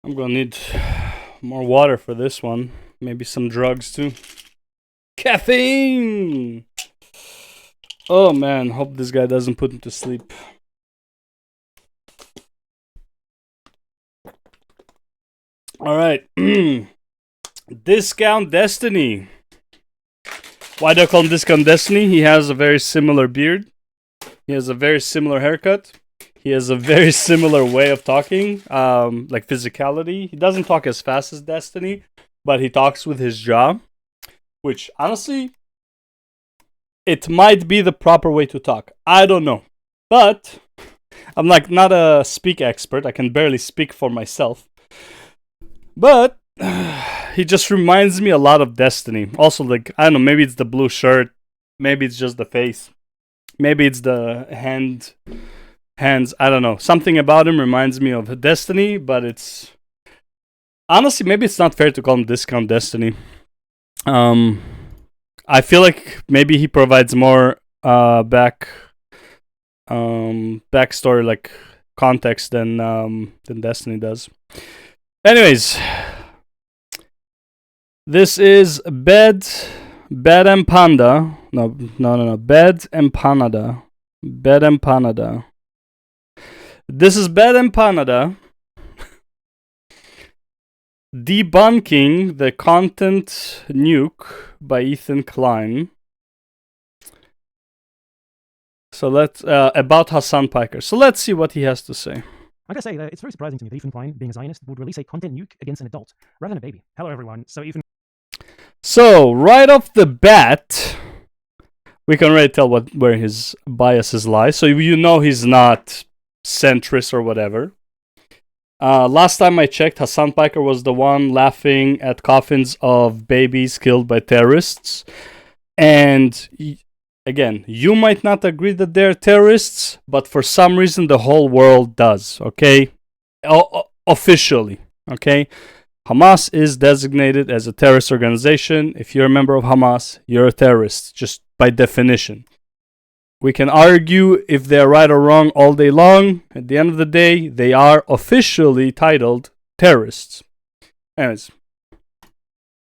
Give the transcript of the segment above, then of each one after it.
I'm gonna need more water for this one. Maybe some drugs too. Caffeine! Oh man, hope this guy doesn't put him to sleep. Alright. Discount Destiny. Why do I call him Discount Destiny? He has a very similar beard. He has a very similar haircut. He has a very similar way of talking, like physicality. He doesn't talk as fast as Destiny, but he talks with his jaw, which honestly, it might be the proper way to talk. I don't know. But I'm like not a speak expert. I can barely speak for myself. But he just reminds me a lot of Destiny. Also, like, I don't know, maybe it's the blue shirt. Maybe it's just the face. Maybe it's the hands. I don't know. Something about him reminds me of Destiny, but it's... Honestly, maybe it's not fair to call him Discount Destiny. I feel like maybe he provides more backstory, like context than Destiny does. Anyways, this is Bed and Panda. No. Bed Empanada. Bed Empanada. This is Bed Empanada debunking the content nuke by Ethan Klein. So let's about Hassan Piker. So let's see what he has to say. I gotta say that it's very surprising to me that Ethan Klein, being a Zionist, would release a content nuke against an adult rather than a baby. Hello, everyone. So right off the bat, we can already tell where his biases lie. So you know he's not centrist or whatever. Last time I checked, Hassan Piker was the one laughing at coffins of babies killed by terrorists. And again, you might not agree that they're terrorists, but for some reason the whole world does, okay? Officially, okay? Hamas is designated as a terrorist organization. If you're a member of Hamas, you're a terrorist, just by definition. We can argue if they're right or wrong all day long. At the end of the day, they are officially titled terrorists. Anyways.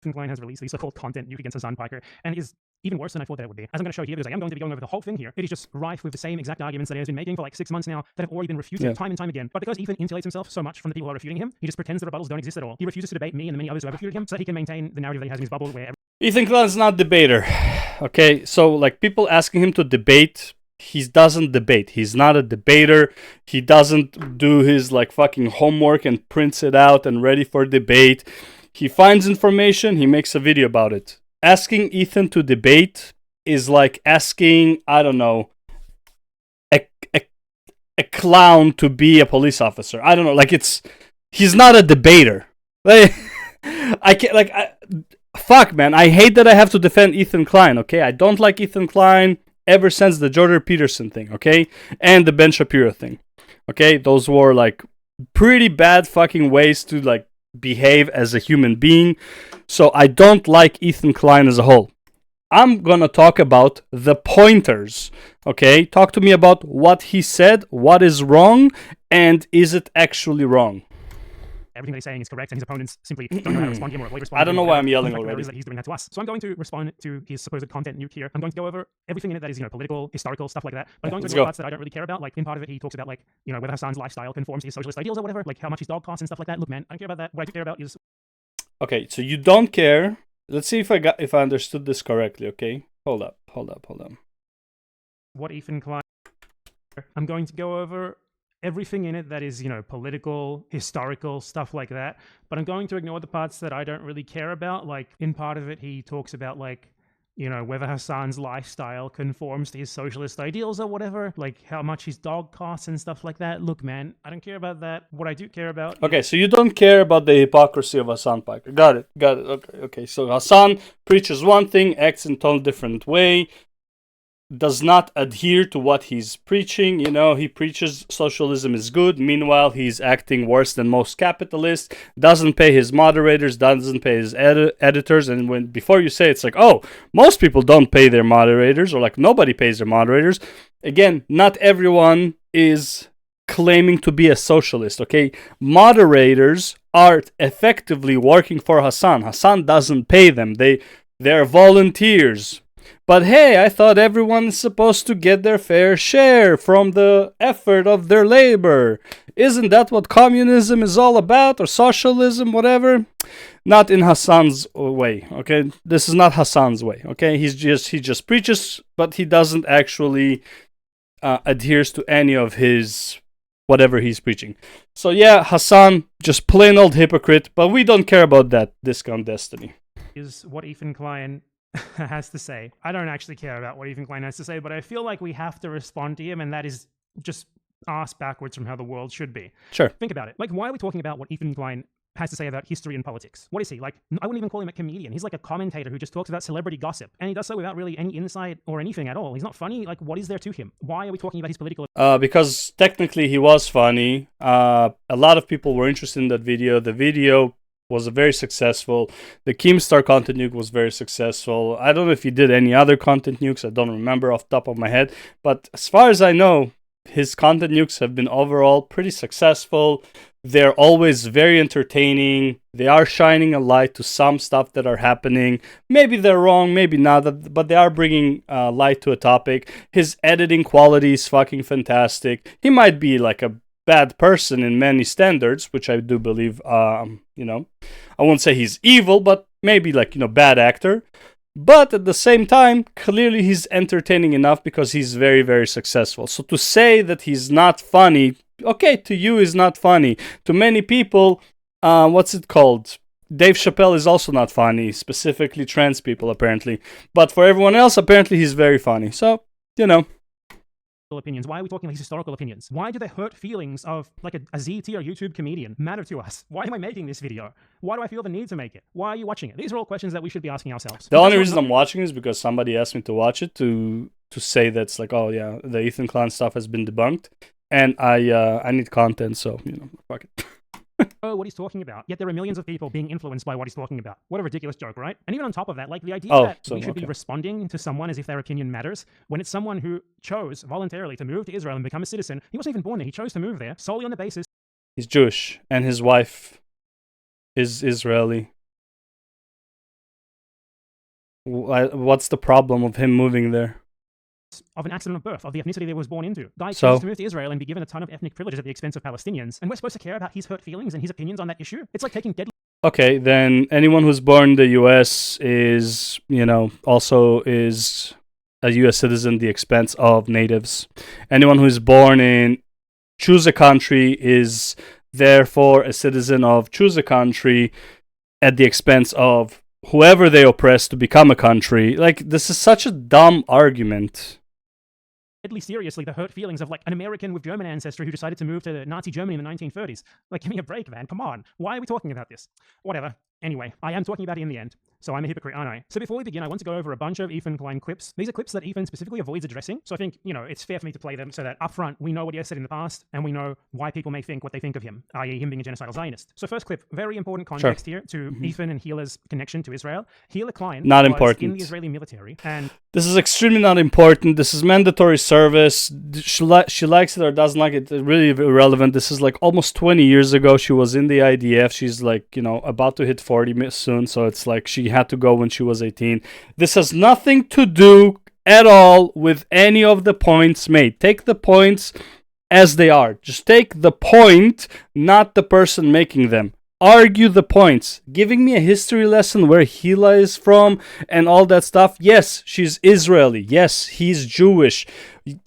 Ethan Klein has released a so-called content nuke against Hassan Piker, and is even worse than I thought that it would be. As I'm going to show here, because I am going to be going over the whole thing here, it is just rife with the same exact arguments that he has been making for like 6 months now, that have already been refuted time and time again. But because Ethan insulates himself so much from the people who are refuting him, he just pretends the rebuttals don't exist at all. He refuses to debate me and the many others who have refuted him, so that he can maintain the narrative that he has in his bubble where... Ethan Klein's not a debater. Okay, so like people asking him to debate, he doesn't debate. He's not a debater. He doesn't do his like fucking homework and prints it out and ready for debate. He finds information, he makes a video about it. Asking Ethan to debate is like asking, I don't know, a clown to be a police officer. I don't know, like he's not a debater. Like, fuck man, I hate that I have to defend Ethan Klein, okay? I don't like Ethan Klein ever since the Jordan Peterson thing, okay? And the Ben Shapiro thing, okay? Those were like pretty bad fucking ways to like behave as a human being. So I don't like Ethan Klein as a whole. I'm gonna talk about the pointers, okay? Talk to me about what he said, what is wrong, and is it actually wrong? Everything that he's saying is correct, and his opponents simply don't know how to respond to him or avoid responding. I don't know why I'm yelling already. That he's doing that to us. So I'm going to respond to his supposed content nuke here. I'm going to go over everything in it that is, political, historical, stuff like that. But I'm going to ignore parts that I don't really care about. Like in part of it, he talks about like, whether Hassan's lifestyle conforms to his socialist ideals or whatever, like how much his dog costs and stuff like that. Look, man, I don't care about that. What I do care about is... Okay, so you don't care. Let's see if I understood this correctly, okay? Hold up. What Ethan Klein... I'm going to go over everything in it that is, political, historical, stuff like that. But I'm going to ignore the parts that I don't really care about. Like, in part of it, he talks about, like, whether Hassan's lifestyle conforms to his socialist ideals or whatever. Like, how much his dog costs and stuff like that. Look, man, I don't care about that. What I do care about... Okay, so you don't care about the hypocrisy of Hassan Piker. Got it. Okay. So Hassan preaches one thing, acts in a totally different way. Does not adhere to what he's preaching. He preaches socialism is good. Meanwhile, he's acting worse than most capitalists. Doesn't pay his moderators. Doesn't pay his editors. And before you say it's like, oh, most people don't pay their moderators, or like nobody pays their moderators. Again, not everyone is claiming to be a socialist, okay? Moderators are effectively working for Hassan. Hassan doesn't pay them. They're volunteers. But hey, I thought everyone is supposed to get their fair share from the effort of their labor. Isn't that what communism is all about, or socialism, whatever? Not in Hassan's way, okay? This is not Hassan's way, okay? He just preaches, but he doesn't actually adheres to any of his whatever he's preaching. So yeah, Hassan, just plain old hypocrite, but we don't care about that. Discount Destiny is what Ethan Klein has to say. I don't actually care about what Ethan Klein has to say, but I feel like we have to respond to him, and that is just ass backwards from how the world should be. Sure. Think about it. Like, why are we talking about what Ethan Klein has to say about history and politics? What is he? Like, I wouldn't even call him a comedian. He's like a commentator who just talks about celebrity gossip, and he does so without really any insight or anything at all. He's not funny. Like, what is there to him? Why are we talking about his political... Because technically he was funny. A lot of people were interested in that video. The video was very successful. The Keemstar content nuke was very successful. I don't know if he did any other content nukes. I don't remember off the top of my head. But as far as I know, his content nukes have been overall pretty successful. They're always very entertaining. They are shining a light to some stuff that are happening. Maybe they're wrong, maybe not, but they are bringing light to a topic. His editing quality is fucking fantastic. He might be like a bad person in many standards, which I do believe, I won't say he's evil, but maybe like, bad actor. But at the same time, clearly he's entertaining enough because he's very, very successful. So to say that he's not funny, okay, to you is not funny. To many people, what's it called? Dave Chappelle is also not funny, specifically trans people apparently. But for everyone else, apparently he's very funny. So, opinions. Why are we talking about his historical opinions? Why do the hurt feelings of like a Z-tier YouTube comedian matter to us? Why am I making this video? Why do I feel the need to make it? Why are you watching it? These are all questions that we should be asking ourselves. The only reason I'm watching is because somebody asked me to watch it to say that's like, oh yeah, the Ethan Klein stuff has been debunked, and I need content, so fuck it. What he's talking about, yet there are millions of people being influenced by what he's talking about. What a ridiculous joke, right? And even on top of that, like the idea that we should be responding to someone as if their opinion matters, when it's someone who chose voluntarily to move to Israel and become a citizen. He wasn't even born there. He chose to move there solely on the basis he's Jewish and his wife is Israeli. What's the problem of him moving there? Of an accident of birth, of the ethnicity that he was born into. Guy chose to move to Israel and be given a ton of ethnic privileges at the expense of Palestinians, and we're supposed to care about his hurt feelings and his opinions on that issue? It's like taking deadly... Okay, then anyone who's born in the US is, also is a US citizen at the expense of natives. Anyone who's born in choose a country is therefore a citizen of choose a country at the expense of whoever they oppress to become a country. Like, this is such a dumb argument. Seriously, the hurt feelings of like an American with German ancestry who decided to move to Nazi Germany in the 1930s. Like, give me a break, man. Come on. Why are we talking about this? Whatever. Anyway, I am talking about it in the end, so I'm a hypocrite, aren't I? So before we begin, I want to go over a bunch of Ethan Klein clips. These are clips that Ethan specifically avoids addressing, so I think, it's fair for me to play them so that up front we know what he has said in the past, and we know why people may think what they think of him, i.e. him being a genocidal Zionist. So first clip, very important context here to Ethan and Hila's connection to Israel. Hila Klein was in the Israeli military, and... This is extremely not important. This is mandatory service. She likes it or doesn't like it. Really irrelevant. This is like almost 20 years ago. She was in the IDF. She's like, about to hit 40 soon. So it's like she had to go when she was 18. This has nothing to do at all with any of the points made. Take the points as they are. Just take the point, not the person making them. Argue the points. Giving me a history lesson where Hila is from and all that stuff. Yes, she's Israeli. Yes, he's Jewish.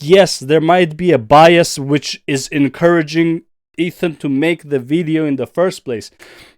Yes, there might be a bias which is encouraging Ethan to make the video in the first place.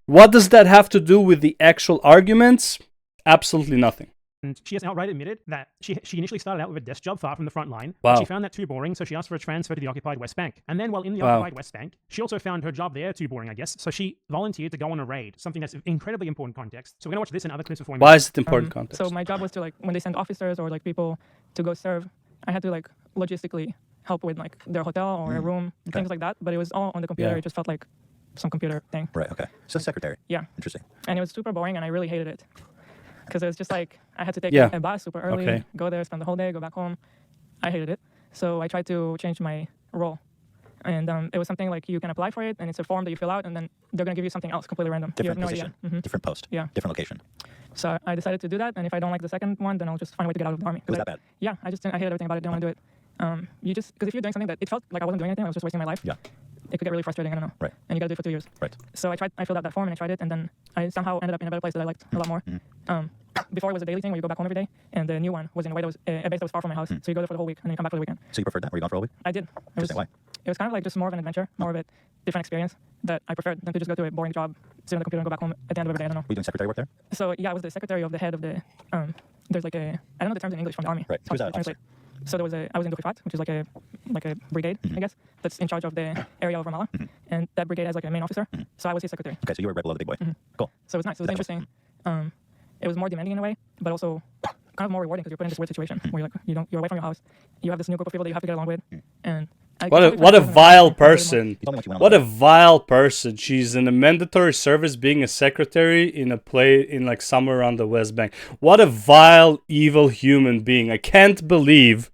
What does that have to do with the actual arguments? Absolutely nothing. And she has outright admitted that she initially started out with a desk job far from the front line. Wow. But she found that too boring, so she asked for a transfer to the occupied West Bank. And then while in the occupied West Bank, she also found her job there too boring, I guess. So she volunteered to go on a raid, something that's incredibly important context. So we're going to watch this and other clips before we... Why is it important context? So my job was to, when they send officers or, people to go serve, I had to, logistically help with, their hotel or a room, and things like that. But it was all on the computer. It just felt like some computer thing. Right, okay. So secretary. Yeah. Interesting. And it was super boring, and I really hated it. Because it was just I had to take a bus super early, go there, spend the whole day, go back home. I hated it. So I tried to change my role. and it was something like you can apply for it, and it's a form that you fill out, and then they're gonna give you something else completely random. Different you have position, no idea. different post, Yeah. different location. So I decided to do that, and if I don't like the second one, then I'll just find a way to get out of the army. It was 'Cause that bad. Yeah, I hated everything about it. Didn't want to do it. You just because if you're doing something that it felt like I wasn't doing anything, I was just wasting my life. Yeah. It could get really frustrating. I don't know. Right. And you got to do it for 2 years. Right. So I filled out that form and I tried it, and then I somehow ended up in a better place that I liked a lot more. Before it was a daily thing where you go back home every day, and the new one was in a way that was a base that was far from my house. So you go there for the whole week, and then you come back for the weekend. So you preferred that? Were you gone for a week? I did. Interesting. Why? It was kind of like just more of an adventure, more of a different experience that I preferred than to just go to a boring job, sit on the computer, and go back home at the end of every day. I don't know. Were you doing secretary work there? So yeah, I was the secretary of the head of the. There's like a I don't know the terms in English from the army. Right. It's hard Who's that to translate. So there was I was in Dufifat, which is like a brigade, I guess, that's in charge of the area of Ramallah, and that brigade has like a main officer. So I was his secretary. Okay, so you were right below the big boy. Cool. So it was nice. It was interesting. It was more demanding in a way, but also kind of more rewarding because you're put in this weird situation where you're away from your house. You have this new group of people that you have to get along with, and What a vile person. You told me what you went on What a about. vile person. She's in a mandatory service being a secretary in a play in like somewhere on the West Bank. What a vile, evil human being. I can't believe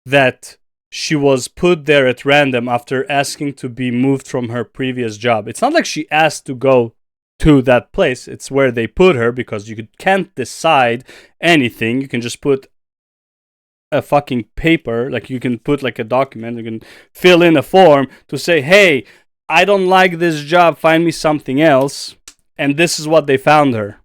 that she was put there at random after asking to be moved from her previous job. It's not like she asked to go to that place. It's where they put her because you can't decide anything. You can just put a fucking paper, like you can put like a document, you can fill in a form to say, hey, I don't like this job, find me something else. And this is what they found her.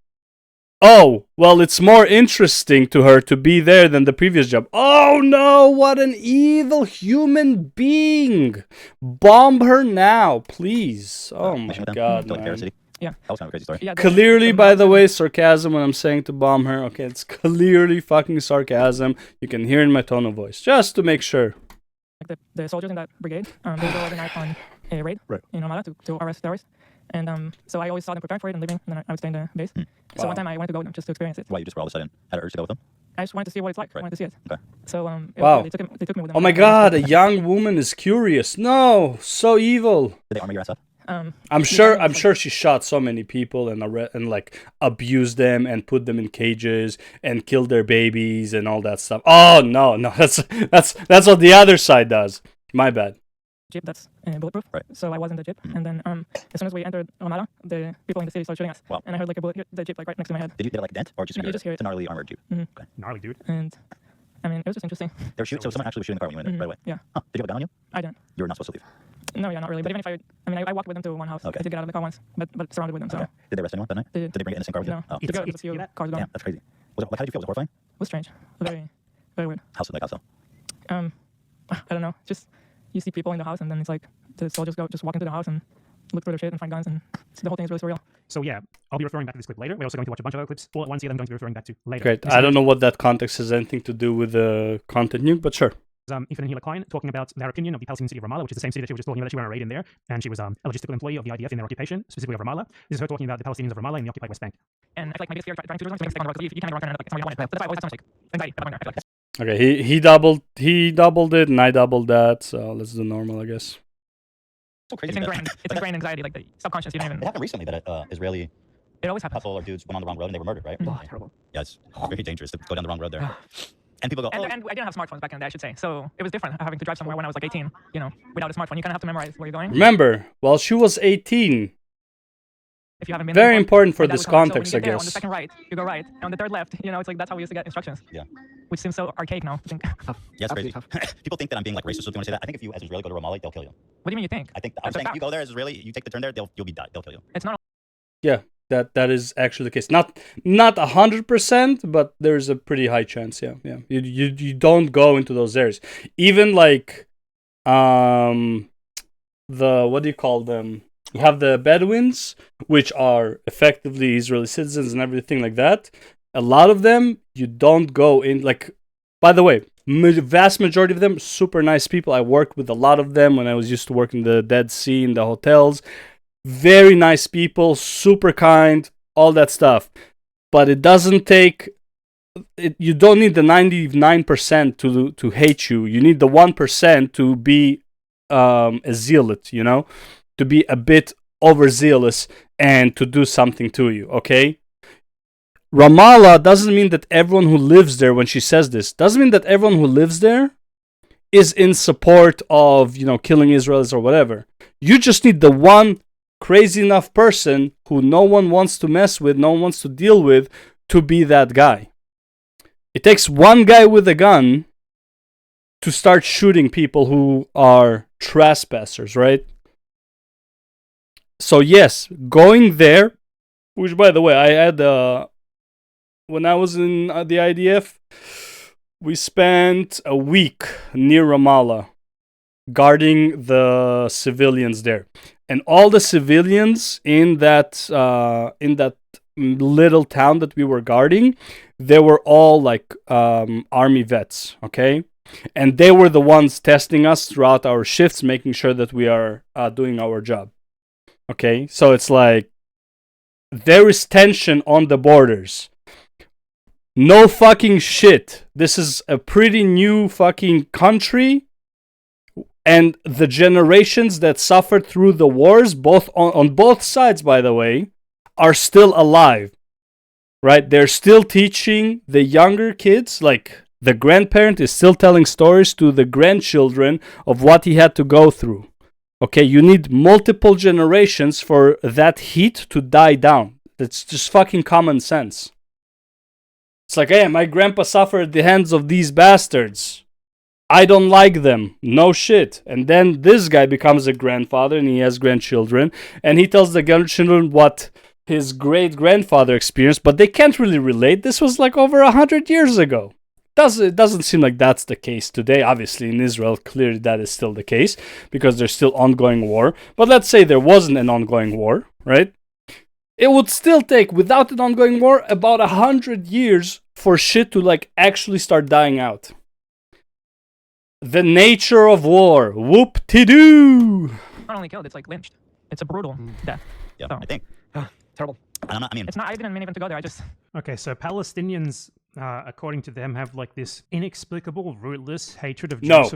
Oh, well, it's more interesting to her to be there than the previous job. Oh no, what an evil human being. Bomb her now, please. Oh my Mission with them? god, To like Paris man. City? Yeah. That was kind of a crazy story. Yeah, Clearly, by the way, sarcasm when I'm saying to bomb her. Okay, it's clearly fucking sarcasm. You can hear in my tone of voice, just to make sure. like the soldiers in that brigade, they would go every night on a raid in Ramallah to arrest terrorists. And so I always saw them preparing for it and leaving, and then I would stay in the base. So Wow. one time I wanted to go just to experience it. Why you just were all of a sudden had an urge to go with them? I just wanted to see what it's like. I Right. wanted to see it. Okay. So Wow. they took me with them. Oh my god, a young woman is curious. No, so evil. Did they armor your ass up? I'm sure she shot so many people and like abused them and put them in cages and killed their babies and all that stuff. Oh no, that's what the other side does. My bad. Jeep that's bulletproof. Right. So I was in the jeep, and then as soon as we entered Ramallah, the people in the city started shooting us. Wow. And I heard like a bullet hit the jeep like right next to my head. Did it like a dent or just No, you just hear it. It's a gnarly armored jeep? Gnarly dude. And I mean, it was just interesting. They were shooting, so someone actually was shooting the car when you went in right away. Yeah. Huh. Did you have a gun on you? I didn't. You were not supposed to leave. No, yeah, not really. But even if I walked with them to one house. Okay. I did get out of the car once, but surrounded with them. So Okay. Did they arrest anyone that night? They Did they bring it in the same car with you? no. Oh, It's- Together with a few it's- cars gone. damn, that's crazy. How did you feel? Was it horrifying? It was strange. Very, very weird. How so? Like how so? I don't know. Just you see people in the house, and then it's like the soldiers just walk into the house and look through their shit and find guns, and the whole thing is really surreal. So yeah, I'll be referring back to this clip later. We're also going to watch a bunch of other clips all at once here that I'm going to be referring back to later. Great. This I is don't know what that context has anything to do with the content nuke, but sure. Ethan and Hila Klein talking about their opinion of the Palestinian city of Ramallah, which is the same city that she was just talking about that she went on a raid in there, and she was a logistical employee of the IDF in their occupation, specifically of Ramallah. This is her talking about the Palestinians of Ramallah in the occupied West Bank. And I feel like my biggest fear trying to do something is because you can't run like somebody wanted. But that's why I always have so much like anxiety about going there. I feel like Okay, he doubled it and I doubled that, so let's do normal, I guess. So crazy. it's that- ingrained. It's ingrained anxiety, like the subconscious. You don't It even. happened recently that Israeli It always happens. couple or dudes went on the wrong road and they were murdered, right? Oh, terrible. Yeah, it's very dangerous to go down the wrong road there. And people go, oh, And I didn't have smartphones back in the day, I should say. So it was different having to drive somewhere when I was like 18. You know, without a smartphone, you kind of have to memorize where you're going. Remember, while she was 18, If you haven't been very there before, important for and that this was hard. context, so I when you get there, On the guess. second right, you go right. On the third left, you know, it's like that's how we used to get instructions. Yeah. Which seems so archaic now. I think. What yeah, it's crazy. People think that I'm being like racist when I say that. I think if you as Israeli go to Ramallah, they'll kill you. do you mean you think? I think I'm That's a saying if fact. you go there as Israeli, you take the turn there, you'll be they'll kill you. It's not. That is actually the case. Not 100%, but there's a pretty high chance. Yeah. You don't go into those areas. Even like the what do you call them? You have the Bedouins, which are effectively Israeli citizens and everything like that. A lot of them you don't go in. Like, by the way, vast majority of them super nice people. I worked with a lot of them when I was used to work in the Dead Sea in the hotels. Very nice people, super kind, all that stuff. But it doesn't take you don't need the 99% to hate you. You need the 1% to be a zealot, you know, to be a bit overzealous and to do something to you, okay? Ramallah doesn't mean that everyone who lives there, when she says this, doesn't mean that everyone who lives there is in support of, killing Israelis or whatever. You just need the one crazy enough person who no one wants to mess with, no one wants to deal with, to be that guy. It takes one guy with a gun to start shooting people who are trespassers, right? So yes, going there, which by the way, I had when I was in the IDF, we spent a week near Ramallah guarding the civilians there, and all the civilians in that little town that we were guarding, they were all like army vets, okay? And they were the ones testing us throughout our shifts, making sure that we are doing our job. Okay, so it's like there is tension on the borders. No fucking shit. This is a pretty new fucking country, and the generations that suffered through the wars, both on both sides, by the way, are still alive. Right? They're still teaching the younger kids, like the grandparent is still telling stories to the grandchildren of what he had to go through. Okay, you need multiple generations for that heat to die down. That's just fucking common sense. It's like, hey, my grandpa suffered at the hands of these bastards. I don't like them. No shit. And then this guy becomes a grandfather and he has grandchildren. And he tells the grandchildren what his great-grandfather experienced. But they can't really relate. This was like over 100 years ago. It doesn't seem like that's the case today. Obviously, in Israel, clearly that is still the case because there's still ongoing war. But let's say there wasn't an ongoing war, right? It would still take, without an ongoing war, about 100 years for shit to like actually start dying out. The nature of war. Whoop-de-doo! Not only killed, it's like lynched. It's a brutal death. Yeah, So, I think. terrible. And I mean, It's not. I didn't mean even to go there. I just. Okay, so Palestinians, according to them, have like this inexplicable, rootless hatred of Jews.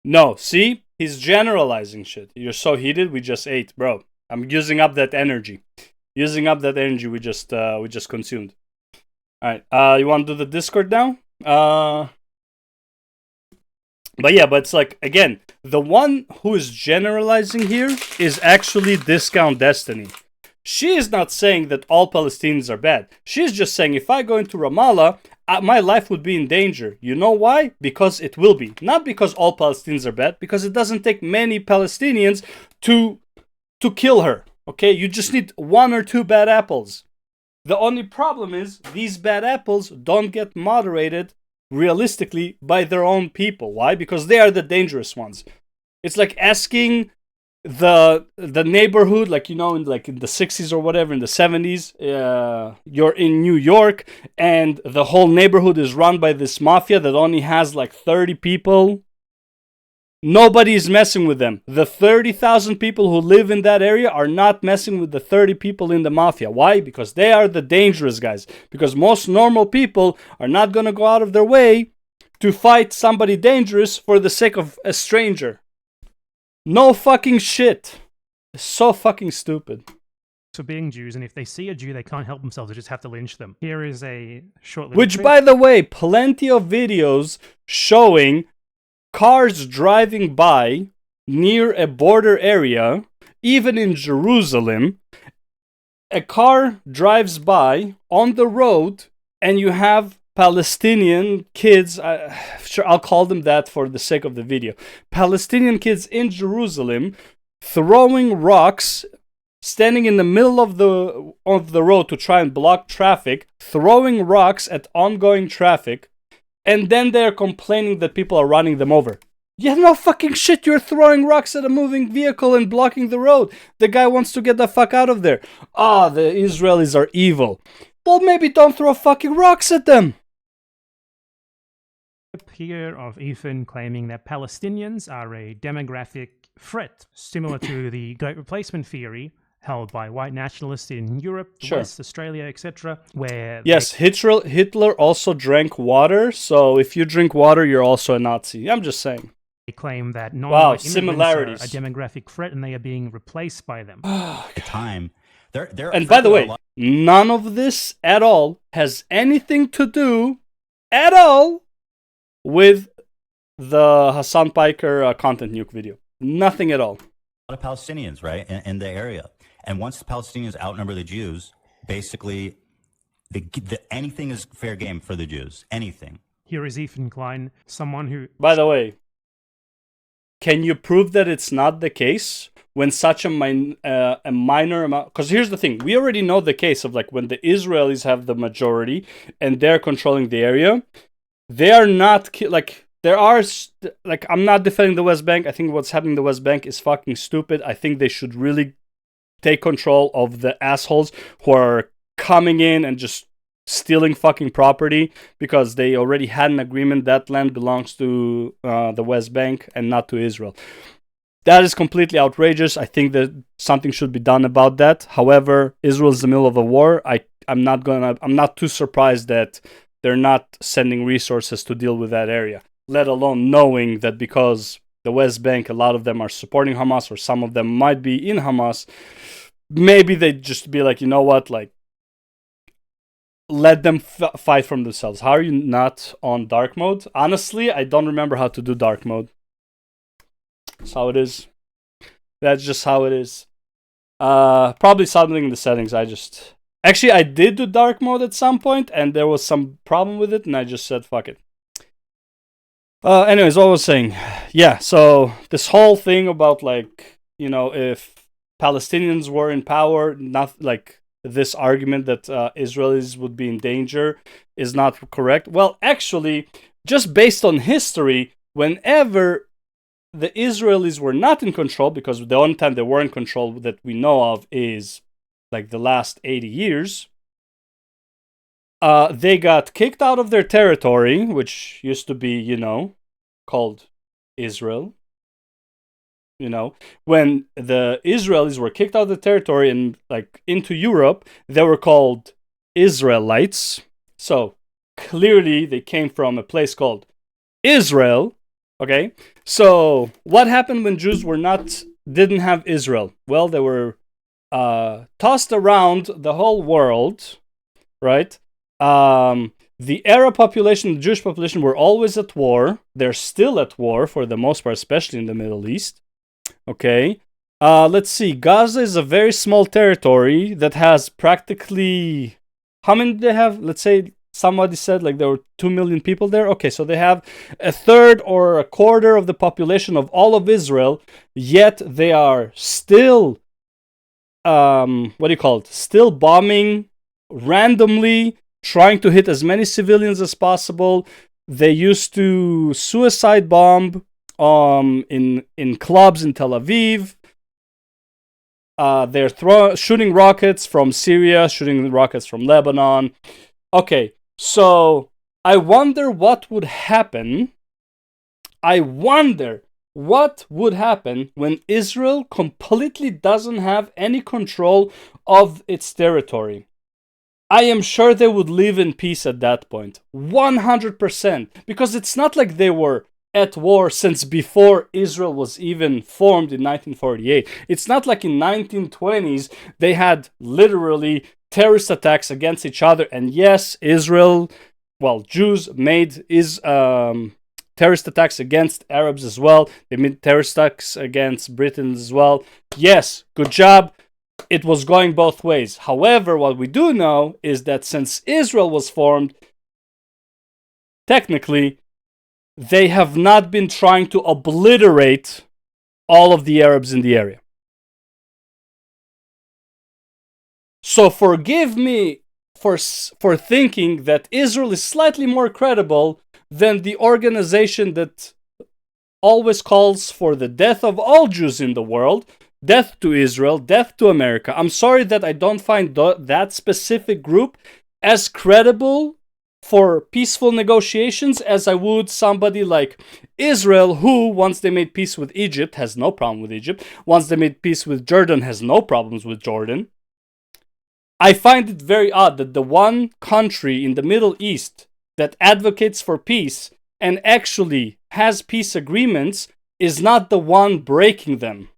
No, see? He's generalizing shit. You're so heated, we just ate, bro. I'm using up that energy. Using up that energy we just consumed. Alright, you want to do the Discord now? But it's like, again, the one who is generalizing here is actually Discount Destiny. She is not saying that all Palestinians are bad. She's just saying if I go into Ramallah, my life would be in danger. You know why? Because it will be. Not because all Palestinians are bad, because it doesn't take many Palestinians to kill her. Okay? You just need one or two bad apples. The only problem is these bad apples don't get moderated realistically by their own people. Why? Because they are the dangerous ones. It's like asking the neighborhood, like, in the 60s or whatever, in the 70s, you're in New York and the whole neighborhood is run by this mafia that only has like 30 people. Nobody is messing with them. The 30,000 people who live in that area are not messing with the 30 people in the mafia. Why? Because they are the dangerous guys. Because most normal people are not going to go out of their way to fight somebody dangerous for the sake of a stranger. No fucking shit. It's so fucking stupid. For being Jews, and if they see a Jew, they can't help themselves. They just have to lynch them. Here is a short little Which, clip. by the way, plenty of videos showing cars driving by near a border area, even in Jerusalem. A car drives by on the road, and you have Palestinian kids, sure, I'll call them that for the sake of the video. Palestinian kids in Jerusalem throwing rocks, standing in the middle of the road to try and block traffic, throwing rocks at ongoing traffic, and then they're complaining that people are running them over. Yeah, no fucking shit, you're throwing rocks at a moving vehicle and blocking the road. The guy wants to get the fuck out of there. The Israelis are evil. Well, maybe don't throw fucking rocks at them. Here of Ethan claiming that Palestinians are a demographic threat, similar to the Great Replacement theory held by white nationalists in Europe, Sure. West Australia, etc., where Yes, Hitler also drank water, so if you drink water, you're also a Nazi. I'm just saying. they claim that Wow, non-white similarities. immigrants are a demographic threat and they are being replaced by them. at the time, there. And by the way, none of this at all has anything to do at all with the Hassan Piker content nuke video. Nothing at all. A lot of Palestinians, right, in the area. And once the Palestinians outnumber the Jews, basically, anything is fair game for the Jews. Anything. Here is Ethan Klein, someone who... By the way, can you prove that it's not the case when such a minor amount... Because here's the thing. We already know the case of like when the Israelis have the majority and they're controlling the area. They are not... Like, there are... Like, I'm not defending the West Bank. I think what's happening in the West Bank is fucking stupid. I think they should really take control of the assholes who are coming in and just stealing fucking property, because they already had an agreement that land belongs to the West Bank and not to Israel. That is completely outrageous. I think that something should be done about that. However, Israel is in the middle of a war. I'm not too surprised that they're not sending resources to deal with that area, let alone knowing that because the West Bank, a lot of them are supporting Hamas, or some of them might be in Hamas, maybe they just be like, you know what, like, let them fight from themselves. How are you not on dark mode? Honestly, I don't remember how to do dark mode. That's how it is. That's just how it is. Probably something in the settings. Actually, I did do dark mode at some point, and there was some problem with it, and I just said, fuck it. Anyways, what I was saying. Yeah, so this whole thing about, like, you know, if Palestinians were in power, not like this argument that Israelis would be in danger is not correct. Well, actually, just based on history, whenever the Israelis were not in control, because the only time they were in control that we know of is like the last 80 years, they got kicked out of their territory, which used to be, you know, called Israel. You know, when the Israelis were kicked out of the territory and like into Europe, they were called Israelites. So clearly they came from a place called Israel. Okay, so what happened when Jews didn't have Israel? Well, they were tossed around the whole world, right? The Arab population, the Jewish population were always at war. They're still at war for the most part, especially in the Middle East. Okay, let's see. Gaza is a very small territory that has practically... How many do they have? Let's say somebody said like there were 2 million people there. Okay, so they have a third or a quarter of the population of all of Israel, yet they are still, still bombing randomly, trying to hit as many civilians as possible. They used to suicide bomb in clubs in Tel Aviv. They're shooting rockets from Syria, shooting rockets from Lebanon. Okay, so I wonder what would happen. When Israel completely doesn't have any control of its territory. I am sure they would live in peace at that point. 100%. Because it's not like they were at war since before Israel was even formed in 1948. It's not like in 1920s they had literally terrorist attacks against each other. And yes, Jews made terrorist attacks against Arabs as well. They made terrorist attacks against Britons as well. Yes, good job. It was going both ways. However, what we do know is that since Israel was formed, technically, they have not been trying to obliterate all of the Arabs in the area. So forgive me for thinking that Israel is slightly more credible than the organization that always calls for the death of all Jews in the world, death to Israel, death to America. I'm sorry that I don't find that specific group as credible for peaceful negotiations as I would somebody like Israel, who, once they made peace with Egypt, has no problem with Egypt. Once they made peace with Jordan, has no problems with Jordan. I find it very odd that the one country in the Middle East that advocates for peace and actually has peace agreements is not the one breaking them.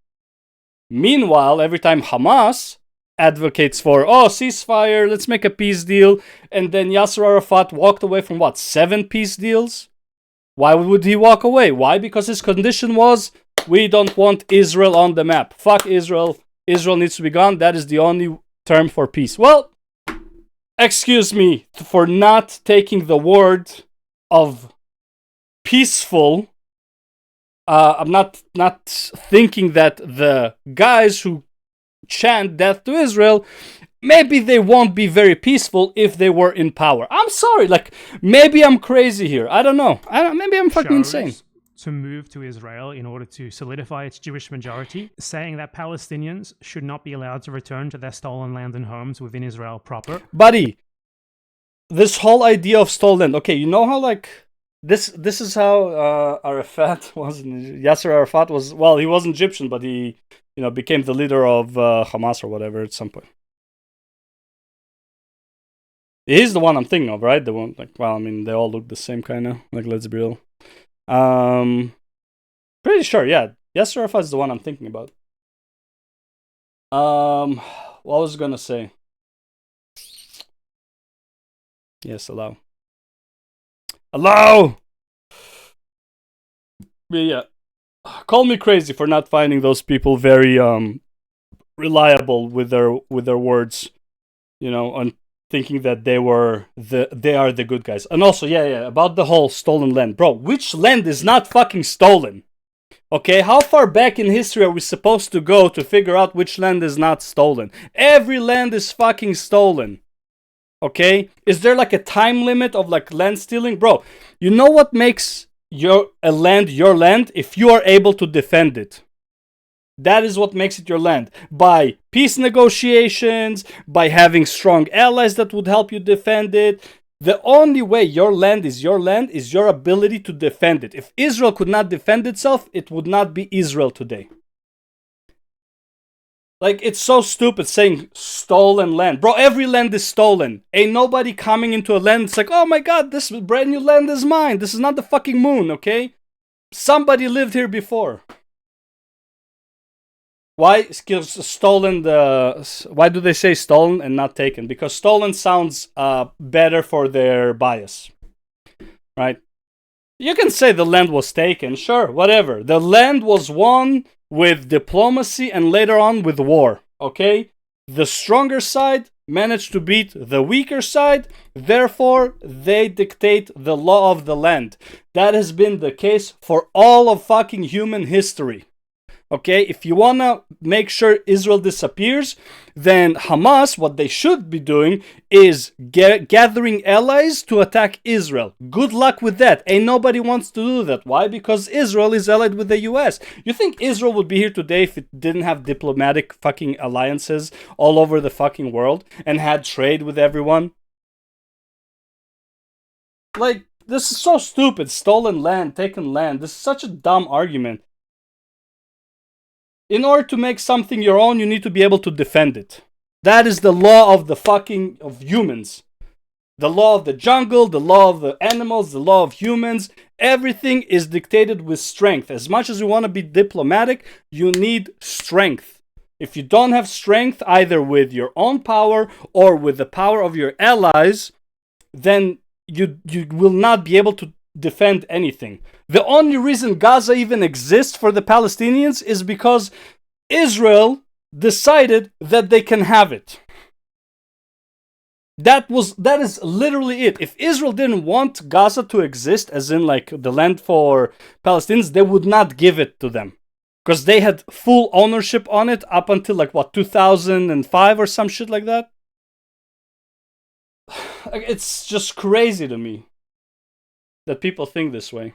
Meanwhile, every time Hamas advocates for, ceasefire, let's make a peace deal, and then Yasser Arafat walked away from 7 peace deals? Why would he walk away? Why? Because his condition was, we don't want Israel on the map. Fuck Israel. Israel needs to be gone. That is the only term for peace. Well, excuse me for not taking the word of peaceful. I'm not thinking that the guys who chant death to Israel, maybe they won't be very peaceful if they were in power. I'm sorry, like, maybe I'm crazy here. I don't know. Maybe I'm fucking insane. To move to Israel in order to solidify its Jewish majority, saying that Palestinians should not be allowed to return to their stolen land and homes within Israel proper. Buddy, this whole idea of stolen land, okay, you know how, like, this is how Arafat was, Yasser Arafat was, well, he wasn't Egyptian, but he, became the leader of Hamas or whatever at some point. He's the one I'm thinking of, right? The one, like, well, I mean, they all look the same kind of, like, let's be real. Pretty sure, yeah. Yasser Arafat is the one I'm thinking about. What was I gonna say? Yes, allow. But yeah. Call me crazy for not finding those people very reliable with their words, and thinking that they are the good guys. And also, yeah, about the whole stolen land. Bro, which land is not fucking stolen? Okay, how far back in history are we supposed to go to figure out which land is not stolen? Every land is fucking stolen. Okay? Is there like a time limit of like land stealing? Bro, you know what makes your land your land? If you are able to defend it. That is what makes it your land. By peace negotiations, by having strong allies that would help you defend it. The only way your land is your ability to defend it. If Israel could not defend itself, it would not be Israel today. Like, it's so stupid saying stolen land. Bro, every land is stolen. Ain't nobody coming into a land, it's like, oh my god, this brand new land is mine. This is not the fucking moon, okay? Somebody lived here before. Why do they say stolen and not taken? Because stolen sounds better for their bias, right? You can say the land was taken, sure, whatever. The land was won with diplomacy and later on with war, okay? The stronger side managed to beat the weaker side, therefore they dictate the law of the land. That has been the case for all of fucking human history. Okay, if you want to make sure Israel disappears, then Hamas, what they should be doing is gathering allies to attack Israel. Good luck with that. Ain't nobody wants to do that. Why? Because Israel is allied with the US. You think Israel would be here today if it didn't have diplomatic fucking alliances all over the fucking world and had trade with everyone? Like, this is so stupid. Stolen land, taken land. This is such a dumb argument. In order to make something your own, you need to be able to defend it. That is the law of of humans. The law of the jungle, the law of the animals, the law of humans. Everything is dictated with strength. As much as you want to be diplomatic, you need strength. If you don't have strength, either with your own power or with the power of your allies, then you will not be able to defend anything. The only reason Gaza even exists for the Palestinians is because Israel decided that they can have it. That is literally it. If Israel didn't want Gaza to exist, as in like the land for Palestinians, they would not give it to them. Because they had full ownership on it up until like 2005 or some shit like that. It's just crazy to me that people think this way.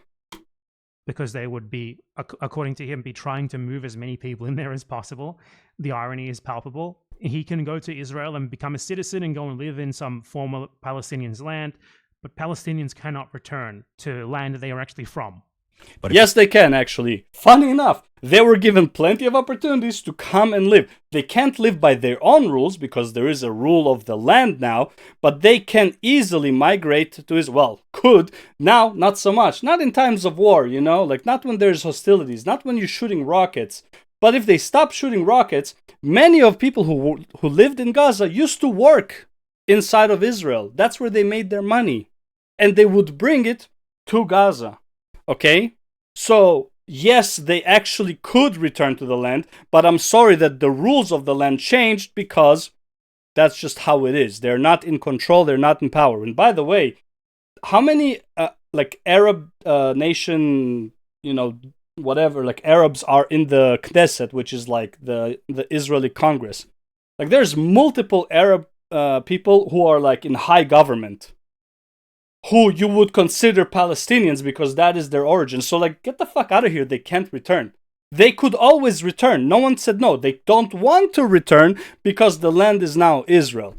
Because they would be, according to him, be trying to move as many people in there as possible. The irony is palpable. He can go to Israel and become a citizen and go and live in some former Palestinians' land, but Palestinians cannot return to land that they are actually from. But yes, they can, actually. Funny enough, they were given plenty of opportunities to come and live. They can't live by their own rules because there is a rule of the land now, but they can easily migrate to Israel. Could. Now, not so much. Not in times of war, like not when there's hostilities, not when you're shooting rockets. But if they stop shooting rockets, many of people who lived in Gaza used to work inside of Israel. That's where they made their money. And they would bring it to Gaza. Okay? So, yes, they actually could return to the land, but I'm sorry that the rules of the land changed because that's just how it is. They're not in control, they're not in power. And by the way, how many like Arab nation, whatever, like Arabs are in the Knesset, which is like the Israeli Congress? Like there's multiple Arab people who are like in high government, who you would consider Palestinians because that is their origin. So like, get the fuck out of here. They can't return. They could always return. No one said no. They don't want to return because the land is now Israel.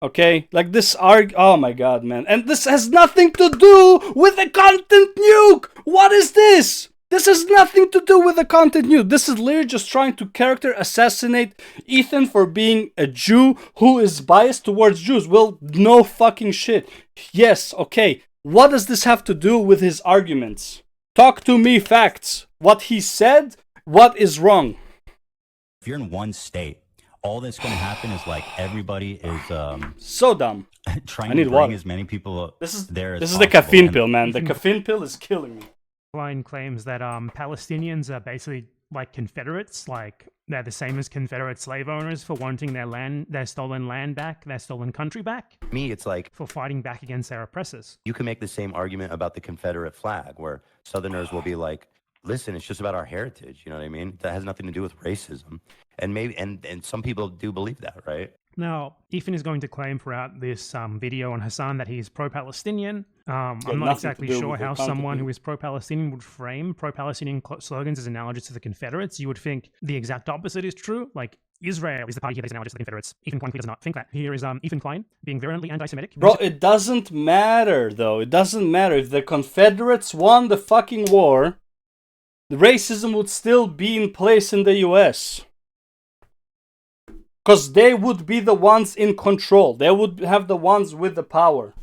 Okay? Like this oh my god, man. And this has nothing to do with the content nuke! What is this? This has nothing to do with the content nuke. This is literally just trying to character assassinate Ethan for being a Jew who is biased towards Jews. Well, no fucking shit. Yes, okay. What does this have to do with his arguments? Talk to me facts. What he said, what is wrong? If you're in one state, all that's going to happen is like everybody is so dumb. trying I need to bring water. as many people This is there as this is the possible. caffeine And pill, man. The caffeine pill is killing me. Line claims that Palestinians are basically like Confederates, like they're the same as Confederate slave owners for wanting their stolen land back, their stolen country back, Me, it's like for fighting back against their oppressors. you can make the same argument about the Confederate flag, where Southerners will be like, listen, it's just about our heritage. You know what I mean? That has nothing to do with racism. And maybe, and some people do believe that, right? Now, Ethan is going to claim throughout this video on Hassan that he's pro-Palestinian. I'm nothing not to exactly do sure with the how content. someone who is pro-Palestinian would frame pro-Palestinian slogans as analogous to the Confederates. You would think the exact opposite is true. Like, Israel is the party here that's analogous to the Confederates. Ethan Klein does not think that. Here is Ethan Klein being virulently anti-Semitic. Bro, it doesn't matter, though. It doesn't matter. If the Confederates won the fucking war, the racism would still be in place in the US. Because they would be the ones in control. They would have the ones with the power.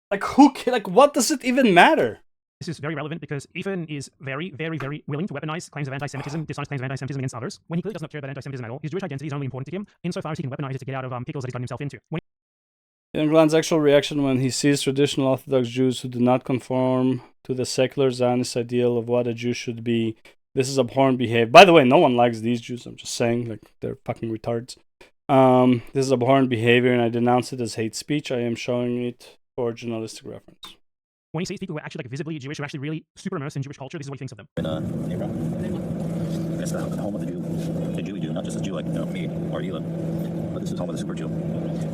Like, what does it even matter? This is very relevant because Ethan is very, very, very willing to weaponize claims of anti-Semitism, dishonest claims of anti-Semitism against others, when he clearly does not care about anti-Semitism at all. His Jewish identity is only important to him, insofar as he can weaponize it to get out of pickles that he's gotten himself into. Young Glan's actual reaction when he sees traditional Orthodox Jews who do not conform to the secular Zionist ideal of what a Jew should be. This is abhorrent behavior. By the way, no one likes these Jews. I'm just saying, like, they're fucking retards. This is abhorrent behavior, and I denounce it as hate speech. I am showing it for journalistic reference. When he sees people who are actually like visibly Jewish, who are actually really super immersed in Jewish culture, this is what he thinks of them. in Hebron. It's the home of the Jew. The Jewy Jew, not just a Jew like me or Hila, but this is home of the super Jew.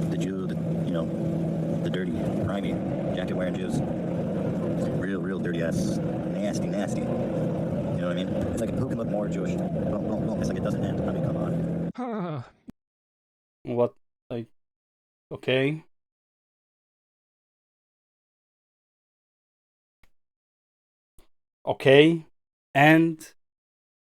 The Jew, the dirty, grimy, jacket-wearing Jews. Real dirty ass, nasty. You know what I mean? It's like who can look more Jewish? Boom. It's like it doesn't end. I mean, come on. What? Like, okay. Okay. And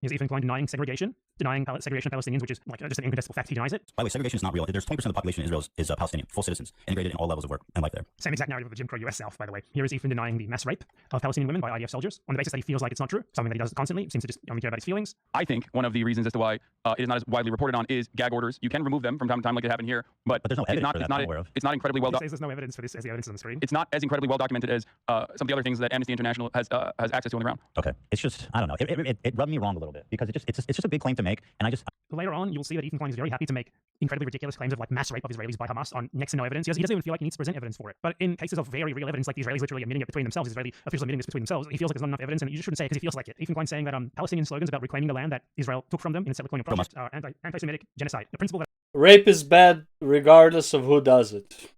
Is Ethan Klein denying segregation? Denying segregation of Palestinians, which is like just an incontestable fact. He denies it. By the way, segregation is not real. There's 20% of the population in Israel is Palestinian, full citizens, integrated in all levels of work and life there. Same exact narrative of the Jim Crow US South, by the way. Here is Ethan denying the mass rape of Palestinian women by IDF soldiers on the basis that he feels like it's not true, something that he does constantly, seems to just only care about his feelings. I think one of the reasons as to why it is not as widely reported on is gag orders. You can remove them from time to time, like it happened here, but there's no evidence for that I'm aware of. it's not incredibly well. He says there's no evidence for this as the evidence is on the screen. It's not as incredibly well documented as some of the other things that Amnesty International has access to on the ground. Okay, it's just I don't know. It rubbed me wrong a little bit because it's just a big claim to make, and I just Later on, you'll see that Ethan Klein is very happy to make incredibly ridiculous claims of like mass rape of Israelis by Hamas on next to no evidence. He doesn't even feel like he needs to present evidence for it. But in cases of very real evidence, like the Israelis literally admitting it between themselves, Israeli officials admitting this between themselves, he feels like there's not enough evidence, and you just shouldn't say it because he feels like it. Ethan Klein saying that Palestinian slogans about reclaiming the land that Israel took from them in a settler colonial project are anti-Semitic genocide. The principle that rape is bad regardless of who does it.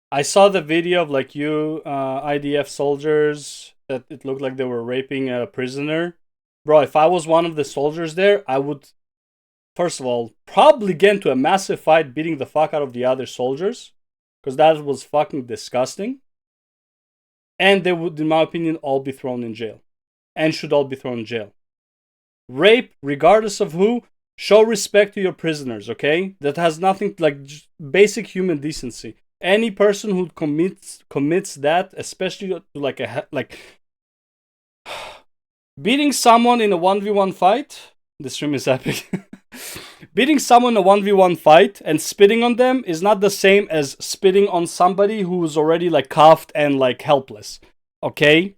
I saw the video of like IDF soldiers that it looked like they were raping a prisoner. Bro, if I was one of the soldiers there, I would, first of all, probably get into a massive fight beating the fuck out of the other soldiers. Because that was fucking disgusting. And they would, in my opinion, all be thrown in jail. And should all be thrown in jail. Rape, regardless of who, show respect to your prisoners, okay? That has nothing, like, just basic human decency. Any person who commits that, especially to like beating someone in a 1v1 fight, the stream is epic. Beating someone in a 1v1 fight and spitting on them is not the same as spitting on somebody who's already like cuffed and like helpless. Okay?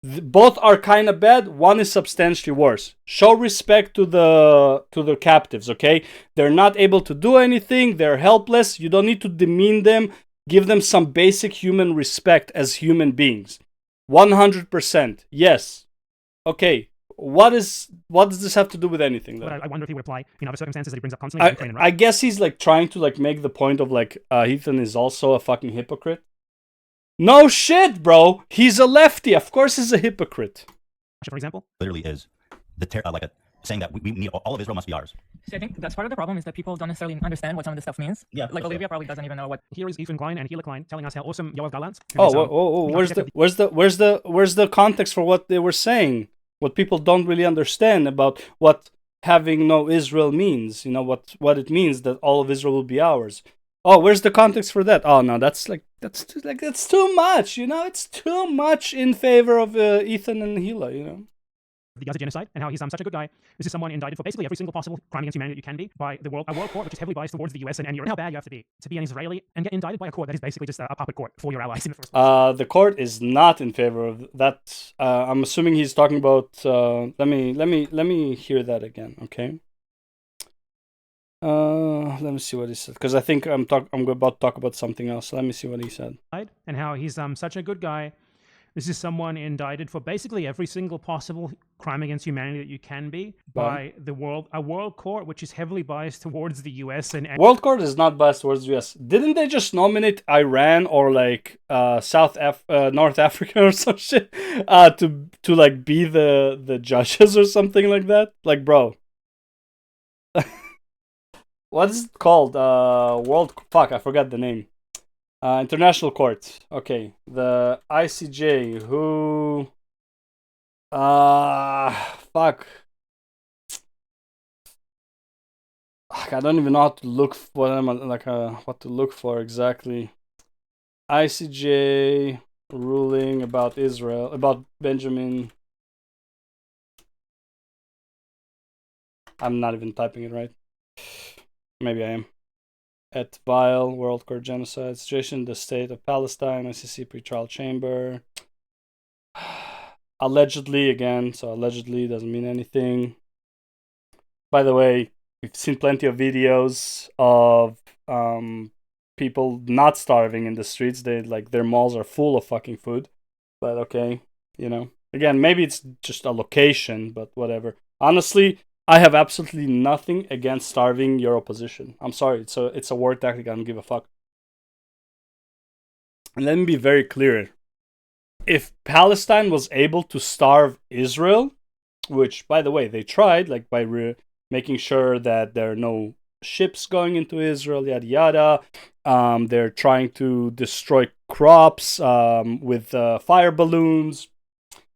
Both are kind of bad. One is substantially worse. Show respect to the captives, okay? They're not able to do anything. They're helpless. You don't need to demean them. Give them some basic human respect as human beings. 100%. Yes. Okay. What does this have to do with anything, though? But I wonder if he would apply in other circumstances that he brings up constantly. Ukraine and I guess he's like trying to like make the point of like Ethan is also a fucking hypocrite. No shit, bro. He's a lefty. Of course, he's a hypocrite. Russia, for example. Literally is saying that we need all of Israel must be ours. So I think that's part of the problem is that people don't necessarily understand what some of this stuff means. Yeah, Like for Olivia probably doesn't even know what. Here is Ethan Klein and Hila Klein telling us how awesome Yoav Gallant. Where's the context for what they were saying? What people don't really understand about what having no Israel means. You know what it means that all of Israel will be ours. Oh, where's the context for that? Oh no, that's too much. You know, it's too much in favor of Ethan and Hila. You know. The Gaza genocide and how he's such a good guy. This is someone indicted for basically every single possible crime against humanity that you can be by a world court, which is heavily biased towards the US and Europe. How bad you have to be an Israeli and get indicted by a court that is basically just a puppet court for your allies in the first place. The court is not in favor of that. I'm assuming he's talking about. Let me hear that again. Okay. Let me see what he said because I think I'm about to talk about something else. So let me see what he said. And how he's such a good guy. This is someone indicted for basically every single possible crime against humanity that you can be by a world court, which is heavily biased towards the US. And World court is not biased towards the US. Didn't they just nominate Iran or like North Africa or some shit to like be the judges or something like that? Like, bro. What is it called? I forgot the name. International Court. Okay. The ICJ. Who... fuck. I don't even know how to look for what to look for exactly. ICJ ruling about Israel, about Benjamin. I'm not even typing it right. Maybe I am. At Vile, World Court Genocide, Situation, the State of Palestine, ICC Pretrial Chamber. Allegedly, again, so allegedly doesn't mean anything. By the way, we've seen plenty of videos of people not starving in the streets. Their malls are full of fucking food. But okay, you know. Again, maybe it's just a location, but whatever. Honestly, I have absolutely nothing against starving your opposition. I'm sorry, it's a war tactic. I don't give a fuck. And let me be very clear. If Palestine was able to starve Israel, which, by the way, they tried, like by making sure that there are no ships going into Israel, yada yada. They're trying to destroy crops with fire balloons.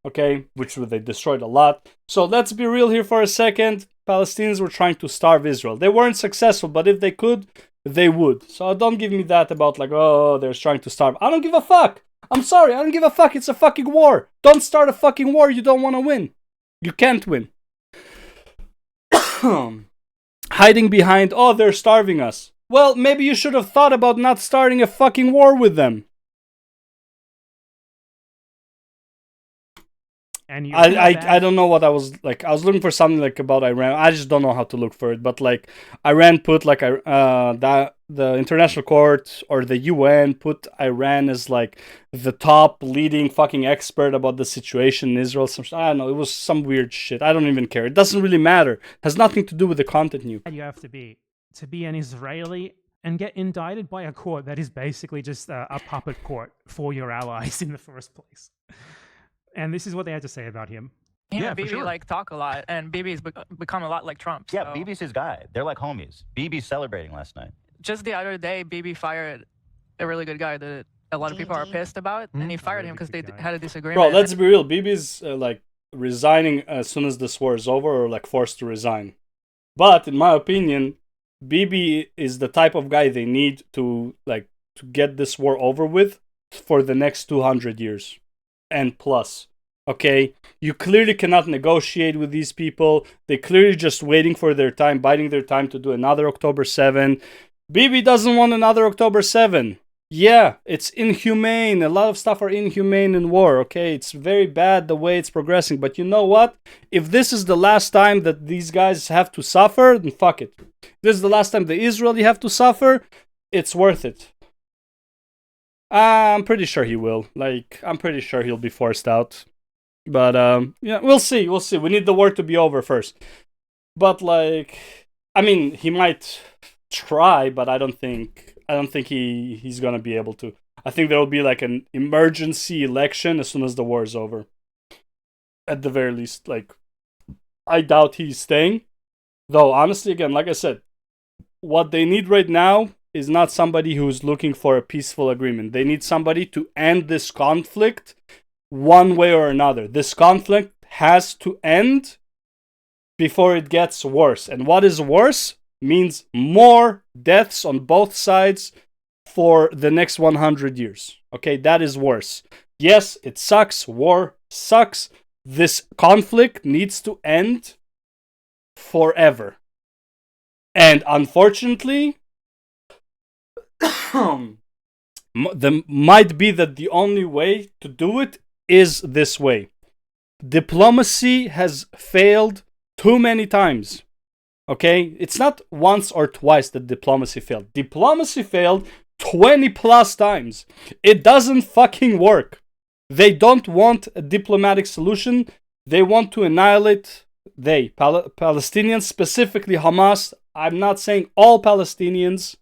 Okay, which they destroyed a lot. So let's be real here for a second. Palestinians were trying to starve Israel. They weren't successful, but if they could, they would. So don't give me that about like, oh, they're trying to starve. I don't give a fuck. I'm sorry, I don't give a fuck. It's a fucking war. Don't start a fucking war you don't want to win. You can't win. Hiding behind, oh, they're starving us. Well, maybe you should have thought about not starting a fucking war with them. And I don't know what I was like. I was looking for something like about Iran. I just don't know how to look for it. But like Iran put like the international court or the UN put Iran as like the top leading fucking expert about the situation in Israel. I don't know. It was some weird shit. I don't even care. It doesn't really matter. It has nothing to do with the content. You have to be an Israeli and get indicted by a court that is basically just a puppet court for your allies in the first place. And this is what they had to say about him. Yeah, Bibi talk a lot, and Bibi's become a lot like Trump. Yeah, so. Bibi's his guy. They're like homies. Bibi's celebrating last night. Just the other day, Bibi fired a really good guy that a lot of people are pissed about, and he fired him because they had a disagreement. Bro, let's be real. Bibi's like resigning as soon as this war is over, or like forced to resign. But in my opinion, Bibi is the type of guy they need to get this war over with for the next 200 years. And plus, okay, you clearly cannot negotiate with these people. They're clearly just waiting for their time, biding their time to do another October 7. Bibi doesn't want another October 7. Yeah, it's inhumane. A lot of stuff are inhumane in war, okay? It's very bad the way it's progressing. But you know what? If this is the last time that these guys have to suffer, then fuck it. If this is the last time the Israeli have to suffer, it's worth it. I'm pretty sure he will. Like, I'm pretty sure he'll be forced out. But, yeah, we'll see. We'll see. We need the war to be over first. But, like, I mean, he might try, but I don't think he's gonna be able to. I think there will be like an emergency election as soon as the war is over. At the very least, like, I doubt he's staying. Though honestly, again, like I said, what they need right now is not somebody who's looking for a peaceful agreement. They need somebody to end this conflict one way or another. This conflict has to end before it gets worse. And what is worse means more deaths on both sides for the next 100 years. Okay, that is worse. Yes, it sucks. War sucks. This conflict needs to end forever. And unfortunately, might be that the only way to do it is this way. Diplomacy has failed too many times. Okay? It's not once or twice that diplomacy failed. Diplomacy failed 20 plus times. It doesn't fucking work. They don't want a diplomatic solution. They want to annihilate Palestinians, specifically Hamas. I'm not saying all Palestinians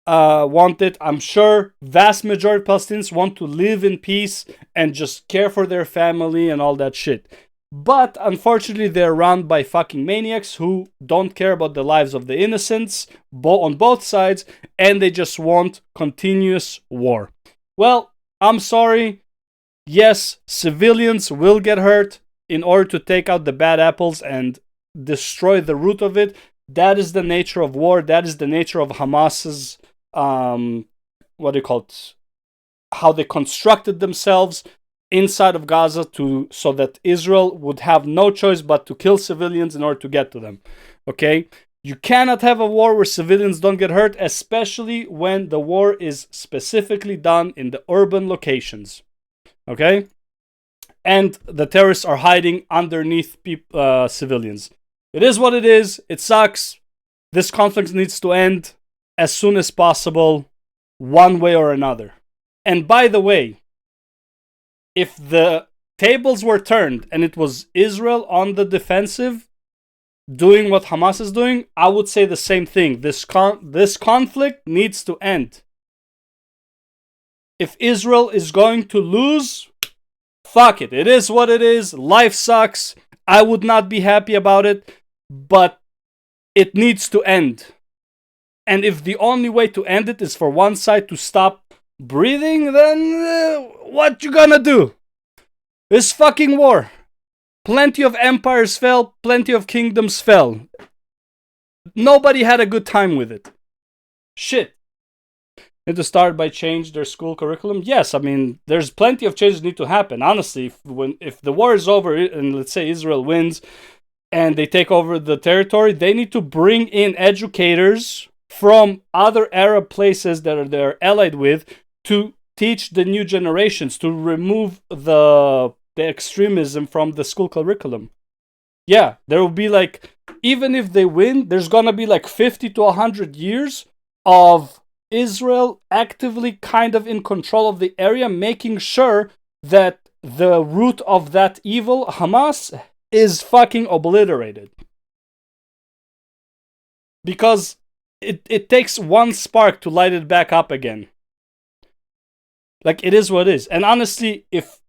want it. I'm sure vast majority of Palestinians want to live in peace and just care for their family and all that shit. But unfortunately, they're run by fucking maniacs who don't care about the lives of the innocents on both sides, and they just want continuous war. Well, I'm sorry. Yes, civilians will get hurt in order to take out the bad apples and destroy the root of it. That is the nature of war. That is the nature of Hamas's, what do you call it? How they constructed themselves inside of Gaza so that Israel would have no choice but to kill civilians in order to get to them. Okay? You cannot have a war where civilians don't get hurt, especially when the war is specifically done in the urban locations. Okay? And the terrorists are hiding underneath civilians. It is what it is. It sucks. This conflict needs to end as soon as possible, one way or another. And by the way, if the tables were turned and it was Israel on the defensive doing what Hamas is doing, I would say the same thing. This conflict needs to end. If Israel is going to lose, fuck it. It is what it is. Life sucks. I would not be happy about it, but it needs to end. And if the only way to end it is for one side to stop breathing, then what you gonna do? This fucking war. Plenty of empires fell, plenty of kingdoms fell. Nobody had a good time with it. Shit. Need to start by change their school curriculum? Yes, I mean, there's plenty of changes need to happen. Honestly, if the war is over and let's say Israel wins and they take over the territory, they need to bring in educators from other Arab places that they're allied with to teach the new generations, to remove the extremism from the school curriculum. Yeah, there will be like, even if they win, there's gonna be like 50 to 100 years of Israel actively kind of in control of the area, making sure that the root of that evil, Hamas, is fucking obliterated. Because it takes one spark to light it back up again. Like, it is what it is. And honestly, if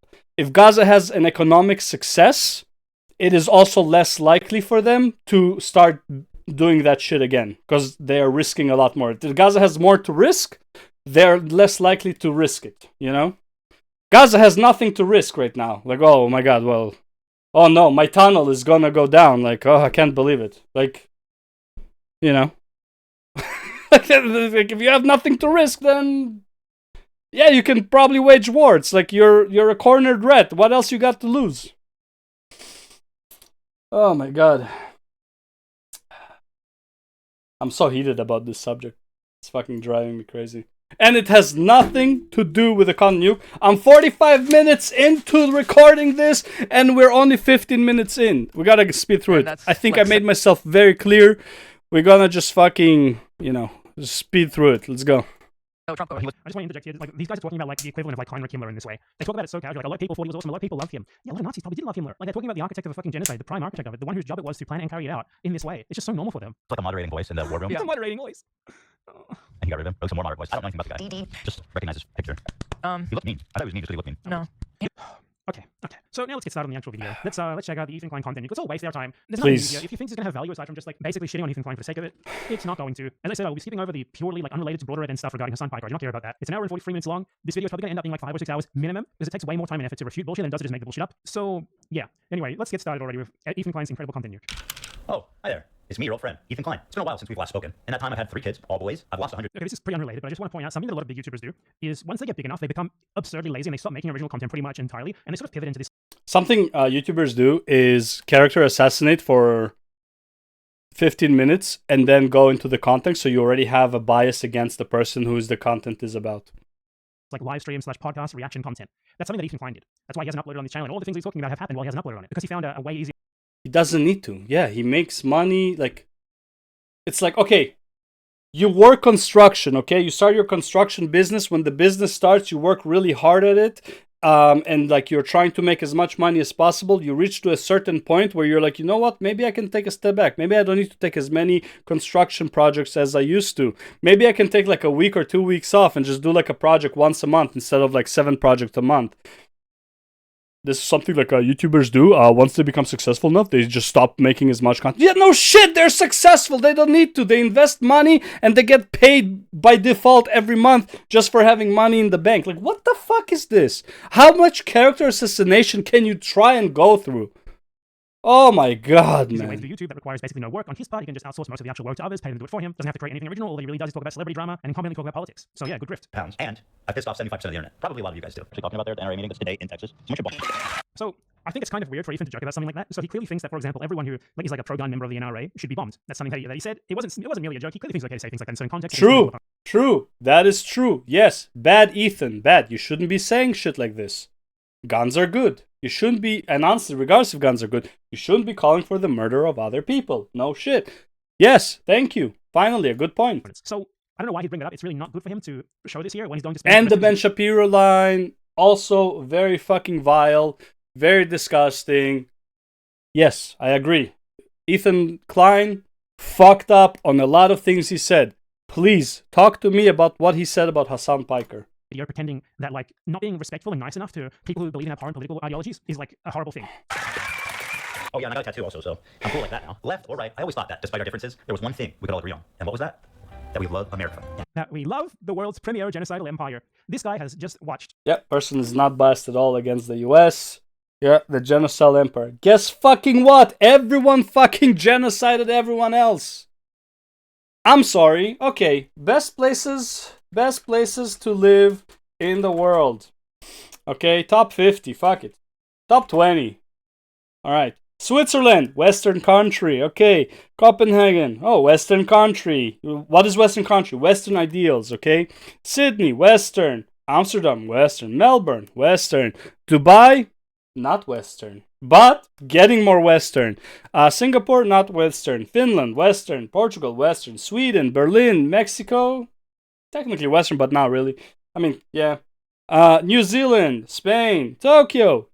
Gaza has an economic success, it is also less likely for them to start doing that shit again, because they are risking a lot more. If Gaza has more to risk, they're less likely to risk it, you know? Gaza has nothing to risk right now. Like, oh my god, well, oh no, my tunnel is gonna go down. Like, oh, I can't believe it. Like, you know? Like, if you have nothing to risk, then yeah, you can probably wage war. It's like you're a cornered rat. What else you got to lose? Oh my god. I'm so heated about this subject. It's fucking driving me crazy. And it has nothing to do with the content nuke. I'm 45 minutes into recording this, and we're only 15 minutes in. We gotta speed through And it. that's I think like I made myself very clear. We're gonna just fucking, just speed through it. Let's go. No, Trump. I just want to interject here. Like, these guys are talking about like the equivalent of like Heinrich Himmler in this way. They talk about it so casually. Like, a lot of people thought he was awesome. A lot of people love him. Yeah, a lot of Nazis probably did love Himmler. Like, they're talking about the architect of a fucking genocide, the prime architect of it, the one whose job it was to plan and carry it out in this way. It's just so normal for them. It's like a moderating voice in the war room. It's a moderating voice. And he got rid of him. It was a more moderate voice. I don't know anything about the guy. Just recognize his picture. He looked mean. I thought he was mean just because he looked mean. No. Okay. So now let's get started on the actual video. Let's check out the Ethan Klein content. It's all waste our time. There's nothing Please. here. If you think it's gonna have value aside from just like basically shitting on Ethan Klein for the sake of it, it's not going to. As I said, I will be skipping over the purely like unrelated to broader and stuff regarding Hassan Piker. I do not care about that. It's an hour and 43 minutes long. This video is probably gonna end up being like 5 or 6 hours minimum because it takes way more time and effort to refute bullshit than it does to just make the bullshit up. So yeah. Anyway, let's get started already with Ethan Klein's incredible content nuke. Oh, hi there. It's me, your old friend, Ethan Klein. It's been a while since we've last spoken. In that time, I've had 3 kids, all boys. I've lost 100. Okay, this is pretty unrelated, but I just want to point out something that a lot of big YouTubers do is once they get big enough, they become absurdly lazy and they stop making original content pretty much entirely, and they sort of pivot into this Something YouTubers do is character assassinate for 15 minutes and then go into the context, so you already have a bias against the person who the content is about. like live stream / podcast reaction content. That's something that Ethan Klein did. That's why he hasn't uploaded on this channel, and all the things he's talking about have happened while he hasn't uploaded on it because he found a way easier. He doesn't need to. Yeah, he makes money. Like, it's like, okay, you work construction, okay? You start your construction business. When the business starts, you work really hard at it. And like you're trying to make as much money as possible. You reach to a certain point where you're like, you know what? Maybe I can take a step back. Maybe I don't need to take as many construction projects as I used to. Maybe I can take like a week or 2 weeks off and just do like a project once a month instead of like 7 projects a month. This is something like YouTubers do. Once they become successful enough, they just stop making as much content. Yeah, no shit, they're successful. They don't need to. They invest money and they get paid by default every month just for having money in the bank. Like, what the fuck is this? How much character assassination can you try and go through? Oh my god, Easy way to man. do YouTube that requires basically no work on his part. He can just outsource most of the actual work to others, pay them to do it for him. Doesn't have to create anything original. All he really does is talk about celebrity drama and incompetently talk about politics. So yeah, good grift. Pounds. And I pissed off 75% of the internet. Probably a lot of you guys do. Actually talking about their NRA meeting that's today in Texas. So much bullshit. So I think it's kind of weird for Ethan to joke about something like that. So he clearly thinks that, for example, everyone who like is like a pro-gun member of the NRA should be bombed. That's something that he said. It wasn't merely a joke. He clearly thinks it's okay to say things like that in certain contexts. True. True. That is true. Yes. Bad Ethan. Bad. You shouldn't be saying shit like this. Guns are good. You shouldn't be, and honestly, regardless if guns are good, you shouldn't be calling for the murder of other people. No shit. Yes, thank you. Finally, a good point. So I don't know why he'd bring that up. It's really not good for him to show this here when he's going to spend. And the Ben Shapiro line, also very fucking vile, very disgusting. Yes, I agree. Ethan Klein fucked up on a lot of things he said. Please talk to me about what he said about Hassan Piker. You're pretending that like not being respectful and nice enough to people who believe in abhorrent political ideologies is like a horrible thing. Oh, yeah, and I got a tattoo also, so I'm cool like that now. Left or right, I always thought that, despite our differences, there was one thing we could all agree on. And what was that? That we love America. That we love the world's premier genocidal empire. This guy has just watched. Yep, person is not biased at all against the US. Yeah, the genocidal empire. Guess fucking what? Everyone fucking genocided everyone else. I'm sorry. Okay, best places to live in the world. Okay, top 50, fuck it. Top 20. Alright. Switzerland, Western country. Okay. Copenhagen, oh, Western country. What is Western country? Western ideals, okay? Sydney, Western. Amsterdam, Western. Melbourne, Western. Dubai, not Western, but getting more Western. Singapore, not Western. Finland, Western. Portugal, Western. Sweden, Berlin, Mexico, technically Western, but not really. I mean, yeah. New Zealand, Spain, Tokyo.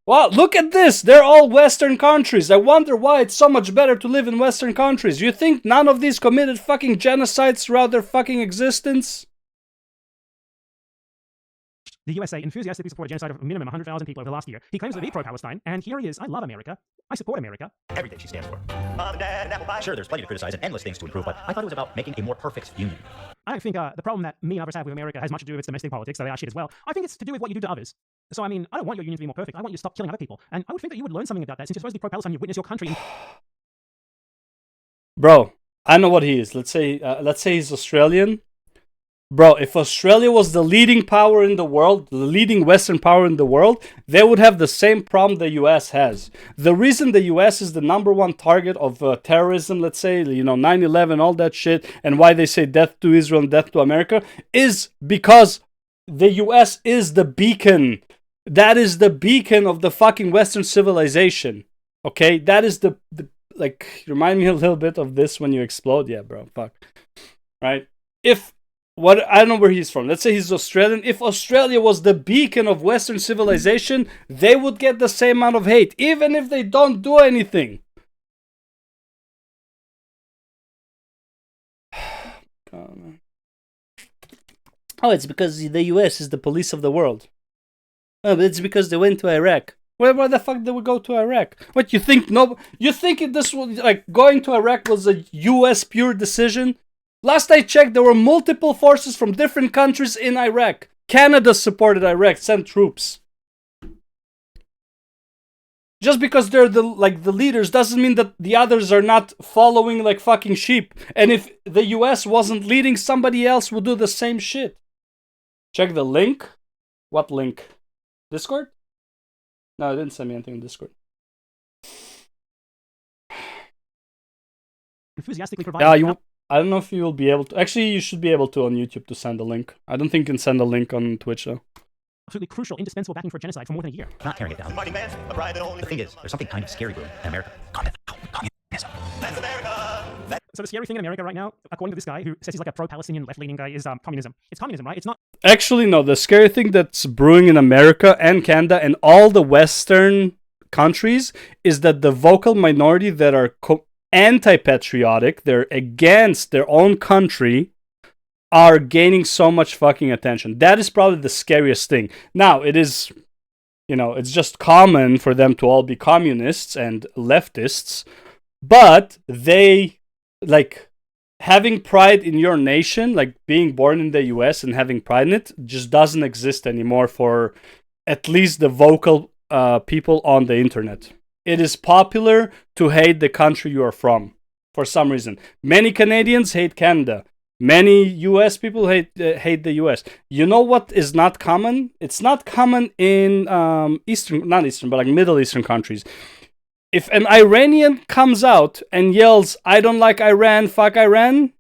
Wow, look at this. They're all Western countries. I wonder why it's so much better to live in Western countries. You think none of these committed fucking genocides throughout their fucking existence? The USA enthusiastically supported genocide of a minimum 100,000 people over the last year. He claims to be pro-Palestine, and here he is. I love America. I support America. Everything she stands for. Mom and Dad and apple pie. Sure, there's plenty to criticize and endless things to improve, but I thought it was about making a more perfect union. I don't think the problem that me and others have with America has much to do with its domestic politics, though they are shit as well. I think it's to do with what you do to others. So, I mean, I don't want your union to be more perfect. I want you to stop killing other people. And I would think that you would learn something about that since you're supposed to be pro-Palestine. You witness your country. Bro, I know what he is. Let's say he's Australian. Bro, if Australia was the leading power in the world, the leading Western power in the world, they would have the same problem the US has. The reason the US is the number one target of terrorism, let's say, 9/11, all that shit, and why they say death to Israel and death to America, is because the US is the beacon. That is the beacon of the fucking Western civilization. Okay? That is the remind me a little bit of this when you explode. Yeah, bro, fuck. Right? I don't know where he's from. Let's say he's Australian. If Australia was the beacon of Western civilization, they would get the same amount of hate, even if they don't do anything. Oh, it's because the US is the police of the world. Oh, but it's because they went to Iraq. Why the fuck did we go to Iraq? What, you think this was like going to Iraq was a US pure decision? Last I checked, there were multiple forces from different countries in Iraq. Canada supported Iraq, sent troops. Just because they're the leaders doesn't mean that the others are not following like fucking sheep. And if the US wasn't leading, somebody else would do the same shit. Check the link. What link? Discord? No, it didn't send me anything in Discord. Enthusiastically providing. I don't know if you will be able to. Actually, you should be able to on YouTube to send a link. I don't think you can send a link on Twitch though. Absolutely crucial, indispensable backing for genocide for more than a year. Not tearing it down. The thing is, there's something kind of scary brewing in America. Communism. That's America. So the scary thing in America right now, according to this guy who says he's like a pro-Palestinian left-leaning guy, is communism. It's communism, right? It's not. Actually, no. The scary thing that's brewing in America and Canada and all the Western countries is that the vocal minority that are anti-patriotic, they're against their own country, are gaining so much fucking attention. That is probably the scariest thing. Now, it is, it's just common for them to all be communists and leftists, but they, having pride in your nation, like being born in the US and having pride in it, just doesn't exist anymore for at least the vocal people on the internet. It is popular to hate the country you are from, for some reason. Many Canadians hate Canada. Many US people hate the US. You know what is not common? It's not common in Middle Eastern countries. If an Iranian comes out and yells, "I don't like Iran, fuck Iran,"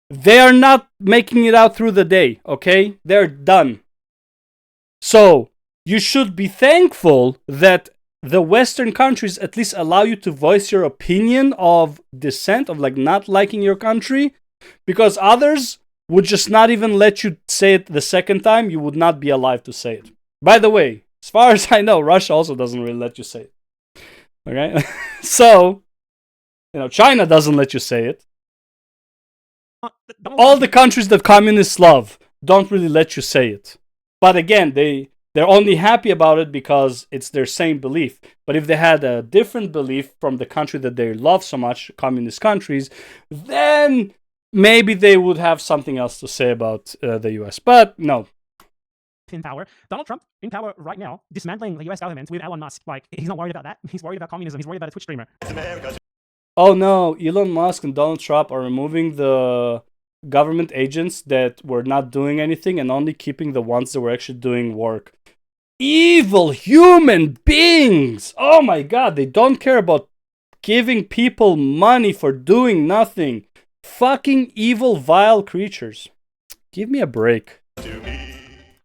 they are not making it out through the day, okay? They're done. So, you should be thankful that the Western countries at least allow you to voice your opinion of dissent, of not liking your country, because others would just not even let you say it the second time. You would not be alive to say it. By the way, as far as I know, Russia also doesn't really let you say it. Okay? So, China doesn't let you say it. All the countries that communists love don't really let you say it. But again, they're only happy about it because it's their same belief. But if they had a different belief from the country that they love so much, communist countries, then maybe they would have something else to say about the US. But no. In power. Donald Trump in power right now, dismantling the US government with Elon Musk. He's not worried about that. He's worried about communism. He's worried about a Twitch streamer. Oh no, Elon Musk and Donald Trump are removing the government agents that were not doing anything and only keeping the ones that were actually doing work. Evil human beings! Oh my god, they don't care about giving people money for doing nothing. Fucking evil, vile creatures. Give me a break.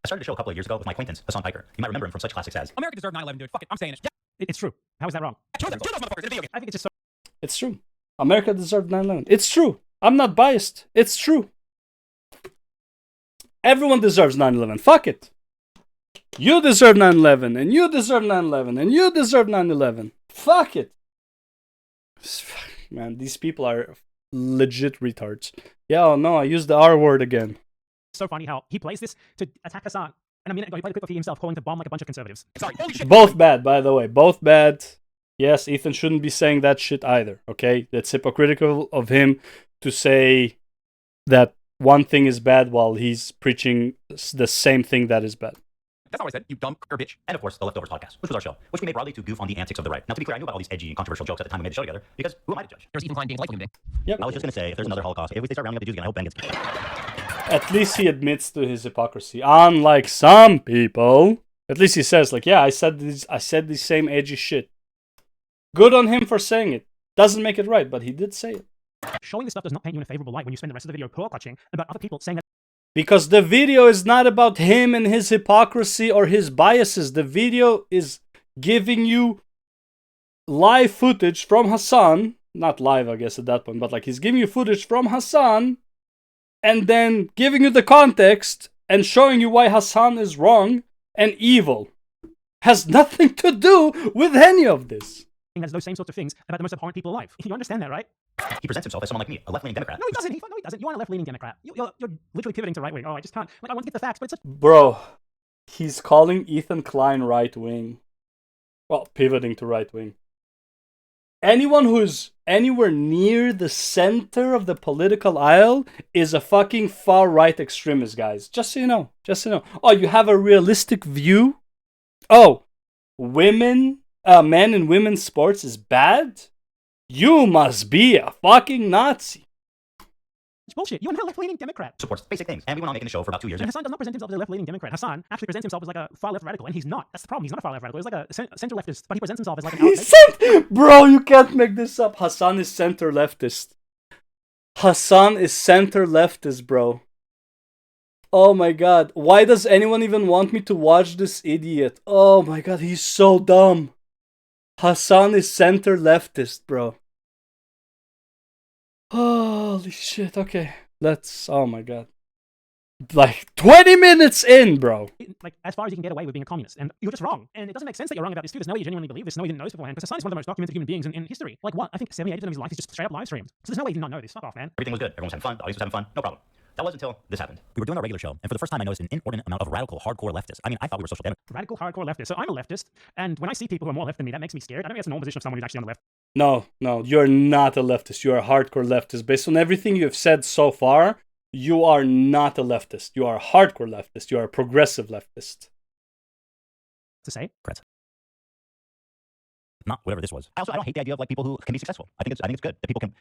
I started a show a couple of years ago with my acquaintance, Hassan Piker. You might remember him from such classics as America deserved 9/11, dude. Fuck it. I'm saying it. Yeah. It's true. How is that wrong? Kill those motherfuckers. It's a video game. I think it's just so. It's true. America deserved 9/11. It's true. I'm not biased. It's true. Everyone deserves 9/11. Fuck it. You deserve 9/11, and you deserve 9/11, and you deserve 9/11. Fuck it. Man, these people are legit retards. Yeah, oh no, I used the R word again. So funny how he plays this to attack Hassan. And a minute ago, he played a clip of himself calling to bomb like a bunch of conservatives. Sorry. Holy shit. Both bad, by the way. Both bad. Yes, Ethan shouldn't be saying that shit either, okay? That's hypocritical of him to say that one thing is bad while he's preaching the same thing that is bad. That's not what I said, you dumb bitch. and of course, the Leftovers podcast, which was our show, which we made broadly to goof on the antics of the right. Now, to be clear, I knew about all these edgy and controversial jokes at the time we made the show together, because who am I to judge? There's Ethan Klein being delightful today. Yep. I was just going to say, if there's another Holocaust, if we start rounding up the Jews again, I hope Ben gets... At least he admits to his hypocrisy. Unlike some people, at least he says, like, yeah, I said the same edgy shit. Good on him for saying it. Doesn't make it right, but he did say it. Showing this stuff does not paint you in a favorable light when you spend the rest of the video pearl clutching about other people saying that Because the video is not about him and his hypocrisy or his biases. The video is giving you live footage from Hassan. Not live, I guess, at that point, but like he's giving you footage from Hassan and then giving you the context and showing you why Hassan is wrong and evil. Has nothing to do with any of this. as those same sorts of things about the most abhorrent people alive. You understand that, right? He presents himself as someone like me, a left-leaning Democrat. No, he doesn't. No, he doesn't. You are a left-leaning Democrat. You're literally pivoting to right-wing. Oh, I just can't. Like, I want to get the facts, but it's such... Bro, he's calling Ethan Klein right-wing. Well, pivoting to right-wing. Anyone who's anywhere near the center of the political aisle is a fucking far-right extremist, guys. Just so you know. Just so you know. Oh, you have a realistic view? Oh, men in women's sports is bad? You must be a fucking Nazi. It's bullshit. You are not a left-leaning Democrat. Supports basic things. And we went on making a show for about 2 years. And Hassan does not present himself as a left-leaning Democrat. Hassan actually presents himself as like a far-left radical, and he's not. That's the problem. He's not a far-left radical. He's like a center leftist, but he presents himself as like an Bro, you can't make this up. Hassan is center leftist. Hassan is center leftist, bro. Oh my god. Why does anyone even want me to watch this idiot? Oh my god, he's so dumb. Hassan is center leftist, bro. Holy shit, okay. Let's, oh my god. Like, 20 minutes in, bro. Like, as far as you can get away with being a communist. And you're just wrong. And it doesn't make sense that you're wrong about this too. There's no way you genuinely believe this. There's no way you didn't know this beforehand. Because Hassan is one of the most documented human beings in history. Like what? I think 70-80% of his life is just straight up live streamed. So there's no way you did not know this. Fuck off, man. Everything was good. Everyone was having fun. The audience was having fun. No problem. That was until this happened. We were doing our regular show, and for the first time I noticed an inordinate amount of radical, hardcore leftists. I mean, I thought we were social democrats. Radical, hardcore leftist. So I'm a leftist, and when I see people who are more left than me, that makes me scared. I don't think that's a normal position of someone who's actually on the left. No, you're not a leftist. You're a hardcore leftist. Based on everything you have said so far, you are not a leftist. You are a hardcore leftist. You are a progressive leftist. To say? Correct. Not whatever this was. I don't hate the idea of like people who can be successful. I think it's good that people can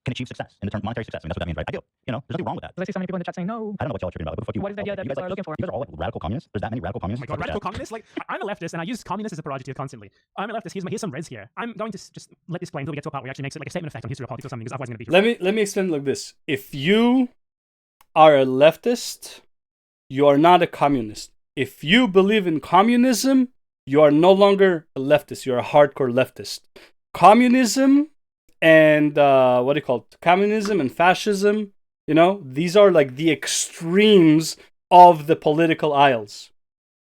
achieve success in the term monetary success. I mean, that's what that means, right? I do. You know, there's nothing wrong with that. Because I see so many people in the chat saying no. I don't know what y'all are tripping about. What the fuck you? What is the idea that you guys people are looking for? You guys are all like radical communists. There's that many radical communists. Oh my god, radical communists? Like, I'm a leftist, and I use communist as a pejorative constantly. I'm a leftist. Here's some reds here. I'm going to just let this play until we get to a part where he actually makes it like a statement of fact on history or politics or something, because otherwise it's going to be... Let me explain it like this. If you are a leftist, you are not a communist. If you believe in communism, you are no longer a leftist. You're a hardcore leftist. Communism and what do you call it? Communism and fascism, you know, these are like the extremes of the political aisles.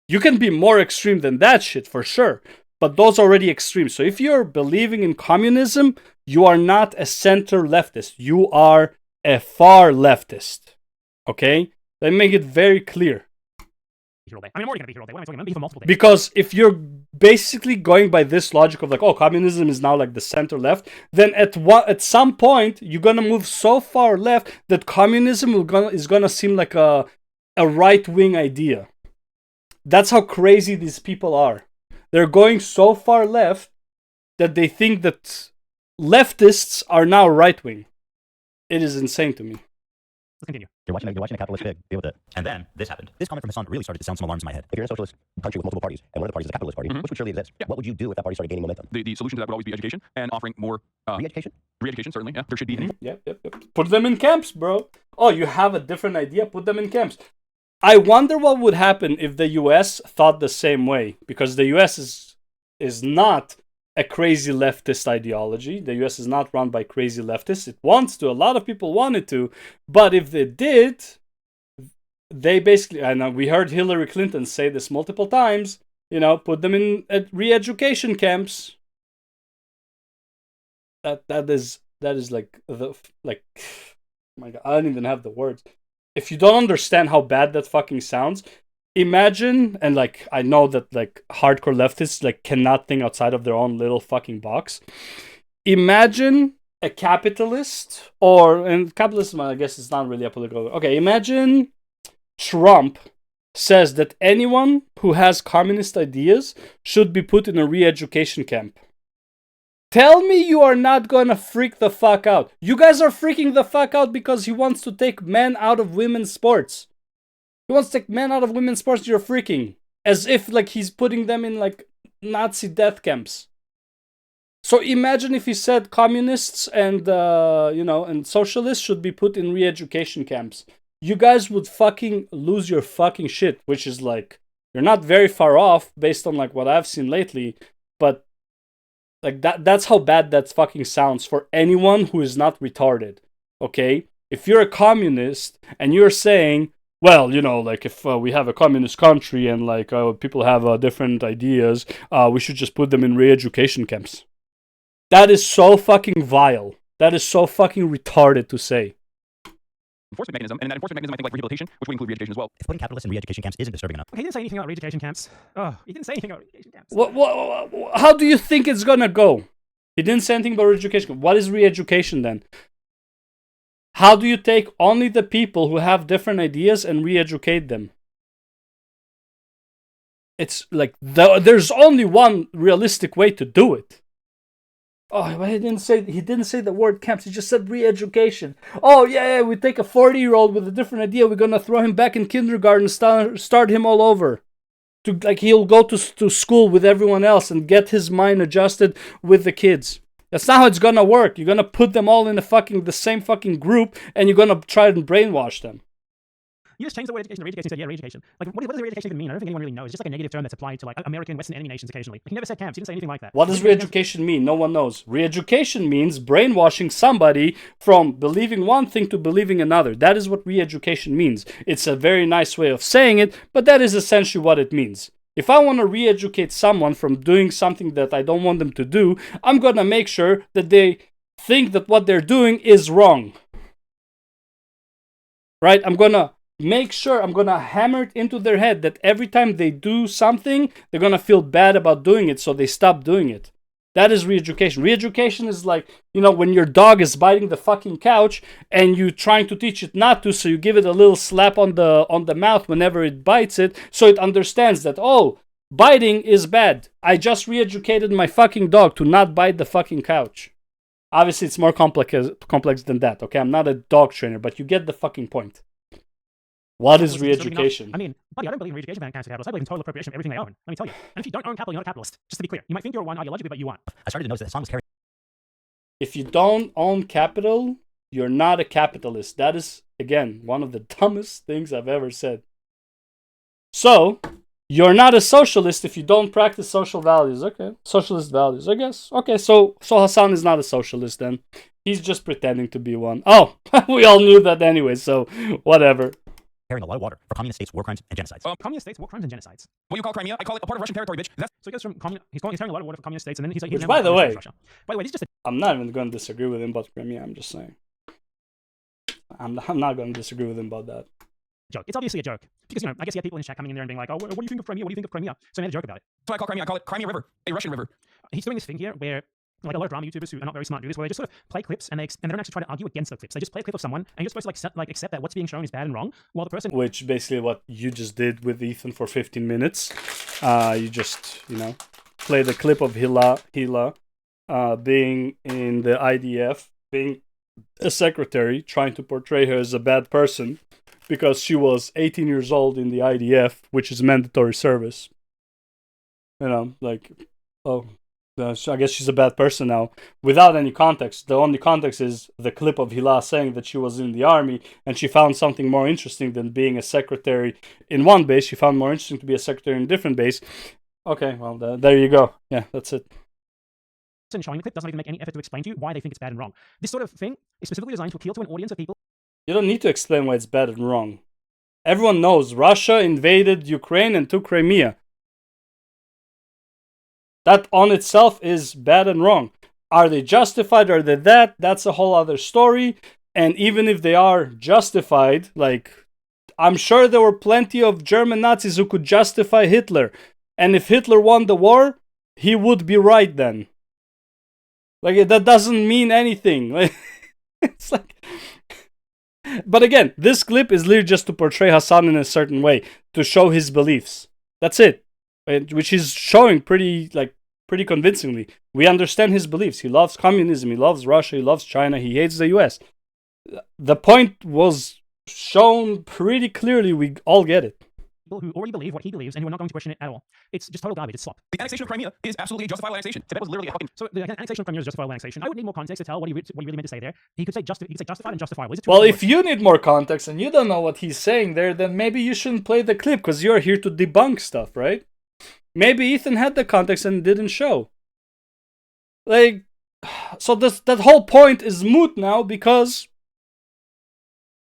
You can be more extreme than that shit for sure, but those are already extreme. So if you're believing in communism, you are not a center leftist. You are a far leftist. Okay? Let me make it very clear. I mean, I'm already going to be here all day. What am I talking about? I'm be here for multiple days. Because if you're basically going by this logic of like, oh, communism is now like the center left, then at some point you're gonna move so far left that communism is gonna seem like a right wing idea. That's how crazy these people are. They're going so far left that they think that leftists are now right wing. It is insane to me. Let's continue. You're watching a capitalist pig. Deal with it. And then this happened. This comment from Hassan really started to sound some alarms in my head. If you're in a socialist country with multiple parties, and one of the parties is a capitalist party, which would surely exist, what would you do if that party started gaining momentum? The solution to that would always be education and offering more Re-education? re-education, certainly. Yeah, there should be. Yep. Put them in camps, bro. Oh, you have a different idea? Put them in camps. I wonder what would happen if the US thought the same way, because the US is not a crazy leftist ideology. The US is not run by crazy leftists. It wants to. A lot of people want it to. But if they did, they basically, and we heard Hillary Clinton say this multiple times, you know, put them in re-education camps. That is like oh my god, I don't even have the words. If you don't understand how bad that fucking sounds, imagine, and like I know that like hardcore leftists like cannot think outside of their own little fucking box. Imagine a capitalist, and capitalism I guess is not really a political. Okay, imagine Trump says that anyone who has communist ideas should be put in a re-education camp. Tell me you are not gonna freak the fuck out. You guys are freaking the fuck out because he wants to take men out of women's sports. He wants to take men out of women's sports, you're freaking. As if like he's putting them in like Nazi death camps. So imagine if he said communists and and socialists should be put in re-education camps. You guys would fucking lose your fucking shit, which is like, you're not very far off based on like what I've seen lately, but like that's how bad that fucking sounds for anyone who is not retarded. Okay? If you're a communist and you're saying, well, like if we have a communist country and like people have different ideas, we should just put them in re-education camps. That is so fucking vile. That is so fucking retarded to say. Enforcement mechanism, and that enforcement mechanism, I think, like rehabilitation, which would include re-education as well. If putting capitalists in re-education camps isn't disturbing enough, He didn't say anything about re-education camps. Oh, he didn't say anything about re-education camps. How do you think it's gonna go? He didn't say anything about re-education. What is re-education then? How do you take only the people who have different ideas and re-educate them? It's like there's only one realistic way to do it. Oh, but he didn't say the word camps. He just said re-education. Oh yeah, we take a 40-year-old with a different idea. We're gonna throw him back in kindergarten, start him all over. He'll go to school with everyone else and get his mind adjusted with the kids. That's not how it's gonna work. You're gonna put them all in the same fucking group, and you're gonna try and brainwash them. You just changed the word education to re-education, said, yeah, re-education. Like, what does re-education even mean? I don't think anyone really knows. It's just like a negative term that's applied to, like, American, Western, enemy nations occasionally. He never said camps. He didn't say anything like that. What does re-education mean? No one knows. Re-education means brainwashing somebody from believing one thing to believing another. That is what re-education means. It's a very nice way of saying it, but that is essentially what it means. If I want to re-educate someone from doing something that I don't want them to do, I'm going to make sure that they think that what they're doing is wrong. Right? I'm going to hammer it into their head that every time they do something, they're going to feel bad about doing it, so they stop doing it. That is re-education. Re-education is like, when your dog is biting the fucking couch and you're trying to teach it not to, so you give it a little slap on the mouth whenever it bites it, so it understands that, oh, biting is bad. I just re-educated my fucking dog to not bite the fucking couch. Obviously, it's more complex than that, okay? I'm not a dog trainer, but you get the fucking point. What is re-education? I mean, buddy, I don't believe in re-education camps to capitalists. I believe in total appropriation of everything they own. Let me tell you. And if you don't own capital, you're not a capitalist. Just to be clear. You might think you're one ideologically, but you aren't. I started to notice that Hassan was carrying. If you don't own capital, you're not a capitalist. That is, again, one of the dumbest things I've ever said. So, you're not a socialist if you don't practice social values. Okay, socialist values, I guess. Okay, so Hassan is not a socialist then. He's just pretending to be one. Oh, we all knew that anyway, so whatever. Carrying a lot of water for communist states, war crimes, and genocides. Communist states, war crimes, and genocides. What you call Crimea? I call it a part of Russian territory, bitch. So he goes from he's carrying a lot of water for communist states, and then he's like, Which, by the way, Russia. By the way, this is just a I'm not even going to disagree with him about Crimea. I'm just saying. I'm not going to disagree with him about that. joke. It's obviously a joke because I guess you had people in the chat coming in there and being like, "Oh, what do you think of Crimea? What do you think of Crimea?" So I made a joke about it. So I call Crimea. I call it Crimea River, a Russian river. He's doing this thing here where like a lot of drama YouTubers who are not very smart do this, where they just sort of play clips and they don't actually try to argue against the clips. They just play a clip of someone and you're supposed to accept that what's being shown is bad and wrong, while the person, which basically what you just did with Ethan for 15 minutes. You just played a clip of Hila being in the IDF, being a secretary, trying to portray her as a bad person because she was 18 years old in the IDF, which is mandatory service. I guess she's a bad person now, without any context. The only context is the clip of Hila saying that she was in the army and she found something more interesting than being a secretary in one base. She found more interesting to be a secretary in a different base. Okay, well, there you go. Yeah, that's it. Showing the clip doesn't even make any effort to explain to you why they think it's bad and wrong. This sort of thing is specifically designed to appeal to an audience of people. You don't need to explain why it's bad and wrong. Everyone knows Russia invaded Ukraine and took Crimea. That on itself is bad and wrong. Are they justified? Are they that? That's a whole other story. And even if they are justified, I'm sure there were plenty of German Nazis who could justify Hitler. And if Hitler won the war, he would be right then. That doesn't mean anything. It's But again, this clip is literally just to portray Hassan in a certain way, to show his beliefs. That's it. Which he's showing pretty, pretty convincingly. We understand his beliefs. He loves communism. He loves Russia. He loves China. He hates the US. The point was shown pretty clearly. We all get it. People who already believe what he believes and who are not going to question it at all. It's just total garbage. It's slop. The annexation of Crimea is absolutely a justifiable annexation. Tibet was literally a fucking... So the annexation of Crimea is justifiable annexation. I would need more context to tell what he really meant to say there. He could say justified and justifiable. Is it too Well, much if you need more context and you don't know what he's saying there, then maybe you shouldn't play the clip because you're here to debunk stuff, right? Maybe Ethan had the context and didn't show. Like, so that whole point is moot now because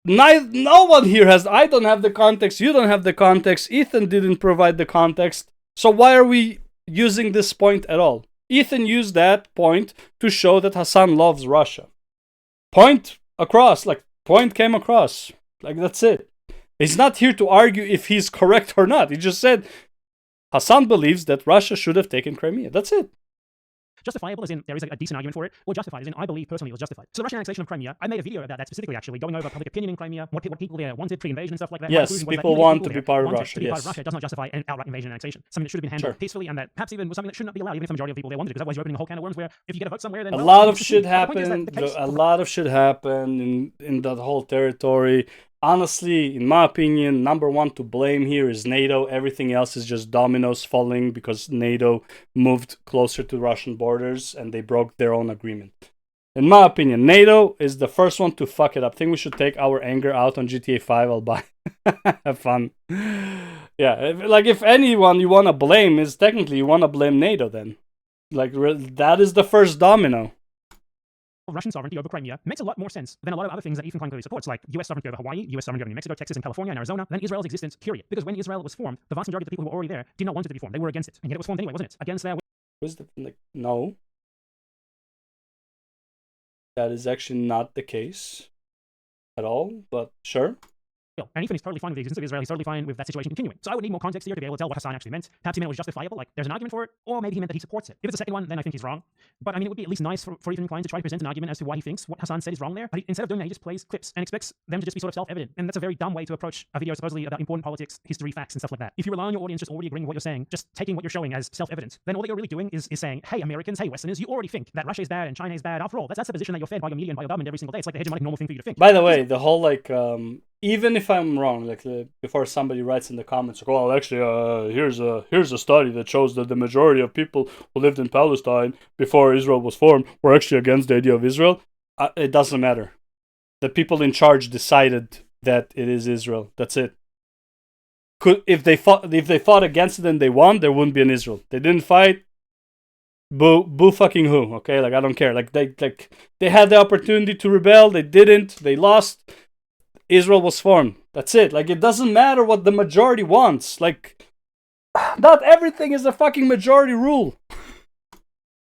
no one here has. I don't have the context. You don't have the context. Ethan didn't provide the context. So why are we using this point at all? Ethan used that point to show that Hassan loves Russia. Point across, like point came across. Like that's it. He's not here to argue if he's correct or not. He just said Hassan believes that Russia should have taken Crimea. That's it. Justifiable as in there is a decent argument for it, or justified as in I believe personally it was justified. So the Russian annexation of Crimea, I made a video about that specifically actually, going over public opinion in Crimea, what people there wanted pre-invasion and stuff like that. Yes, people want to be part of Russia. Yes. Russia does not justify an outright invasion and annexation. Something that should have been handled peacefully and that perhaps even was something that should not be allowed even if the majority of people there wanted it, because otherwise you're opening a whole can of worms where if you get a vote somewhere then... A lot of shit happened. A lot of shit happened in that whole territory. Honestly, in my opinion, number one to blame here is NATO. Everything else is just dominoes falling because NATO moved closer to Russian borders and they broke their own agreement. In my opinion, NATO is the first one to fuck it up. I think we should take our anger out on GTA 5. I'll buy. Have fun. Yeah, if anyone you want to blame is technically you want to blame NATO then. That is the first domino. Russian sovereignty over Crimea makes a lot more sense than a lot of other things that Ethan Klein clearly supports, like U.S. sovereignty over Hawaii, U.S. sovereignty over New Mexico, Texas, and California, and Arizona, than Israel's existence, period. Because when Israel was formed, the vast majority of the people who were already there did not want it to be formed. They were against it. And yet it was formed anyway, wasn't it? Against their... No. That is actually not the case at all, but sure. And Ethan is totally fine with the existence of Israel. He's totally fine with that situation continuing. So I would need more context here to be able to tell what Hassan actually meant. Perhaps he meant it was justifiable, like there's an argument for it, or maybe he meant that he supports it. If it's the second one, then I think he's wrong. But I mean, it would be at least nice for Ethan Klein to try to present an argument as to why he thinks what Hassan said is wrong there. But instead of doing that, he just plays clips and expects them to just be sort of self-evident. And that's a very dumb way to approach a video supposedly about important politics, history, facts, and stuff like that. If you rely on your audience just already agreeing with what you're saying, just taking what you're showing as self-evident, then all that you're really doing is saying, hey, Americans, hey, Westerners, you already think that Russia is bad and China is bad. After all, that's the position that you're fed by your media and by your government every single day. It's like the hegemonic normal thing for you to think. By the way, the whole even if I'm wrong, before somebody writes in the comments, well, actually, here's a study that shows that the majority of people who lived in Palestine before Israel was formed were actually against the idea of Israel. It doesn't matter. The people in charge decided that it is Israel. That's it. If they fought against it and they won, there wouldn't be an Israel. They didn't fight. Boo fucking who? Okay, I don't care. They had the opportunity to rebel. They didn't. They lost. Israel was formed. That's it. It doesn't matter what the majority wants. Not everything is a fucking majority rule.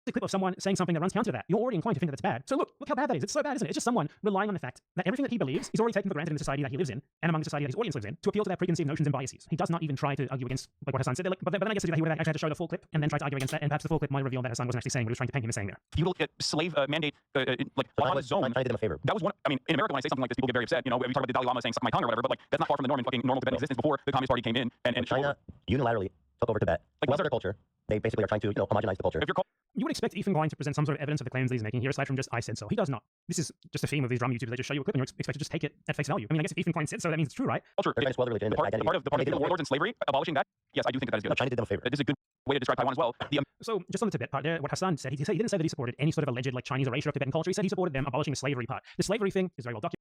A clip of someone saying something that runs counter to that. You're already inclined to think that it's bad. So look how bad that is. It's so bad, isn't it? It's just someone relying on the fact that everything that he believes is already taken for granted in the society that he lives in and among the society that his audience lives in to appeal to their preconceived notions and biases. He does not even try to argue against what Hassan said. But then I guess to do that, he would actually have to show the full clip and then try to argue against that. And perhaps the full clip might reveal that Hassan wasn't actually saying what he was trying to paint him as saying there. You will slave mandate on zone. I'm trying to do them a favor. That was one. I mean, in America, when I say something like this, people get very upset. We talk about the Dalai Lama saying "suck my tongue" or whatever. But that's not far from the norm in fucking normal Tibetan existence before the Communist Party came in and China unilaterally took over Tibet. What's their culture? They basically are trying to homogenize the culture. If you're you would expect Ethan Klein to present some sort of evidence of the claims that he's making here, aside from just I said so. He does not. This is just a theme of these drama YouTubers. They just show you a clip and you're expected to just take it at face value. I mean, I guess if Ethan Klein said so, that means it's true, right? culture, They're trying to swell their religion, the part of the warlords and slavery, abolishing that. Yes, I do think that is good. China did them a favor. This is a good way to describe Taiwan as well. So just on the Tibet part there, what Hassan said, he didn't say that he supported any sort of alleged Chinese erasure of Tibetan culture. He said he supported them abolishing the slavery part. The slavery thing is very well documented.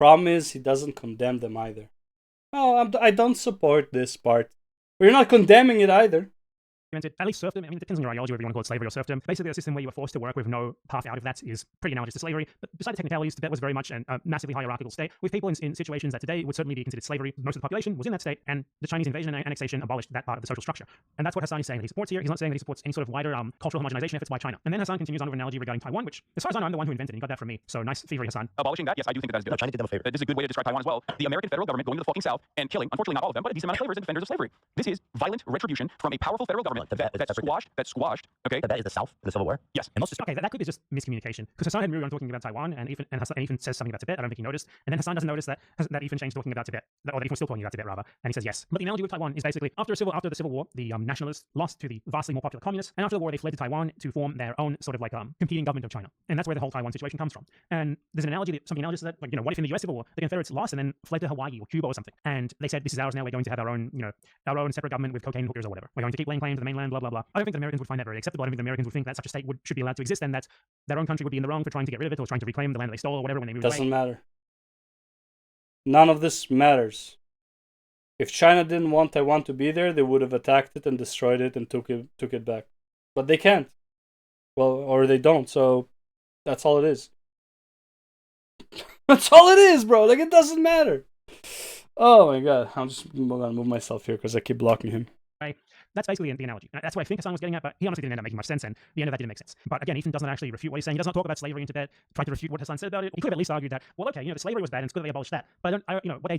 Problem is, he doesn't condemn them either. No, I don't support this part. We're not condemning it either. At least serfdom, I mean, it depends on your ideology, whether you want to call it slavery or serfdom. Basically, a system where you were forced to work with no path out of that is pretty analogous to slavery. But besides the technicalities, Tibet was very much a massively hierarchical state, with people in situations that today would certainly be considered slavery. Most of the population was in that state, and the Chinese invasion and annexation abolished that part of the social structure. And that's what Hassan is saying that he supports here. He's not saying that he supports any sort of wider cultural homogenization efforts by China. And then Hassan continues on with an analogy regarding Taiwan, which, as far as I know, I'm the one who invented it. He got that from me. So nice thievery, Hassan. Abolishing that, yes, I do think that is good. China did them a favor. This is a good way to describe Taiwan as well. The American federal government going to the fucking south and killing, unfortunately not all of them, but a decent amount of slavers and defenders of slavery. This is violent retribution from a powerful federal government government Tibet is that separate. squashed. Okay. Tibet is the south, the Civil War. Yes. And most Okay, that clip is just miscommunication. Because Hassan had moved on talking about Taiwan, and Ethan says something about Tibet. I don't think he noticed. And then Hassan doesn't notice that Ethan changed talking about Tibet, or that Ethan was still talking about Tibet, rather. And he says yes. But the analogy with Taiwan is basically after the Civil War, the nationalists lost to the vastly more popular communists, and after the war, they fled to Taiwan to form their own sort of like competing government of China. And that's where the whole Taiwan situation comes from. And there's an analogy, something analogous to that, like, what if in the US Civil War, the Confederates lost and then fled to Hawaii or Cuba or something, and they said, this is ours now, we're going to have our own, our own separate government with cocaine hookers or whatever. We're going to keep laying claim to the mainland, blah, blah, blah. I don't think that Americans would find that very acceptable. I don't think that Americans would think that such a state should be allowed to exist, and that their own country would be in the wrong for trying to get rid of it or trying to reclaim the land that they stole or whatever when they moved Doesn't away. matter. None of this matters. If China didn't want Taiwan to be there, they would have attacked it and destroyed it and took it back. But they can't. Well, or they don't, so that's all it is. That's all it is, bro. Like, it doesn't matter. Oh my god. I'm just gonna move myself here because I keep blocking him. That's basically the analogy. That's what I think Hassan was getting at, but he honestly didn't end up making much sense, and the end of that didn't make sense. But again, Ethan doesn't actually refute what he's saying. He does not talk about slavery in Tibet, try to refute what Hassan said about it. He could have at least argued that, well, okay, the slavery was bad, and it's good that they abolished that. But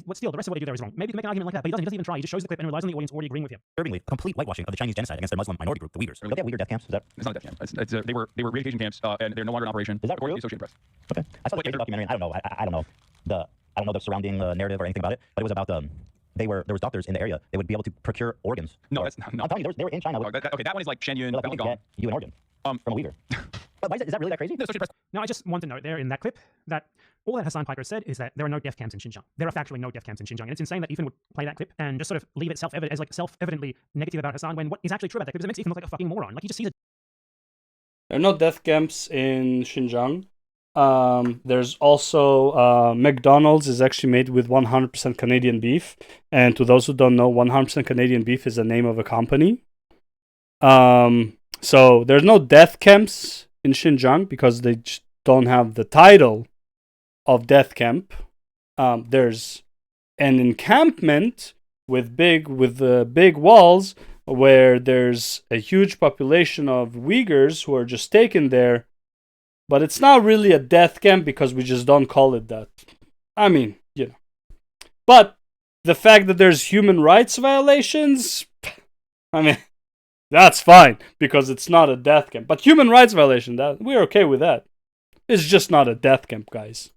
what still, the rest of what they do there is wrong. Maybe he can make an argument like that, but he doesn't even try. He just shows the clip and relies on the audience already agreeing with him. Disturbingly, a complete whitewashing of the Chinese genocide against their Muslim minority group, the Uyghurs. Don't they have Uyghur death camps? Is that? It's not a death camp. They were re-education camps, and they're no longer in operation. Is that according true? to the Associated Press? Okay. I saw the crazy documentary. And I don't know. I don't know the surrounding narrative or anything about it, but it was about there was doctors in the area. They would be able to procure organs. No, that's not. No. I'm telling you, they were in China. Okay, that one is like Shenyun, Like, we Falun can Gong. get you an organ from a Uyghur. But why is that really that crazy? No, Associated Press. Now, I just want to note there in that clip that all that Hassan Piker said is that there are no death camps in Xinjiang. There are factually no death camps in Xinjiang. And it's insane that Ethan would play that clip and just sort of leave it self-evidently negative about Hassan when what is actually true about that clip is it makes Ethan look like a fucking moron. Like, he just sees it. There are no death camps in Xinjiang. There's also McDonald's is actually made with 100% Canadian beef. And to those who don't know, 100% Canadian beef is the name of a company. So there's no death camps in Xinjiang because they just don't have the title of death camp. There's an encampment with big walls where there's a huge population of Uyghurs who are just taken there. But it's not really a death camp because we just don't call it that. I mean, But the fact that there's human rights violations, I mean, that's fine because it's not a death camp. But human rights violation, we're okay with that. It's just not a death camp, guys.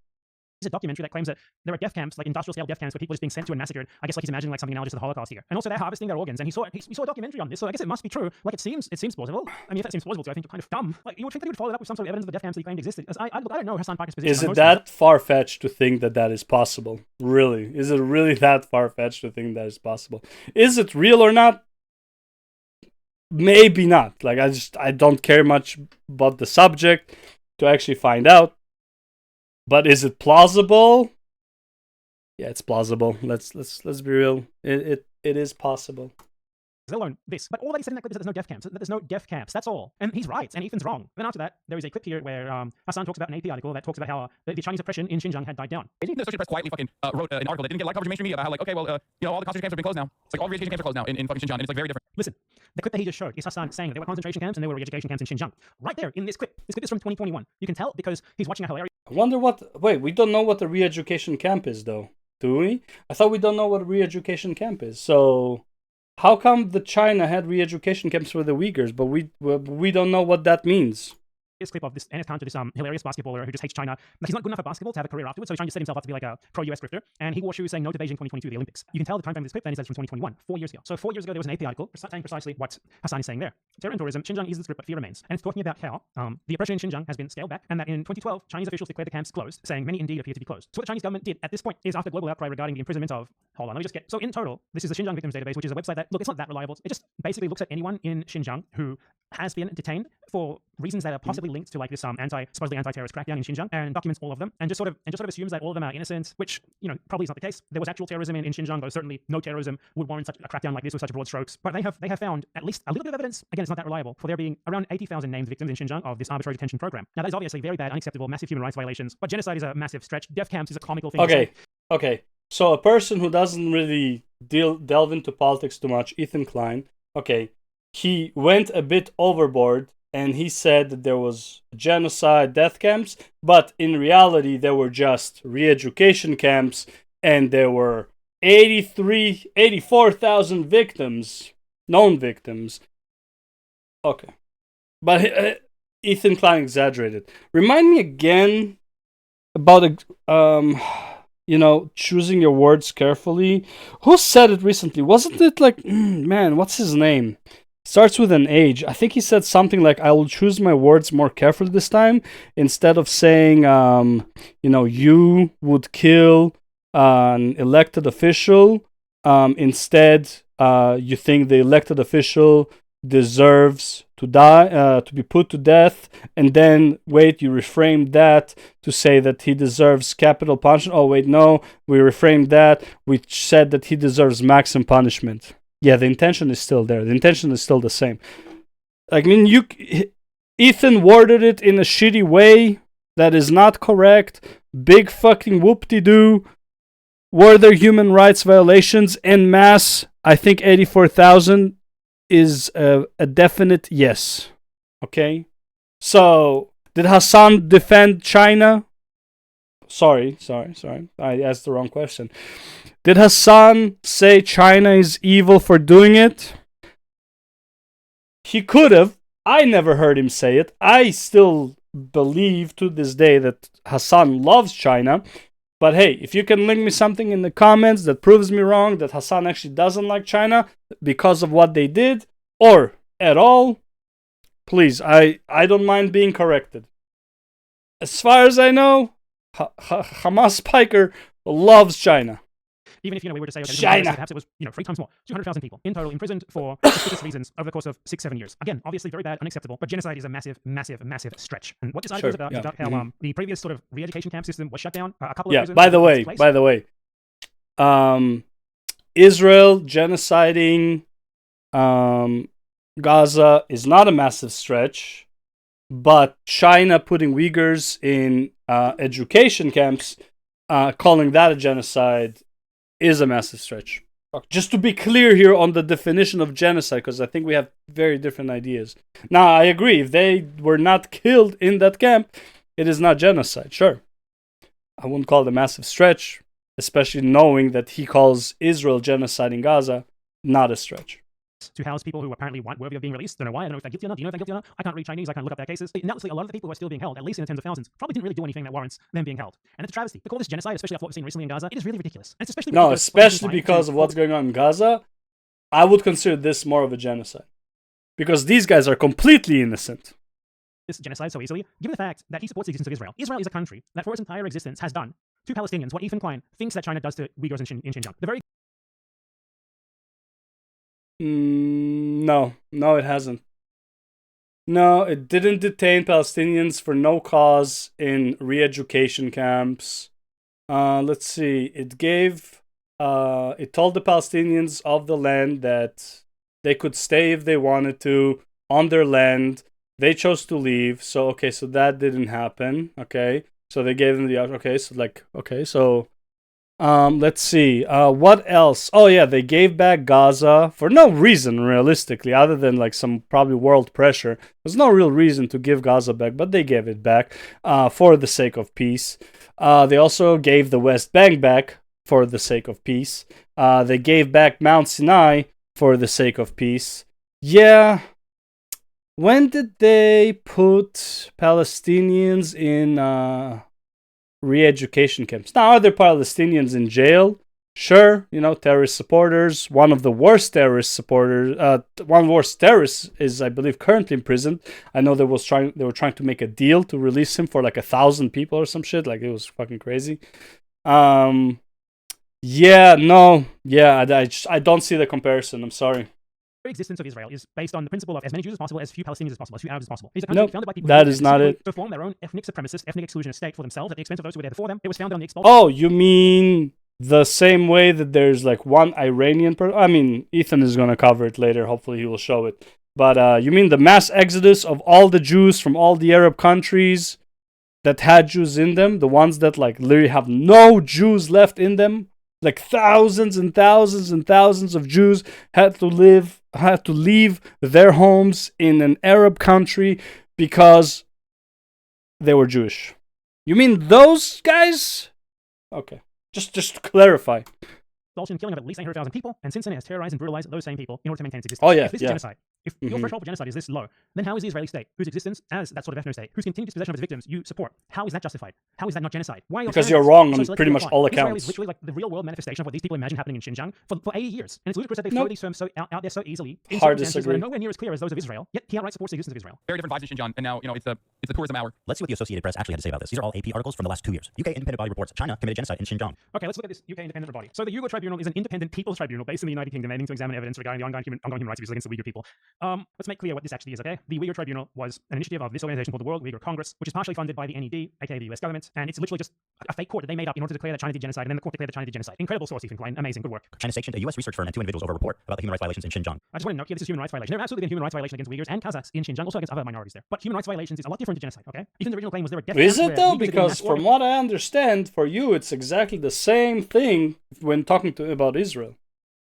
A documentary that claims that there are death camps, like industrial scale death camps, where people are just being sent to and massacred. I guess like he's imagining like something analogous to the Holocaust here, and also they're harvesting their organs. And he saw a documentary on this, so I guess it must be true. Like it seems plausible. I mean, if that seems plausible to you, I think you're kind of dumb. Like you would think that he would follow that up with some sort of evidence of the death camps that he claimed existed. I don't know Hassan Piker's position. Is it that far fetched to think that is possible? Really? Is it really that far fetched to think that is possible? Is it real or not? Maybe not. Like I don't care much about the subject to actually find out. But is it plausible? Yeah, it's plausible. Let's be real. It is possible. Let alone this. But all that he said in that clip is that there's no death camps. That there's no death camps. That's all. And he's right, and Ethan's wrong. Then after that, there is a clip here where Hassan talks about an AP article that talks about how the Chinese oppression in Xinjiang had died down. The Associated Press quietly fucking wrote an article that didn't get a lot of coverage in mainstream media about how, like, okay, well, all the concentration camps have been closed now. It's like all re-education camps are closed now in fucking Xinjiang, and it's like very different. Listen, the clip that he just showed is Hassan saying that there were concentration camps and there were re-education camps in Xinjiang. Right there in this clip. This clip is from 2021. You can tell because he's watching a hilarious. I wonder wait, we don't know what a re-education camp is, though, do we? I thought we don't know what a re-education camp is. So how come the China had re-education camps for the Uyghurs, but we don't know what that means? This clip of this and encounter this hilarious basketballer who just hates China. Like he's not good enough at basketball to have a career afterwards, so he's trying to set himself up to be like a pro-US grifter. And he wore shoes saying no to Beijing 2022, the Olympics. You can tell the time frame of this clip, then he says from 2021, 4 years ago. So 4 years ago, there was an AP article saying precisely what Hassan is saying there. Terror and tourism, Xinjiang is the script, but fear remains. And it's talking about how the oppression in Xinjiang has been scaled back, and that in 2012, Chinese officials declared the camps closed, saying many indeed appear to be closed. So what the Chinese government did at this point is, after global outcry regarding the imprisonment of, hold on, let me just get, so in total, this is the Xinjiang Victims Database, which is a website that, look, it's not that reliable. It just basically looks at anyone in Xinjiang who has been detained for reasons that are possibly linked to like this supposedly anti-terrorist crackdown in Xinjiang, and documents all of them, and just sort of assumes that all of them are innocent, which probably is not the case. There was actual terrorism in Xinjiang, though certainly no terrorism would warrant such a crackdown like this with such broad strokes. But they have found at least a little bit of evidence. Again, it's not that reliable, for there being around 80,000 named victims in Xinjiang of this arbitrary detention program. Now that is obviously very bad, unacceptable, massive human rights violations. But genocide is a massive stretch. Death camps is a comical thing. Okay. So a person who doesn't really delve into politics too much, Ethan Klein. Okay, he went a bit overboard. And he said that there was genocide, death camps, but in reality, there were just re-education camps, and there were 84,000 victims, known victims, Okay. But Ethan Klein exaggerated. Remind me again about choosing your words carefully. Who said it recently? Wasn't it like man, what's his name? Starts with an H. I think he said something like, "I will choose my words more carefully this time." Instead of saying, you would kill an elected official. Instead, you think the elected official deserves to die, to be put to death, and then wait, you reframe that to say that he deserves capital punishment. Oh wait, no, we reframed that. We said that he deserves maximum punishment. Yeah, the intention is still there. The intention is still the same. I mean, Ethan worded it in a shitty way that is not correct. Big fucking whoop-de-doo. Were there human rights violations en masse? I think 84,000 is a definite yes. Okay? So, did Hassan defend China? Sorry. I asked the wrong question. Did Hassan say China is evil for doing it? He could have. I never heard him say it. I still believe to this day that Hassan loves China. But hey, if you can link me something in the comments that proves me wrong, that Hassan actually doesn't like China because of what they did, or at all, please, I don't mind being corrected. As far as I know, Hamas Spiker loves China. Even if we were to say, okay, China. Perhaps it was 3 times more, 200,000 people in total imprisoned for suspicious reasons over the course of 6-7 years. Again, obviously very bad, unacceptable, but genocide is a massive, massive, massive stretch. And what this article is about how the previous sort of re-education camp system was shut down. A couple of prisons. By the way, Israel genociding Gaza is not a massive stretch, but China putting Uyghurs in education camps, calling that a genocide, is a massive stretch. Just to be clear here on the definition of genocide, because I think we have very different ideas. Now, I agree, if they were not killed in that camp, it is not genocide, sure. I wouldn't call it a massive stretch, especially knowing that he calls Israel genocide in Gaza not a stretch. To house people who apparently weren't worthy of being released. Don't know why. I don't know if they're guilty or not. Do you know if they're guilty or not? I can't read Chinese. I can't look up their cases. And honestly, a lot of the people who are still being held, at least in the tens of thousands, probably didn't really do anything that warrants them being held. And it's a travesty. To call this genocide, especially after what we've seen recently in Gaza, it is really ridiculous. And it's especially because of what's going on in Gaza, I would consider this more of a genocide. Because these guys are completely innocent. This genocide so easily, given the fact that he supports the existence of Israel. Israel is a country that for its entire existence has done to Palestinians what Ethan Klein thinks that China does to Uyghurs in Xinjiang. The very No, it hasn't. No, it didn't detain Palestinians for no cause in re-education camps. Let's see. It told the Palestinians of the land that they could stay if they wanted to on their land. They chose to leave. So that didn't happen. Okay. So they gave them the let's see. What else? Oh yeah, they gave back Gaza for no reason, realistically, other than like some probably world pressure. There's no real reason to give Gaza back, but they gave it back for the sake of peace. They also gave the West Bank back for the sake of peace. They gave back Mount Sinai for the sake of peace. Yeah. When did they put Palestinians in re-education camps? Now, are there Palestinians in jail? Sure, terrorist supporters. One of the worst terrorists is, I believe, currently in prison. I know they were trying to make a deal to release him for like 1,000 people or some shit. Like, it was fucking crazy. I don't see the comparison. I'm sorry. The existence of Israel is based on the principle of as many Jews as possible, as few Palestinians as possible, as few Arabs as possible. It's a country founded by people that is not it. To form their own ethnic supremacist, ethnic exclusionist state for themselves at the expense of those who were there before them. It was founded on the expulsion. Oh, you mean the same way that there's like one Iranian person? I mean, Ethan is going to cover it later. Hopefully he will show it. But you mean the mass exodus of all the Jews from all the Arab countries that had Jews in them? The ones that like literally have no Jews left in them? Like thousands and thousands and thousands of Jews had to leave their homes in an Arab country because they were Jewish. You mean those guys? Okay, just to clarify. Expulsion, killing of at least 800,000 people, and since then it has terrorized and brutalized those same people in order to maintain its existence. Oh yeah, if this is genocide, If your threshold for genocide is this low, then how is the Israeli state, whose existence as that sort of ethno state, whose continued dispossession of its victims you support, how is that justified? How is that not genocide? Why are your Because standards you're wrong so on selective pretty to much apply? all Israel accounts. is literally like the real world manifestation of what these people imagine happening in Xinjiang for 80 years. And it's ludicrous that they throw these terms so out there so easily in Hard circumstances that disagree. are nowhere near as clear as those of Israel, yet he outright supports the existence of Israel. Very different vibes in Xinjiang, and now it's the tourism hour. Let's see what the Associated Press actually had to say about this. These are all AP articles from the last 2 years. UK independent body reports China committed genocide in Xinjiang. Okay, let's look at this UK independent body. So the Uyghur Tribunal is an independent people's tribunal based in the United Kingdom aiming to examine evidence regarding the ongoing human rights abuses against the Uyghur people. Let's make clear what this actually is, okay? The Uyghur Tribunal was an initiative of this organization called the World Uyghur Congress, which is partially funded by the NED, aka the US government, and it's literally just a fake court that they made up in order to declare that China did genocide, and then the court declared that China did genocide. Incredible source, Ethan Klein. Amazing, good work. China sanctioned a US research firm and 2 individuals over a report about the human rights violations in Xinjiang. I just want to note here, this is human rights violation. There have absolutely been human rights violations against Uyghurs and Kazakhs in Xinjiang, also against other minorities there. But human rights violations is a lot different to genocide, okay? Even the original claim was there were death Is camps it where though? Uyghurs were getting Because mass from organ- what I understand, for you, it's exactly the same thing when talking about Israel.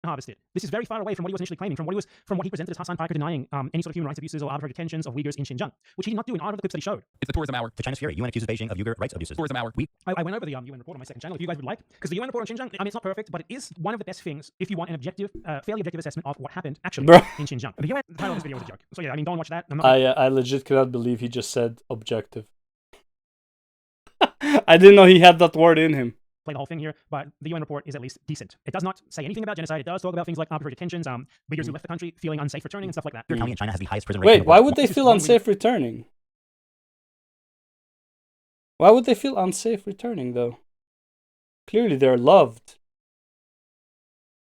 harvested. This is very far away from what he was initially claiming, from what he presented as Hassan Parker denying any sort of human rights abuses or arbitrary detentions of Uyghurs in Xinjiang, which he did not do in either of the clips that he showed. It's the tourism hour. To China's fury, UN accuses Beijing of Uyghur rights abuses. Tourism hour. I went over the UN report on my second channel if you guys would like, because the UN report on Xinjiang, I mean, it's not perfect, but it is one of the best things if you want an objective, fairly objective assessment of what happened actually Bro. in Xinjiang. The UN, the title of this video was a joke. So yeah, I mean, don't watch that. I'm not I legit cannot believe he just said objective. I didn't know he had that word in him. play the whole thing here, but the UN report is at least decent. It does not say anything about genocide. It does talk about things like arbitrary detentions, Uyghurs who left the country feeling unsafe returning and stuff like that. Your county in China has the highest prison rate in Wait, the why world. would they This is feel one unsafe returning? Why would they feel unsafe returning, though? Clearly, they're loved.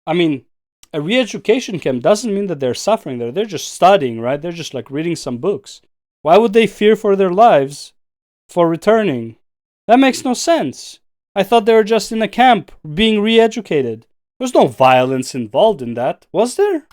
I mean, a re-education camp doesn't mean that they're suffering there. They're just studying, right? They're just like reading some books. Why would they fear for their lives for returning? That makes no sense. I thought they were just in a camp being re-educated. There's no violence involved in that, was there?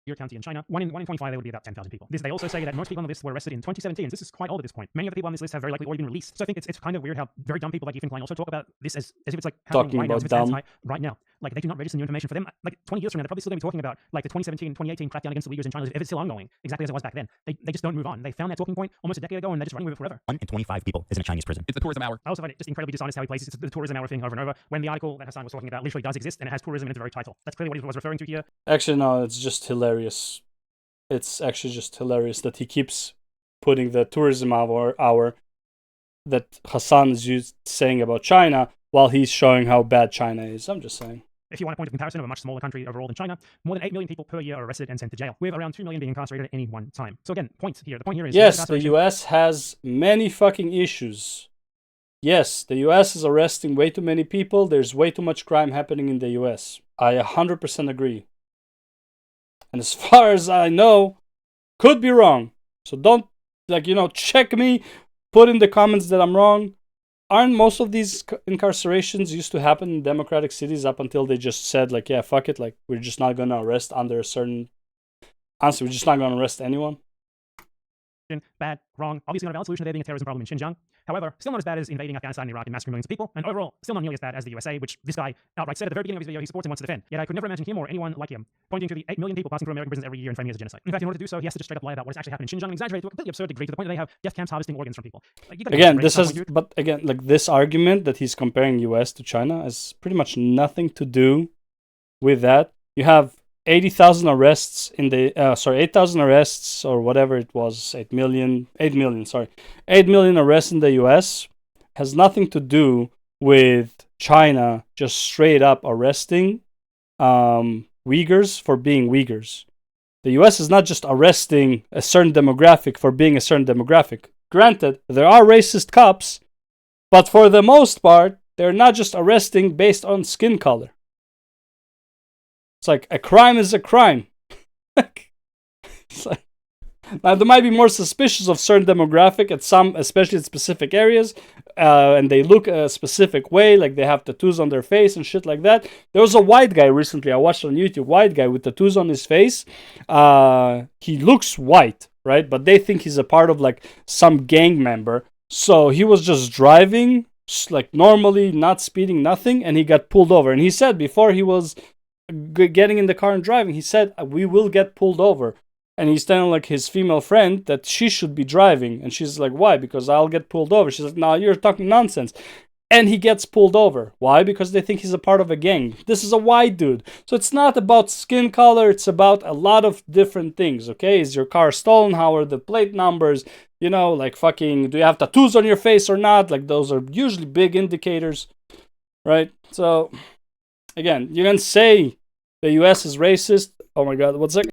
Your county in China, 1 in 25, there would be about 10,000 people. They also say that most people on the list were arrested in 2017. This is quite old at this point. Many of the people on this list have very likely already been released. So I think it's kind of weird how very dumb people like Ethan Klein also talk about this as if it's like happening Talking right now, about as if it's dumb. anti right now. Like they do not register new information for them. Like 20 years from now, they're probably still going to be talking about like the 2017, 2018 crackdown against the Uyghurs in China if it's still ongoing, exactly as it was back then. They just don't move on. They found that talking point almost a decade ago and they're just running with it forever. 1 in 25 people is in a Chinese prison. It's the tourism hour. I also find it just incredibly dishonest how he places the tourism hour thing over and over when the article that Hassan was talking about literally does exist and it has tourism in its very title. That's clearly what he was referring to here. Actually, no, it's just hilarious. It's actually just hilarious that he keeps putting the tourism hour that Hassan is saying about China while he's showing how bad China is. I'm just saying. If you want a point of comparison of a much smaller country overall than China, more than 8 million people per year are arrested and sent to jail, with around 2 million being incarcerated at any one time. So again, point here. The point here is Yes, the incarceration- US has many fucking issues. Yes, the US is arresting way too many people. There's way too much crime happening in the US. I 100% agree. And as far as I know, could be wrong. So don't, check me, put in the comments that I'm wrong. Aren't most of these incarcerations used to happen in democratic cities up until they just said, yeah, fuck it, we're just not going to arrest under a certain... Honestly, we're just not going to arrest anyone? Bad, wrong. Obviously not a valid solution to there being a terrorism problem in Xinjiang. However, still not as bad as invading Afghanistan and Iraq and massacring millions of people. And overall, still not nearly as bad as the USA, which this guy outright said at the very beginning of his video he supports and wants to defend. Yet I could never imagine him or anyone like him pointing to the 8 million people passing through American prisons every year and framing it as a genocide. In fact, in order to do so, he has to just straight up lie about what has actually happened in Xinjiang and exaggerate to a completely absurd degree to the point that they have death camps harvesting organs from people. This argument that he's comparing US to China has pretty much nothing to do with that. You have 80,000 arrests in the 8,000 arrests or whatever it was, 8 million arrests in the US has nothing to do with China just straight up arresting Uyghurs for being Uyghurs. The US is not just arresting a certain demographic for being a certain demographic. Granted, there are racist cops, but for the most part, they're not just arresting based on skin color. It's like a crime is a crime. Now, they might be more suspicious of certain demographic at some, especially in specific areas, and they look a specific way, like they have tattoos on their face and shit like that. There was a white guy recently, I watched on YouTube, white guy with tattoos on his face. He looks white, right? But they think he's a part of some gang member. So he was just driving, normally, not speeding, nothing, and he got pulled over. And he said before he was getting in the car and driving, he said, we will get pulled over. And he's telling his female friend that she should be driving. And she's like, why? Because I'll get pulled over. She's like, no, you're talking nonsense. and he gets pulled over. Why? Because they think he's a part of a gang. This is a white dude. So it's not about skin color, it's about a lot of different things, okay? Is your car stolen? How are the plate numbers? You know, like fucking, do you have tattoos on your face or not? Like, those are usually big indicators, right? So, again, you can say the US is racist. Oh my god, what's that?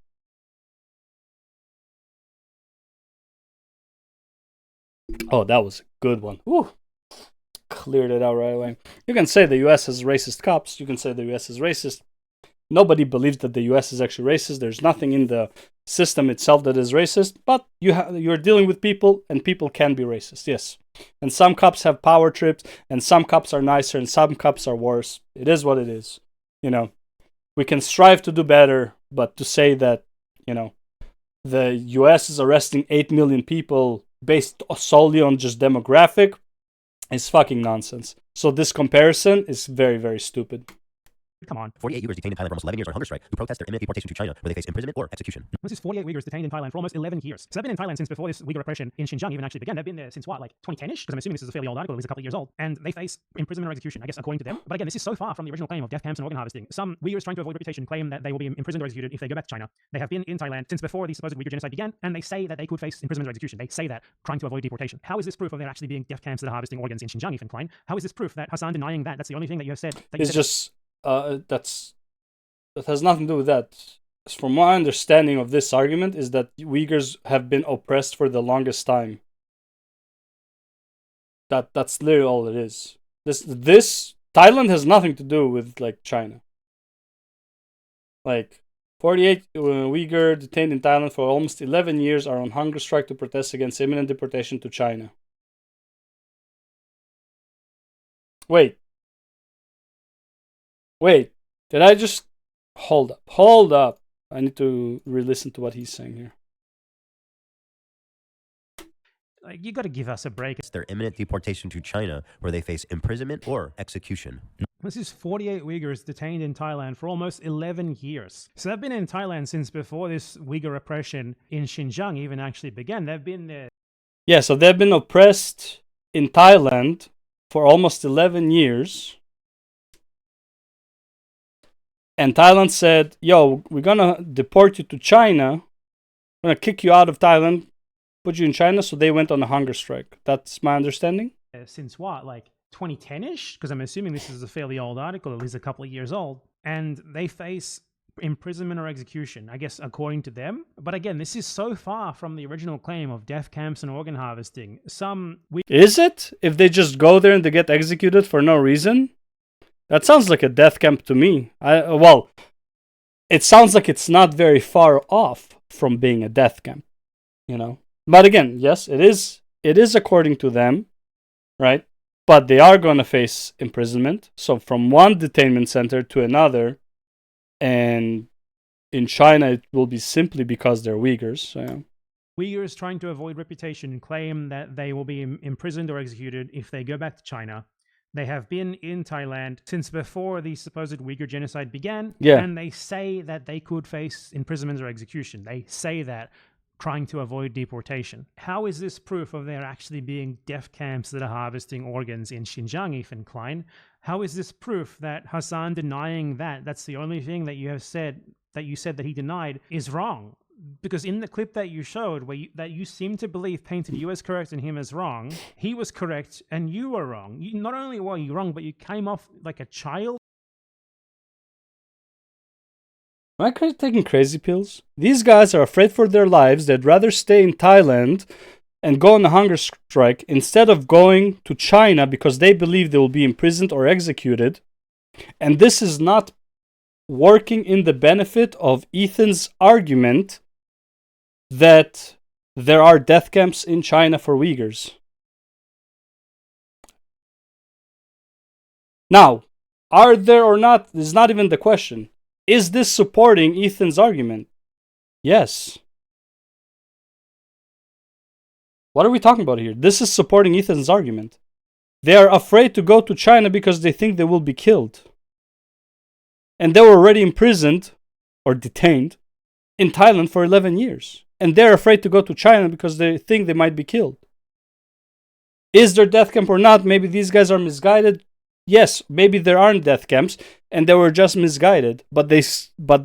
Oh, that was a good one. Woo. Cleared it out right away. You can say the US has racist cops. You can say the US is racist. Nobody believes that the US is actually racist. There's nothing in the system itself that is racist. But you're dealing with people, and people can be racist. Yes. And some cops have power trips, and some cops are nicer, and some cops are worse. It is what it is. You know, we can strive to do better, but to say that, you know, the US is arresting 8 million people based solely on just demographic is fucking nonsense. So this comparison is very, very stupid. Come on. 48 Uyghurs detained in Thailand for almost 11 years on hunger strike who protest their imminent deportation to China, where they face imprisonment or execution. This is 48 Uyghurs detained in Thailand for almost 11 years. So they've been in Thailand since before this Uyghur repression in Xinjiang even actually began. They've been there since what, like 2010-ish? Because I'm assuming this is a fairly old article. It was a couple of years old. And they face imprisonment or execution, I guess, according to them. But again, this is so far from the original claim of death camps and organ harvesting. Some Uyghurs trying to avoid reputation claim that they will be imprisoned or executed if they go back to China. They have been in Thailand since before the supposed Uyghur genocide began, and they say that they could face imprisonment or execution. They say that, trying to avoid deportation. How is this proof of there actually being death camps that are harvesting organs in Xinjiang, Ethan Klein? How is this proof that Hassan denying that? That's the only thing that you have said. It's just, that has nothing to do with that. From my understanding of this argument is that Uyghurs have been oppressed for the longest time. That's literally all it is. This Thailand has nothing to do with like China. Like 48 Uyghur detained in Thailand for almost 11 years are on hunger strike to protest against imminent deportation to China. Wait, did I just... Hold up. I need to re-listen to what he's saying here. Like, you got to give us a break. It's their imminent deportation to China, where they face imprisonment or execution. This is 48 Uyghurs detained in Thailand for almost 11 years. So they've been in Thailand since before this Uyghur repression in Xinjiang even actually began. They've been there. Yeah, so they've been oppressed in Thailand for almost 11 years. And Thailand said, yo, we're going to deport you to China. We're going to kick you out of Thailand, put you in China. So they went on a hunger strike. That's my understanding. Since what, like 2010-ish? Because I'm assuming this is a fairly old article, at least a couple of years old. And they face imprisonment or execution, I guess, according to them. But again, this is so far from the original claim of death camps and organ harvesting. Is it? If they just go there and they get executed for no reason? That sounds like a death camp to me. Well, it sounds like it's not very far off from being a death camp, you know. But again, yes, it is. It is according to them, right? But they are going to face imprisonment. So from one detainment center to another, and in China, it will be simply because they're Uyghurs. So, yeah. Uyghurs trying to avoid reputation claim that they will be imprisoned or executed if they go back to China. They have been in Thailand since before the supposed Uyghur genocide began, and they say that they could face imprisonment or execution. They say that, trying to avoid deportation. How is this proof of there actually being death camps that are harvesting organs in Xinjiang, Ethan Klein? How is this proof that Hassan denying that's the only thing that you have said, that you said that he denied, is wrong? Because in the clip that you showed, that you seem to believe painted you as correct and him as wrong, he was correct and you were wrong. Not only were you wrong, but you came off like a child. Am I taking crazy pills? These guys are afraid for their lives. They'd rather stay in Thailand and go on a hunger strike instead of going to China because they believe they will be imprisoned or executed. And this is not working in the benefit of Ethan's argument that there are death camps in China for Uyghurs. Now, are there or not is not even the question. Is this supporting Ethan's argument? Yes. What are we talking about here? This is supporting Ethan's argument. They are afraid to go to China because they think they will be killed. And they were already imprisoned or detained in Thailand for 11 years. And they're afraid to go to China because they think they might be killed. Is there death camp or not? Maybe these guys are misguided. Yes, maybe there aren't death camps, and they were just misguided. But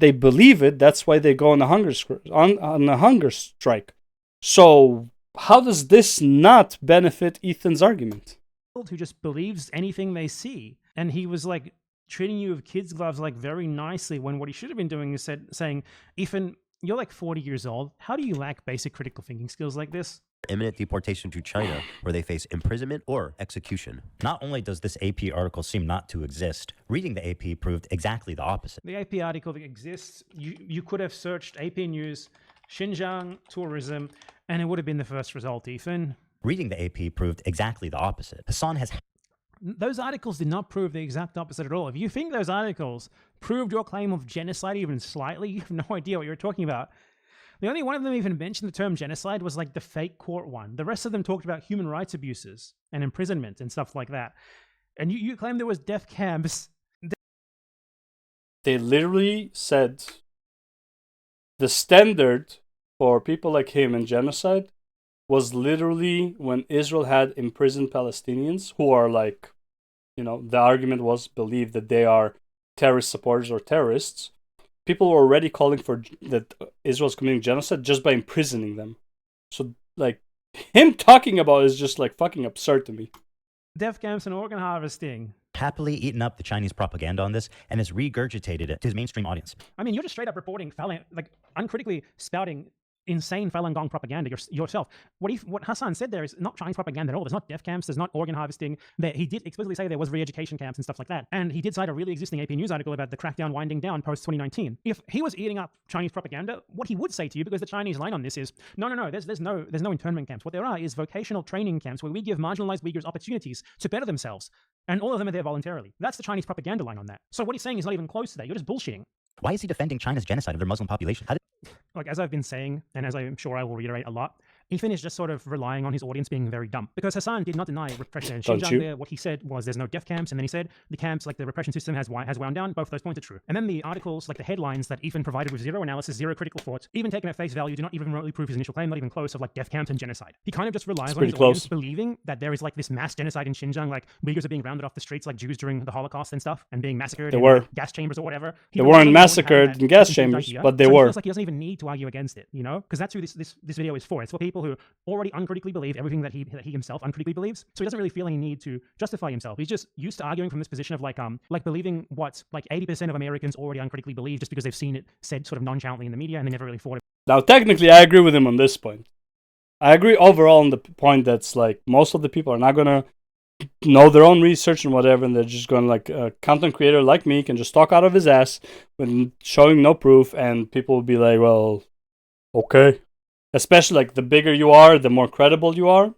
they believe it. That's why they go on a hunger strike. So how does this not benefit Ethan's argument? Who just believes anything they see, and he was like treating you with kids' gloves like very nicely, when what he should have been doing is saying, Ethan, you're like 40 years old. How do you lack basic critical thinking skills like this? Imminent deportation to China, where they face imprisonment or execution. Not only does this AP article seem not to exist, reading the AP proved exactly the opposite. The AP article that exists, you could have searched AP News, Xinjiang tourism, and it would have been the first result, Ethan. Reading the AP proved exactly the opposite. Hassan has Those articles did not prove the exact opposite at all. If you think those articles proved your claim of genocide even slightly, you have no idea what you're talking about. The only one of them even mentioned the term genocide was like the fake court one. The rest of them talked about human rights abuses and imprisonment and stuff like that. And you claim there was death camps. They literally said the standard for people like him in genocide was literally when Israel had imprisoned Palestinians who are like, the argument was believed that they are terrorist supporters or terrorists. People were already calling for that Israel's committing genocide just by imprisoning them. So, like, him talking about it is just like fucking absurd to me. Death camps and organ harvesting. happily eaten up the Chinese propaganda on this and has regurgitated it to his mainstream audience. I mean, you're just straight up reporting uncritically spouting insane Falun Gong propaganda yourself. What Hassan said there is not Chinese propaganda at all. There's not death camps. There's not organ harvesting. He did explicitly say there was re-education camps and stuff like that. And he did cite a really existing AP News article about the crackdown winding down post-2019. If he was eating up Chinese propaganda, what he would say to you, because the Chinese line on this is, no, there's no internment camps. What there are is vocational training camps where we give marginalized Uyghurs opportunities to better themselves. And all of them are there voluntarily. That's the Chinese propaganda line on that. So what he's saying is not even close to that. You're just bullshitting. Why is he defending China's genocide of their Muslim population? As I've been saying, and as I'm sure I will reiterate a lot, Ethan is just sort of relying on his audience being very dumb. Because Hassan did not deny repression in Xinjiang there. What he said was there's no death camps, and then he said the camps, like the repression system has wound down. Both of those points are true. And then the articles, like the headlines that Ethan provided with zero analysis, zero critical thought, even taken at face value, do not even remotely prove his initial claim, not even close, of like death camps and genocide. He kind of just relies on his audience believing that there is like this mass genocide in Xinjiang, like Uyghurs are being rounded off the streets like Jews during the Holocaust and stuff, and being massacred in gas chambers or whatever. They weren't massacred in gas chambers, but they were. He feels like he doesn't even need to argue against it, you know? Because that's who this video is for. It's for people who already uncritically believe everything that he himself uncritically believes. So he doesn't really feel any need to justify himself. He's just used to arguing from this position of like believing what like 80% of Americans already uncritically believe just because they've seen it said sort of nonchalantly in the media and they never really thought it. Now, technically, I agree with him on this point. I agree overall on the point that's like most of the people are not gonna know their own research and whatever, and they're just going like a content creator like me can just talk out of his ass with showing no proof, and people will be like, well, okay. Especially like the bigger you are, the more credible you are,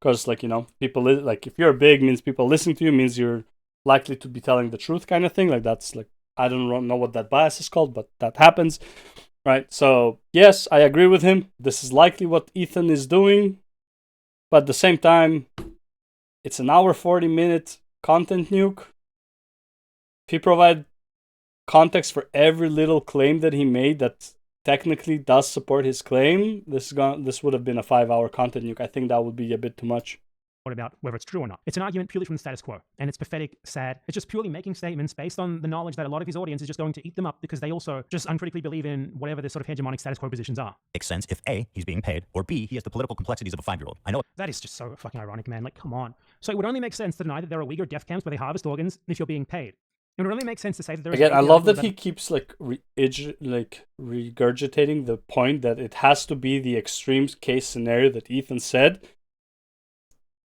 because like, you know, people like if you're big means people listening to you means you're likely to be telling the truth kind of thing. Like that's like, I don't know what that bias is called, but that happens, right? So yes, I agree with him. This is likely what Ethan is doing, but at the same time, it's an hour 40-minute content nuke. If he provide context for every little claim that he made that technically does support his claim, this would have been a 5-hour content nuke. I think that would be a bit too much. What about whether it's true or not? It's an argument purely from the status quo, and it's pathetic, sad. It's just purely making statements based on the knowledge that a lot of his audience is just going to eat them up because they also just uncritically believe in whatever the sort of hegemonic status quo positions are. Makes sense if A, he's being paid, or B, he has the political complexities of a 5-year-old. I know that is just so fucking ironic, man. Like, come on. So it would only make sense to deny that there are Uyghur death camps where they harvest organs if you're being paid. It would only make sense to say that there is. Again, I love that he keeps regurgitating the point that it has to be the extreme case scenario that Ethan said.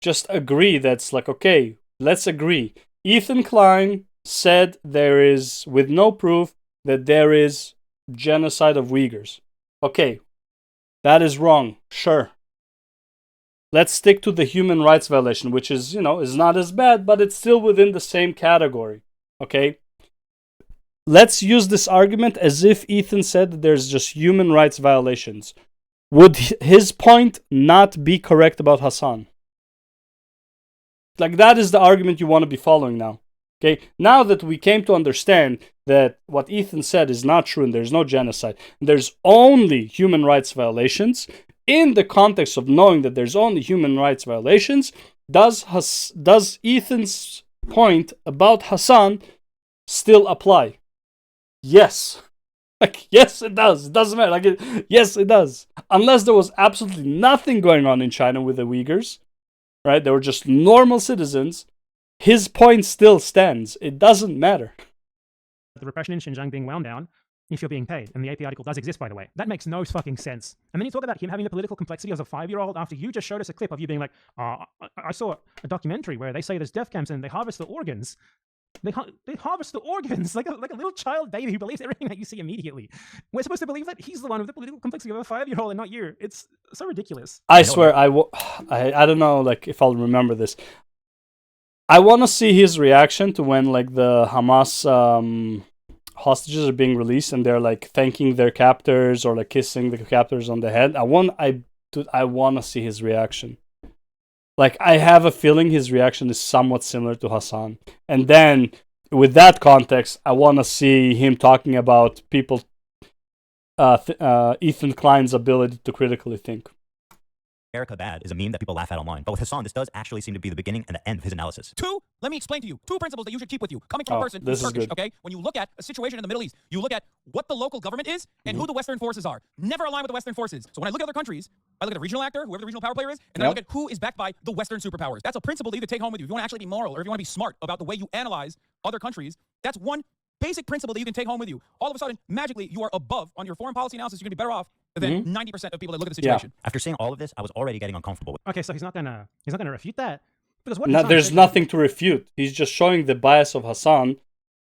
Just agree that's like, okay, let's agree. Ethan Klein said there is, with no proof, that there is genocide of Uyghurs. Okay, that is wrong, sure. Let's stick to the human rights violation, which is, you know, is not as bad, but it's still within the same category. Okay? Let's use this argument as if Ethan said that there's just human rights violations. Would his point not be correct about Hassan? Like, that is the argument you want to be following now. Okay? Now that we came to understand that what Ethan said is not true and there's no genocide, and there's only human rights violations, in the context of knowing that there's only human rights violations, does Ethan's point about Hassan still apply? Yes. Like, yes, it does. It doesn't matter. Yes, it does. Unless there was absolutely nothing going on in China with the Uyghurs, right? They were just normal citizens. His point still stands. It doesn't matter. The repression in Xinjiang being wound down if you're being paid. And the AP article does exist, by the way. That makes no fucking sense. And then you talk about him having the political complexity as a 5-year-old after you just showed us a clip of you being like, I saw a documentary where they say there's death camps and they harvest the organs. They harvest the organs like a little child baby who believes everything that you see immediately. We're supposed to believe that he's the one with the political complexity of a 5-year-old and not you. It's so ridiculous. I swear, I don't know, like, if I'll remember this. I want to see his reaction to when, like, the Hamas hostages are being released and they're, like, thanking their captors or, like, kissing the captors on the head. I want to see his reaction. Like, I have a feeling his reaction is somewhat similar to Hassan. And then, with that context, I want to see him talking about people, Ethan Klein's ability to critically think. America bad is a meme that people laugh at online. But with Hassan, this does actually seem to be the beginning and the end of his analysis. Two, let me explain to you. Two principles that you should keep with you. Coming from a person who's Turkish, okay? When you look at a situation in the Middle East, you look at what the local government is and who the Western forces are. Never align with the Western forces. So when I look at other countries, I look at the regional actor, whoever the regional power player is, and then I look at who is backed by the Western superpowers. That's a principle that you could take home with you. If you want to actually be moral or if you want to be smart about the way you analyze other countries, that's one basic principle that you can take home with you. All of a sudden, magically, you are above on your foreign policy analysis. You're going to be better off than 90% of people that look at the situation. After saying all of this, I was already getting uncomfortable with it. Okay, so he's not gonna refute that. Because what There's nothing to refute. He's just showing the bias of Hassan,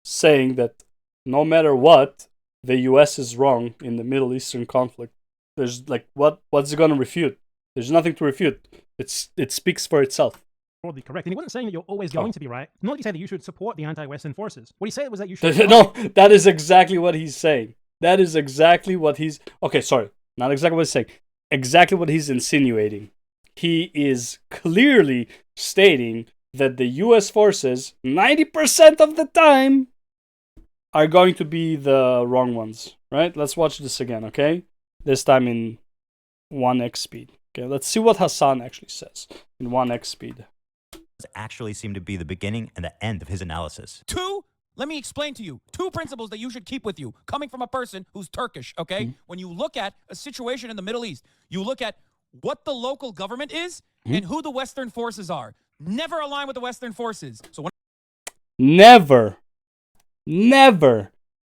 saying that no matter what, the US is wrong in the Middle Eastern conflict. There's, like, what's he going to refute? There's nothing to refute. It speaks for itself. Broadly correct. And he wasn't saying that you're always going to be right. Nor did he say that you should support the anti-Western forces. What he said was that you should... No, that is exactly what he's saying. That is exactly what he's... Okay, sorry. Not exactly what he's saying. Exactly what he's insinuating. He is clearly stating that the US forces, 90% of the time, are going to be the wrong ones. Right? Let's watch this again, okay? This time in 1x speed. Okay, let's see what Hassan actually says in 1x speed. This actually seemed to be the beginning and the end of his analysis. Two, let me explain to you. Two principles that you should keep with you, coming from a person who's Turkish, okay? When you look at a situation in the Middle East, you look at what the local government is and who the Western forces are. Never align with the Western forces. So when Never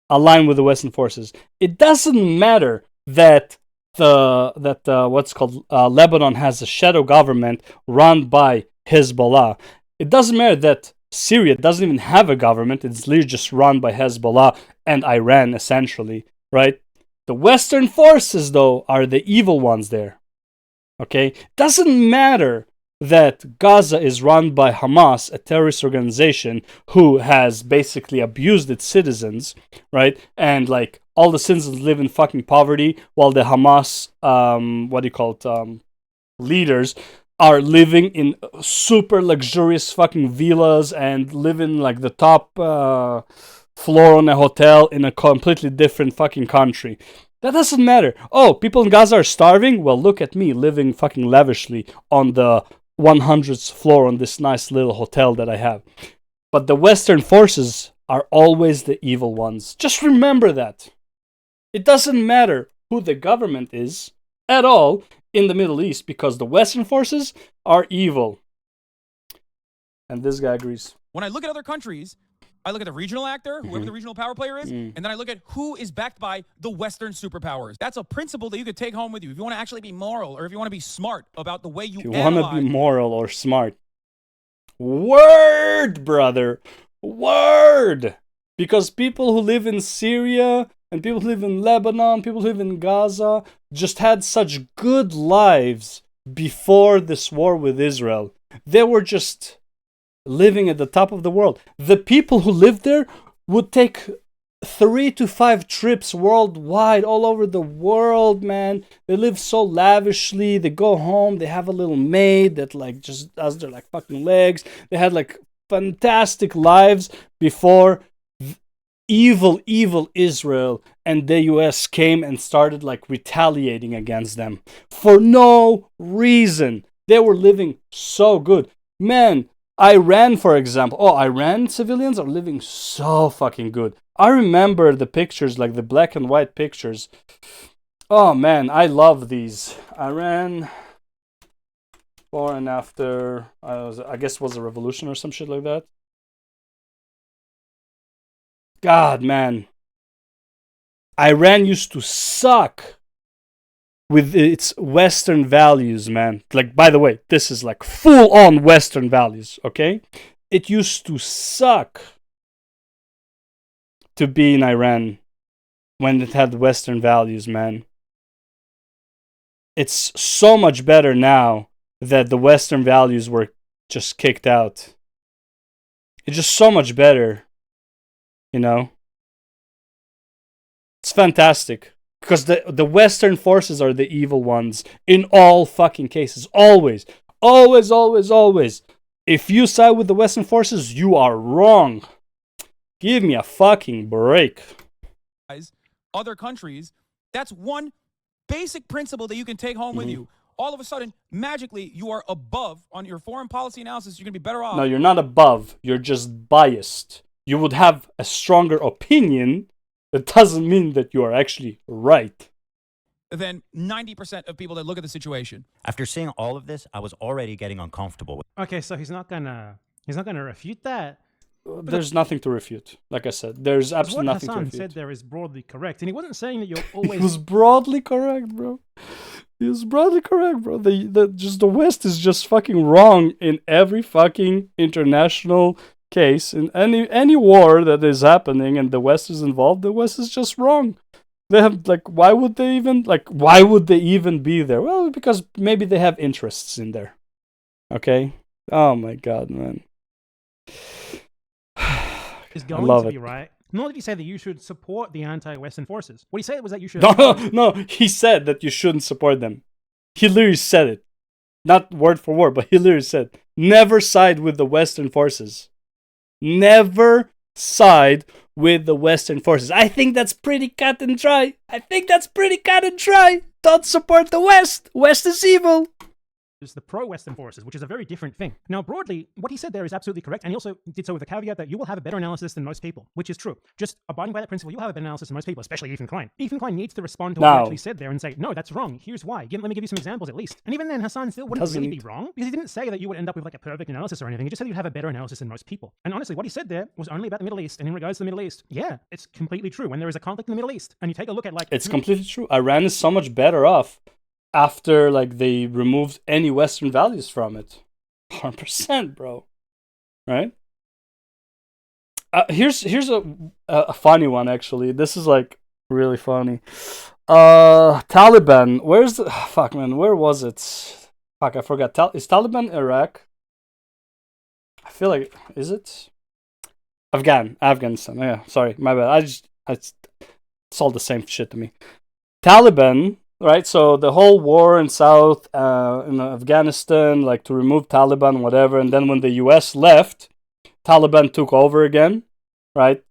align with the Western forces. It doesn't matter that what's called Lebanon has a shadow government run by Hezbollah. It doesn't matter that Syria doesn't even have a government. It's literally just run by Hezbollah and Iran, essentially, right? The Western forces, though, are the evil ones there. Okay? Doesn't matter that Gaza is run by Hamas, a terrorist organization who has basically abused its citizens, right? And, like, all the citizens live in fucking poverty while the Hamas, leaders are living in super luxurious fucking villas and live in, like, the top floor on a hotel in a completely different fucking country. That doesn't matter. Oh, people in Gaza are starving? Well, look at me living fucking lavishly on the 100th floor on this nice little hotel that I have. But the Western forces are always the evil ones. Just remember that. It doesn't matter who the government is at all in the Middle East because the Western forces are evil. And this guy agrees. When I look at other countries, I look at the regional actor, whoever the regional power player is, and then I look at who is backed by the Western superpowers. That's a principle that you could take home with you. If you want to actually be moral or if you want to be smart about the way you want to be moral or smart. Word, brother. Word. Because people who live in Syria and people who live in Lebanon, people who live in Gaza, just had such good lives before this war with Israel. They were just living at the top of the world. The people who lived there would take 3 to 5 trips worldwide, all over the world, man. They live so lavishly. They go home, they have a little maid that, like, just does their, like, fucking legs. They had, like, fantastic lives before evil Israel and the US came and started, like, retaliating against them for no reason. They were living so good. Man, Iran, for example. Oh, Iran civilians are living so fucking good. I remember the pictures, like the black and white pictures. Oh man, I love these. Iran before and after, I guess it was a revolution or some shit like that. God, man. Iran used to suck with its Western values, man. Like, by the way, this is like full-on Western values, okay? It used to suck to be in Iran when it had Western values, man. It's so much better now that the Western values were just kicked out. It's just so much better, you know? It's fantastic. Because the Western forces are the evil ones in all fucking cases. Always. Always, always, always. If you side with the Western forces, you are wrong. Give me a fucking break. Other countries, that's one basic principle that you can take home with you. All of a sudden, magically, you are above on your foreign policy analysis. You're going to be better off. No, you're not above. You're just biased. You would have a stronger opinion. It doesn't mean that you are actually right. Than 90% of people that look at the situation. After seeing all of this, I was already getting uncomfortable. Okay, so he's not gonna refute that. There's nothing to refute. Like I said, there's absolutely nothing to Hassan refute. said there is broadly correct, and he wasn't saying that you're always. He was broadly correct, bro. He was broadly correct, bro. The West is just fucking wrong in every fucking international case. In any war that is happening and the West is involved, the West is just wrong. They have, like, why would they even be there? Well, because maybe they have interests in there. Okay? Oh my god, man. Is going love to it. be right. Nor did he say that you should support the anti-Western forces. What he said was that you should. No, he said that you shouldn't support them. He literally said it. Not word for word, but he literally said, never side with the Western forces. Never side with the Western forces. I think that's pretty cut and dry. Don't support the West. West is evil. Is the pro-Western forces, which is a very different thing. Now, broadly, what he said there is absolutely correct, and he also did so with a caveat that you will have a better analysis than most people, which is true. Just abiding by that principle, you'll have a better analysis than most people, especially Ethan Klein. Ethan Klein needs to respond to what he actually said there and say, no, that's wrong. Here's why. Let me give you some examples at least. And even then, Hassan still wouldn't really be wrong, because he didn't say that you would end up with like a perfect analysis or anything. He just said you'd have a better analysis than most people. And honestly, what he said there was only about the Middle East, and in regards to the Middle East, yeah, it's completely true. When there is a conflict in the Middle East, and you take a look at like... It's completely true. Iran is so much better off after, like, they removed any Western values from it. 100%, bro. Right? Here's a funny one, actually. This is, like, really funny. Taliban. Where's the... fuck, man. Where was it? Fuck, I forgot. Is Taliban Iraq? I feel like... Is it? Afghanistan. Yeah, sorry. My bad. It's all the same shit to me. Taliban... Right, so the whole war in in Afghanistan, like to remove Taliban, whatever, and then when the US left, Taliban took over again, right?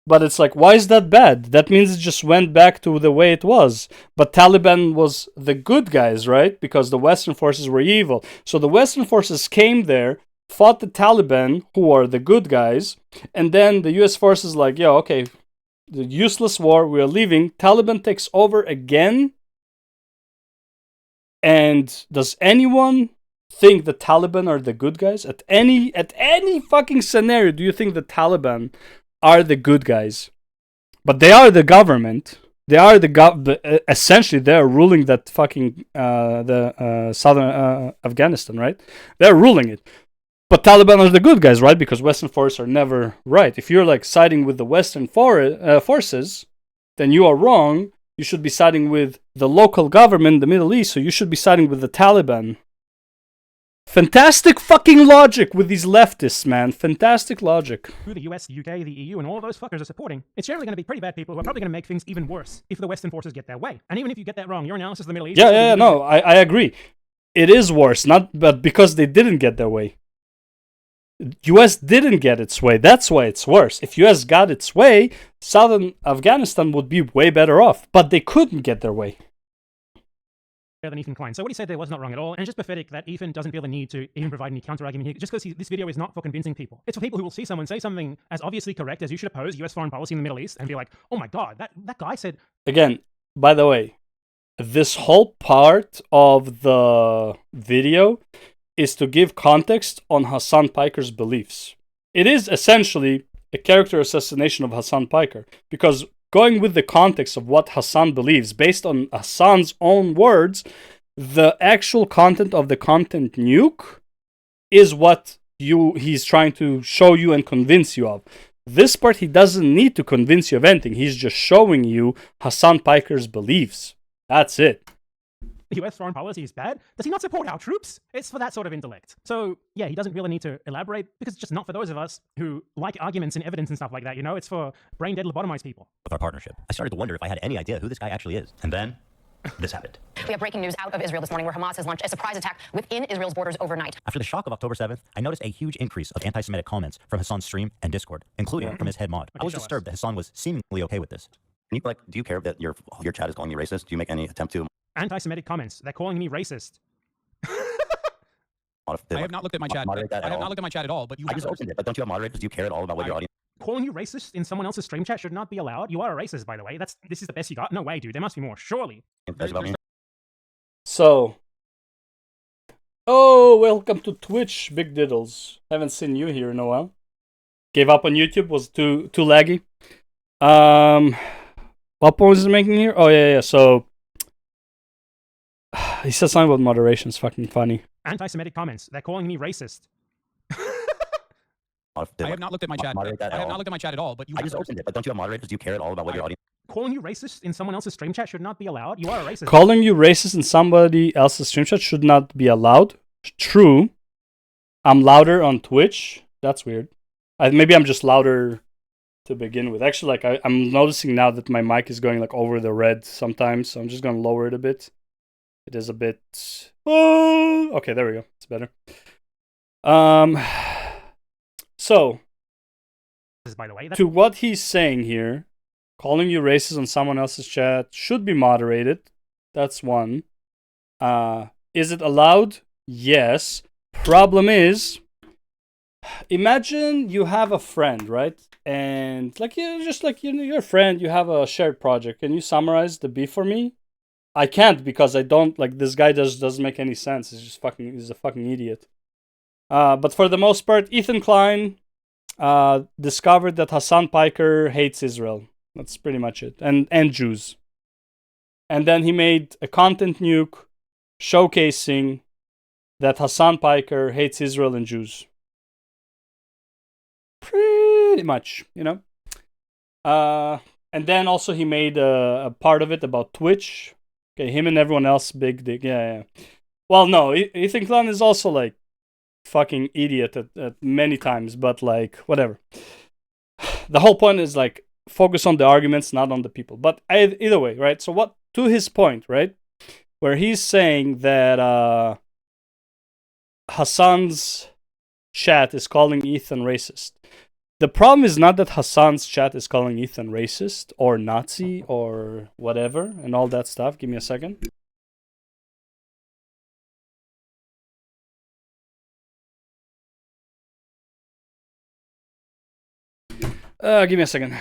But it's like, why is that bad? That means it just went back to the way it was. But Taliban was the good guys, right? Because the Western forces were evil. So the Western forces came there, fought the Taliban, who are the good guys, and then the US forces like, yo, okay, the useless war, we're leaving. Taliban takes over again. And does anyone think the Taliban are the good guys? At any fucking scenario, do you think the Taliban are the good guys? But they are the government. They are essentially they are ruling that fucking the southern Afghanistan, right? They're ruling it. But Taliban are the good guys, right? Because Western forces are never right. If you're like siding with the Western forces, then you are wrong. You should be siding with the local government in the Middle East, so you should be siding with the Taliban. Fantastic fucking logic with these leftists, man. Fantastic logic. Who the US, the UK, the EU, and all those fuckers are supporting, it's generally going to be pretty bad people who are probably going to make things even worse if the Western forces get their way. And even if you get that wrong, your analysis of the Middle East... I agree. It is worse, but because they didn't get their way. US didn't get its way. That's why it's worse. If US got its way, southern Afghanistan would be way better off. But they couldn't get their way. than Ethan Klein. So what he said there was not wrong at all, and it's just pathetic that Ethan doesn't feel the need to even provide any counter-argument here, just because this video is not for convincing people. It's for people who will see someone say something as obviously correct as you should oppose US foreign policy in the Middle East and be like, oh my god, that guy said... Again, by the way, this whole part of the video is to give context on Hasan Piker's beliefs. It is essentially a character assassination of Hasan Piker, because going with the context of what Hasan believes, based on Hasan's own words, the actual content of the content nuke is what he's trying to show you and convince you of. This part, he doesn't need to convince you of anything. He's just showing you Hasan Piker's beliefs. That's it. US foreign policy is bad? Does he not support our troops? It's for that sort of intellect. So, yeah, he doesn't really need to elaborate, because it's just not for those of us who like arguments and evidence and stuff like that, you know? It's for brain-dead lobotomized people. With our partnership, I started to wonder if I had any idea who this guy actually is. And then, this happened. We have breaking news out of Israel this morning, where Hamas has launched a surprise attack within Israel's borders overnight. After the shock of October 7th, I noticed a huge increase of anti-Semitic comments from Hassan's stream and Discord, including from his head mod. I was disturbed that Hassan was seemingly okay with this. Can you, do you care that your chat is calling you racist? Do you make any attempt to? Anti-Semitic comments. They're calling me racist. I have not looked at my chat. I have not looked at my chat at all, but you I just opened it. But don't you have moderators? Do you care at all about what your audience? Calling you racist in someone else's stream chat should not be allowed. You are a racist, by the way. This is the best you got? No way, dude. There must be more. Surely. So, oh, welcome to Twitch, Big Diddles. Haven't seen you here in a while. Gave up on YouTube, was too laggy. What point is he making here? Oh yeah. So he said something about moderation. It's fucking funny. Anti-Semitic comments. They're calling me racist. I have not looked at my chat. I have not looked at my chat at all, but you... I just opened it. But don't you have moderators? Do you care at all about what your audience? Calling you racist in someone else's stream chat should not be allowed. You are a racist. Calling you racist in somebody else's stream chat should not be allowed. True. I'm louder on Twitch. That's weird. Maybe I'm just louder to begin with. Actually, I'm noticing now that my mic is going over the red sometimes, so I'm just going to lower it a bit. It is a bit... Oh! Okay, there we go. It's better. So, by the way, to what he's saying here, calling you racist on someone else's chat should be moderated. That's one. Is it allowed? Yes. Problem is, imagine you have a friend, right? And you're a friend, you have a shared project. Can you summarize the beef for me? I can't, because I don't, this guy doesn't make any sense. He's a fucking idiot. But for the most part, Ethan Klein discovered that Hasan Piker hates Israel. That's pretty much it. And Jews. And then he made a content nuke showcasing that Hasan Piker hates Israel and Jews. Pretty much, you know. And then also he made a part of it about Twitch. Okay, him and everyone else, big dick. Yeah. Well, no, Ethan Klein is also fucking idiot at many times, but whatever. The whole point is focus on the arguments, not on the people. But either way, right? So what, to his point, right? Where he's saying that Hasan's chat is calling Ethan racist. The problem is not that Hasan's chat is calling Ethan racist or Nazi or whatever and all that stuff. Give me a second. Give me a second.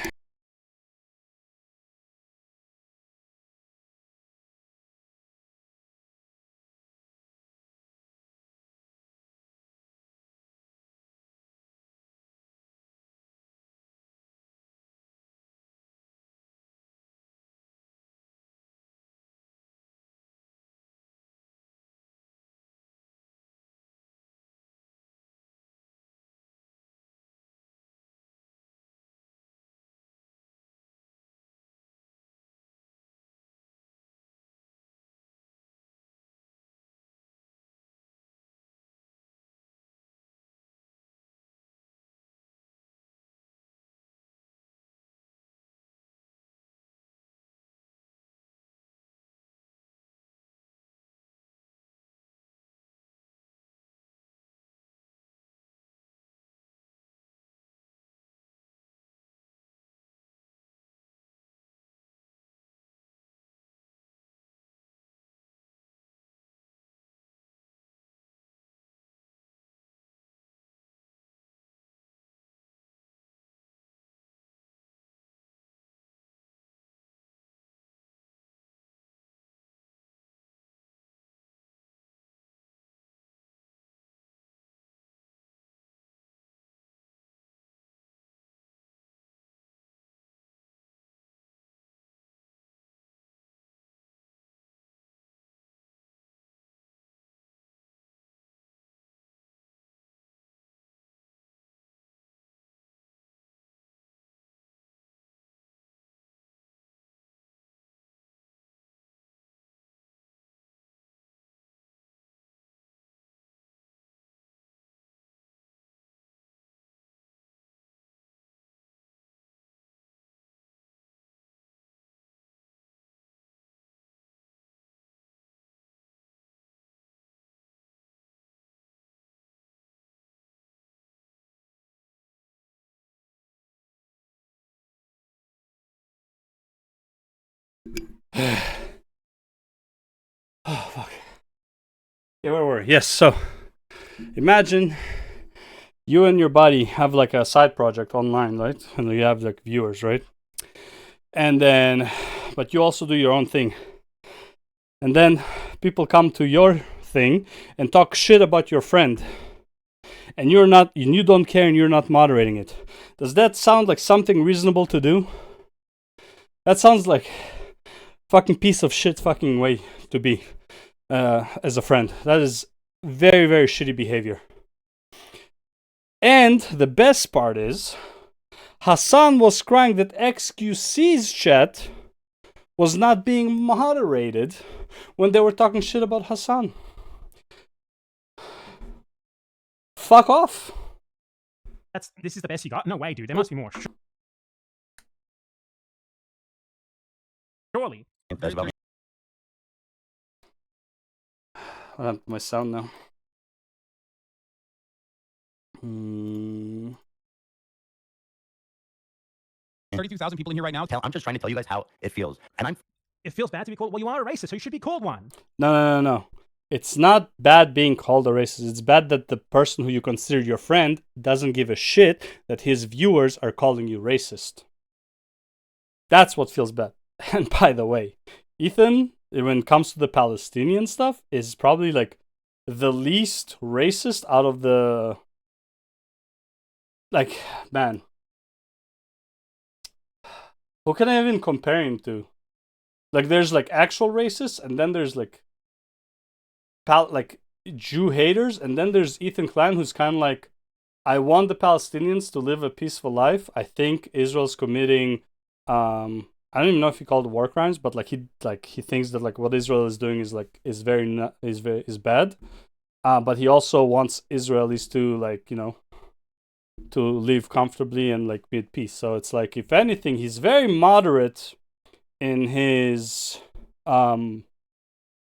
Oh fuck. Yeah, where were we? Yes, so imagine you and your buddy have like a side project online, right? And you have like viewers, right? And then, but you also do your own thing. And then people come to your thing and talk shit about your friend. And you don't care and you're not moderating it. Does that sound like something reasonable to do? That sounds like fucking piece of shit fucking way to be as a friend. That is very, very shitty behavior. And the best part is, Hassan was crying that XQC's chat was not being moderated when they were talking shit about Hassan. Fuck off. This is the best you got? No way, dude. There must be more. Surely. That's about me. I have my sound now. 32,000 people in here right now. I'm just trying to tell you guys how it feels. And It feels bad to be called. Well, you are a racist, so you should be called one. No. It's not bad being called a racist. It's bad that the person who you consider your friend doesn't give a shit that his viewers are calling you racist. That's what feels bad. And by the way, Ethan, when it comes to the Palestinian stuff, is probably like the least racist out of the... Like, man. Who can I even compare him to? Like, there's like actual racists, and then there's like Jew haters, and then there's Ethan Klein, who's kind of like, I want the Palestinians to live a peaceful life. I think Israel's committing, I don't even know if he called it war crimes, but he thinks that like what Israel is doing is bad. But he also wants Israelis to like, you know, to live comfortably and like be at peace. So it's like, if anything, he's very moderate in his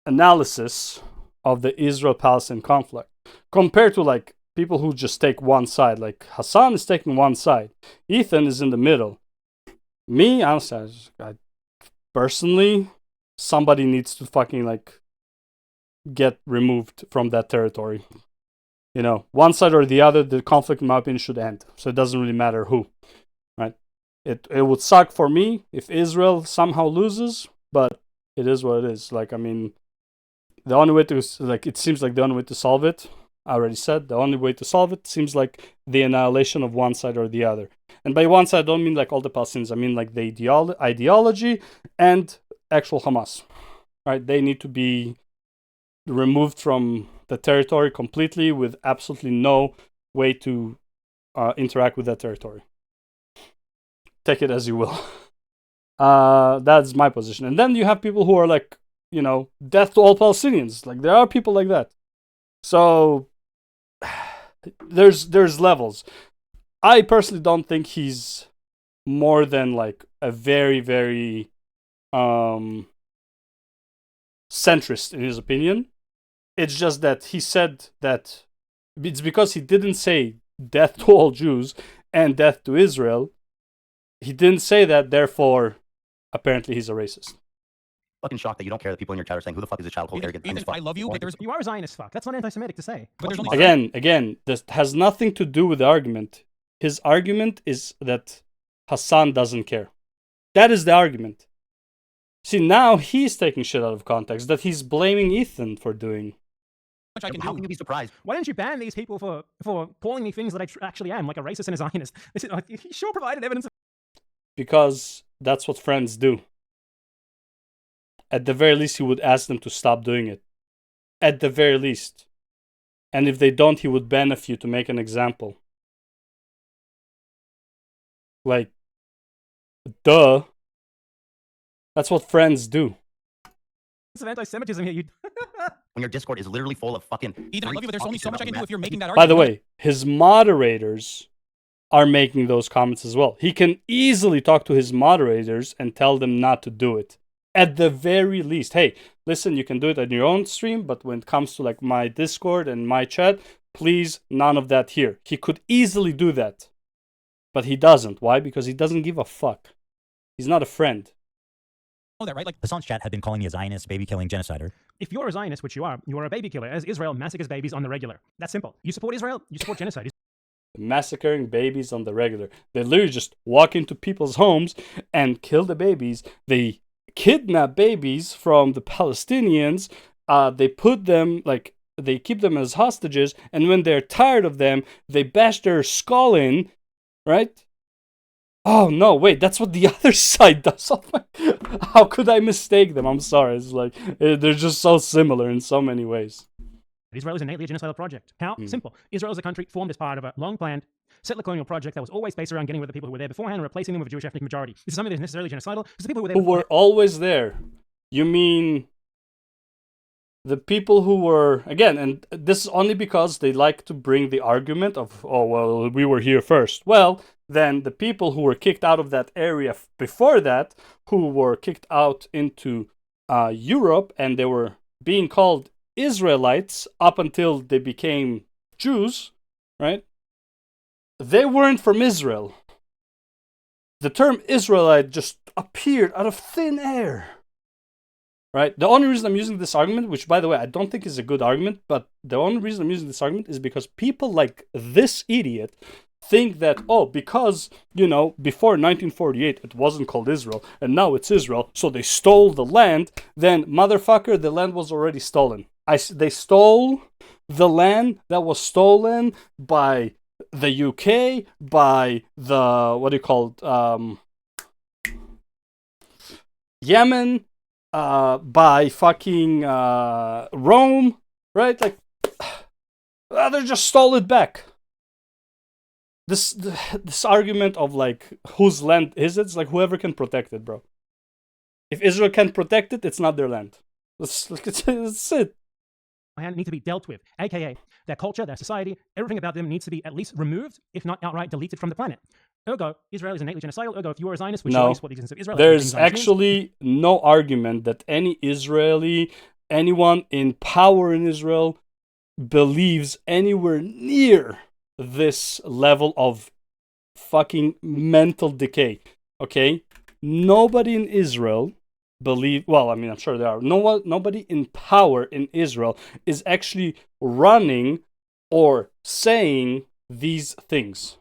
analysis of the Israel-Palestine conflict, compared to like people who just take one side. Like Hassan is taking one side, Ethan is in the middle. Me, honestly, personally, somebody needs to fucking like get removed from that territory. You know, one side or the other, the conflict, in my opinion, should end. So it doesn't really matter who, right? It would suck for me if Israel somehow loses, but it is what it is. Like, I mean, the only way to, like, it seems like the only way to solve it, I already said, the only way to solve it seems like the annihilation of one side or the other. And by one side, I don't mean like all the Palestinians. I mean like the ideology and actual Hamas, right? They need to be removed from the territory completely, with absolutely no way to interact with that territory. Take it as you will. That's my position. And then you have people who are like, you know, death to all Palestinians. Like, there are people like that. So there's levels. I personally don't think he's more than like a very, very centrist in his opinion. It's just that he said that it's because he didn't say death to all Jews and death to Israel. He didn't say that, therefore, apparently he's a racist. Fucking shocked that you don't care that people in your chat are saying, who the fuck is this child? Ethan, I love you, but You are a Zionist fuck. That's not anti-Semitic to say. But there's only Again, this has nothing to do with the argument. His argument is that Hassan doesn't care. That is the argument. See, now he's taking shit out of context that he's blaming Ethan for doing. I can How do. can you be surprised? Why don't you ban these people for calling me things that I actually am, like a racist and a Zionist? He sure provided evidence. Because that's what friends do. At the very least, he would ask them to stop doing it. At the very least. And if they don't, he would ban a few to make an example. Like, duh. That's what friends do. Of anti-Semitism here. When your Discord is literally full of fucking... Ethan, I love you, but there's only so much I can do if you're making that By argument. the way, his moderators are making those comments as well. He can easily talk to his moderators and tell them not to do it. At the very least, hey, listen, you can do it on your own stream, but when it comes to like my Discord and my chat, please, none of that here. He could easily do that. But he doesn't. Why? Because he doesn't give a fuck. He's not a friend. that, right? Like Hassan's chat had been calling me a Zionist, baby-killing genocider. If you're a Zionist, which you are a baby killer, as Israel massacres babies on the regular. That's simple. You support Israel, you support genocide. Massacring babies on the regular. They literally just walk into people's homes and kill the babies. They kidnap babies from the Palestinians. They put them, like, they keep them as hostages, and when they're tired of them, they bash their skull in, right? Oh no, wait, that's what the other side does. Oh my, how could I mistake them? I'm sorry. It's like, they're just so similar in so many ways. Israel is innately a genocidal project. How? Simple. Israel is a country formed as part of a long-planned settler colonial project that was always based around getting rid of the people who were there beforehand and replacing them with a Jewish ethnic majority. This is something that's necessarily genocidal because the people who were there who were always there. You mean the people who were, again, and this is only because they like to bring the argument of, oh, well, we were here first. Well, then the people who were kicked out of that area before that, who were kicked out into Europe, and they were being called Israelites up until they became Jews, right? They weren't from Israel. The term Israelite just appeared out of thin air, right? The only reason I'm using this argument, which by the way I don't think is a good argument, but the only reason I'm using this argument is because people like this idiot think that, oh, because, you know, before 1948 it wasn't called Israel and now it's Israel, so they stole the land, then motherfucker, the land was already stolen. They stole the land that was stolen by the UK, by the, what do you call it, Yemen, by fucking Rome, right? Like, they just stole it back. This argument of like whose land is it? It's like whoever can protect it, bro. If Israel can't protect it, it's not their land. That's it. Need to be dealt with, aka their culture, their society, everything about them needs to be at least removed, if not outright deleted from the planet. Ergo, Israel is innately genocidal. Ergo, if you are a Zionist, which you support the existence of Israel, there's actually no argument that any Israeli, anyone in power in Israel, believes anywhere near this level of fucking mental decay. Okay, nobody in Israel I'm sure there are. Nobody in power in Israel is actually running or saying these things.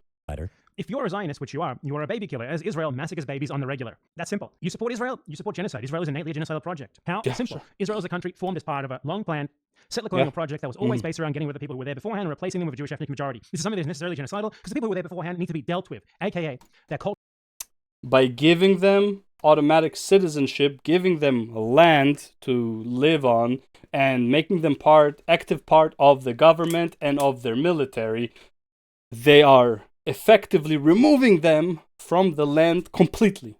If you're a Zionist, which you are a baby killer, as Israel massacres babies on the regular. That's simple. You support Israel, you support genocide. Israel is innately a genocidal project. How? Yeah, simple. Sure. Israel is a country formed as part of a long-planned settler colonial project that was always based around getting rid of the people who were there beforehand and replacing them with a Jewish ethnic majority. This is something that's necessarily genocidal because the people who were there beforehand need to be dealt with, aka their culture. By giving them automatic citizenship, giving them land to live on, and making them active part of the government and of their military, they are effectively removing them from the land completely.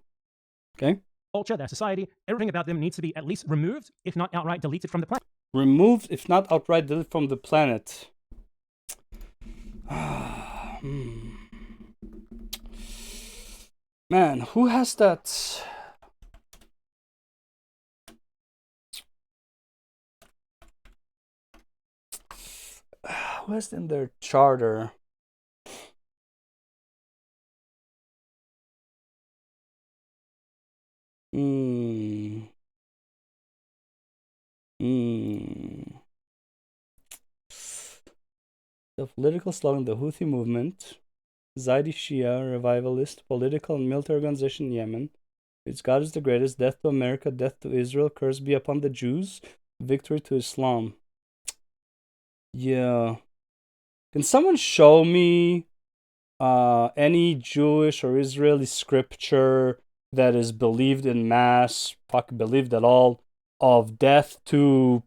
Okay? Culture, their society, everything about them needs to be at least removed, if not outright deleted from the planet. Removed, if not outright deleted from the planet. Man, who has that? Who has in their charter? The political slogan, the Houthi movement, Zaidi Shia, revivalist, political and military organization in Yemen. Its God is the greatest, death to America, death to Israel, curse be upon the Jews, victory to Islam. Yeah. Can someone show me any Jewish or Israeli scripture that is believed in mass, believed at all, of death to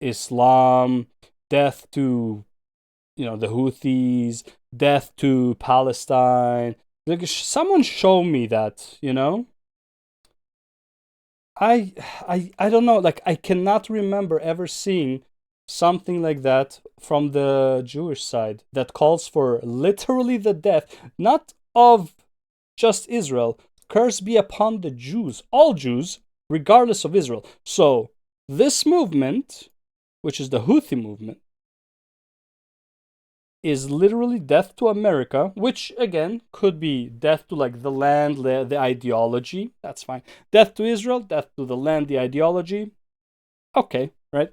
Islam, death to, the Houthis, death to Palestine? Like, someone show me that, I don't know, like, I cannot remember ever seeing something like that from the Jewish side that calls for literally the death, not of just Israel. Curse be upon the Jews, all Jews, regardless of Israel. So this movement, which is the Houthi movement, is literally death to America, which again could be death to like the land, the ideology. That's fine. Death to Israel, death to the land, the ideology. Okay, right?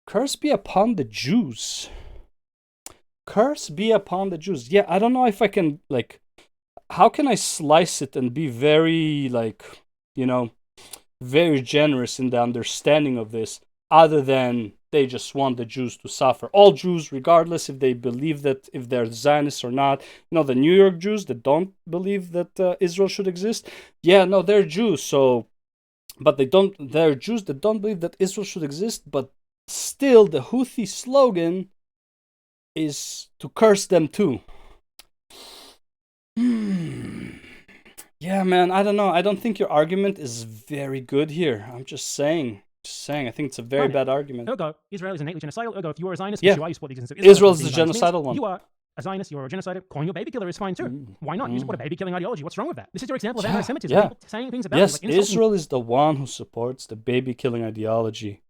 Curse be upon the Jews. Curse be upon the Jews. Yeah, I don't know if I can, like, how can I slice it and be very, like, you know, very generous in the understanding of this, other than they just want the Jews to suffer. All Jews, regardless if they believe that, if they're Zionists or not. You know, the New York Jews that don't believe that Israel should exist. Yeah, no, they're Jews, so, but they're Jews that don't believe that Israel should exist, but still the Houthi slogan is to curse them too. Yeah, man, I don't know. I don't think your argument is very good here. I'm just saying. I think it's a very bad argument. Ergo, Israel is innately genocidal. Ergo, if you are a Zionist, Yeah. you support the existence of Israel. Israel is the genocidal one. You are a Zionist, you're a genocider. Calling your baby killer is fine too. Why not? You support a baby killing ideology. What's wrong with that? This is your example of anti-Semitism. People saying things about yes, you, like Israel is the one who supports the baby killing ideology.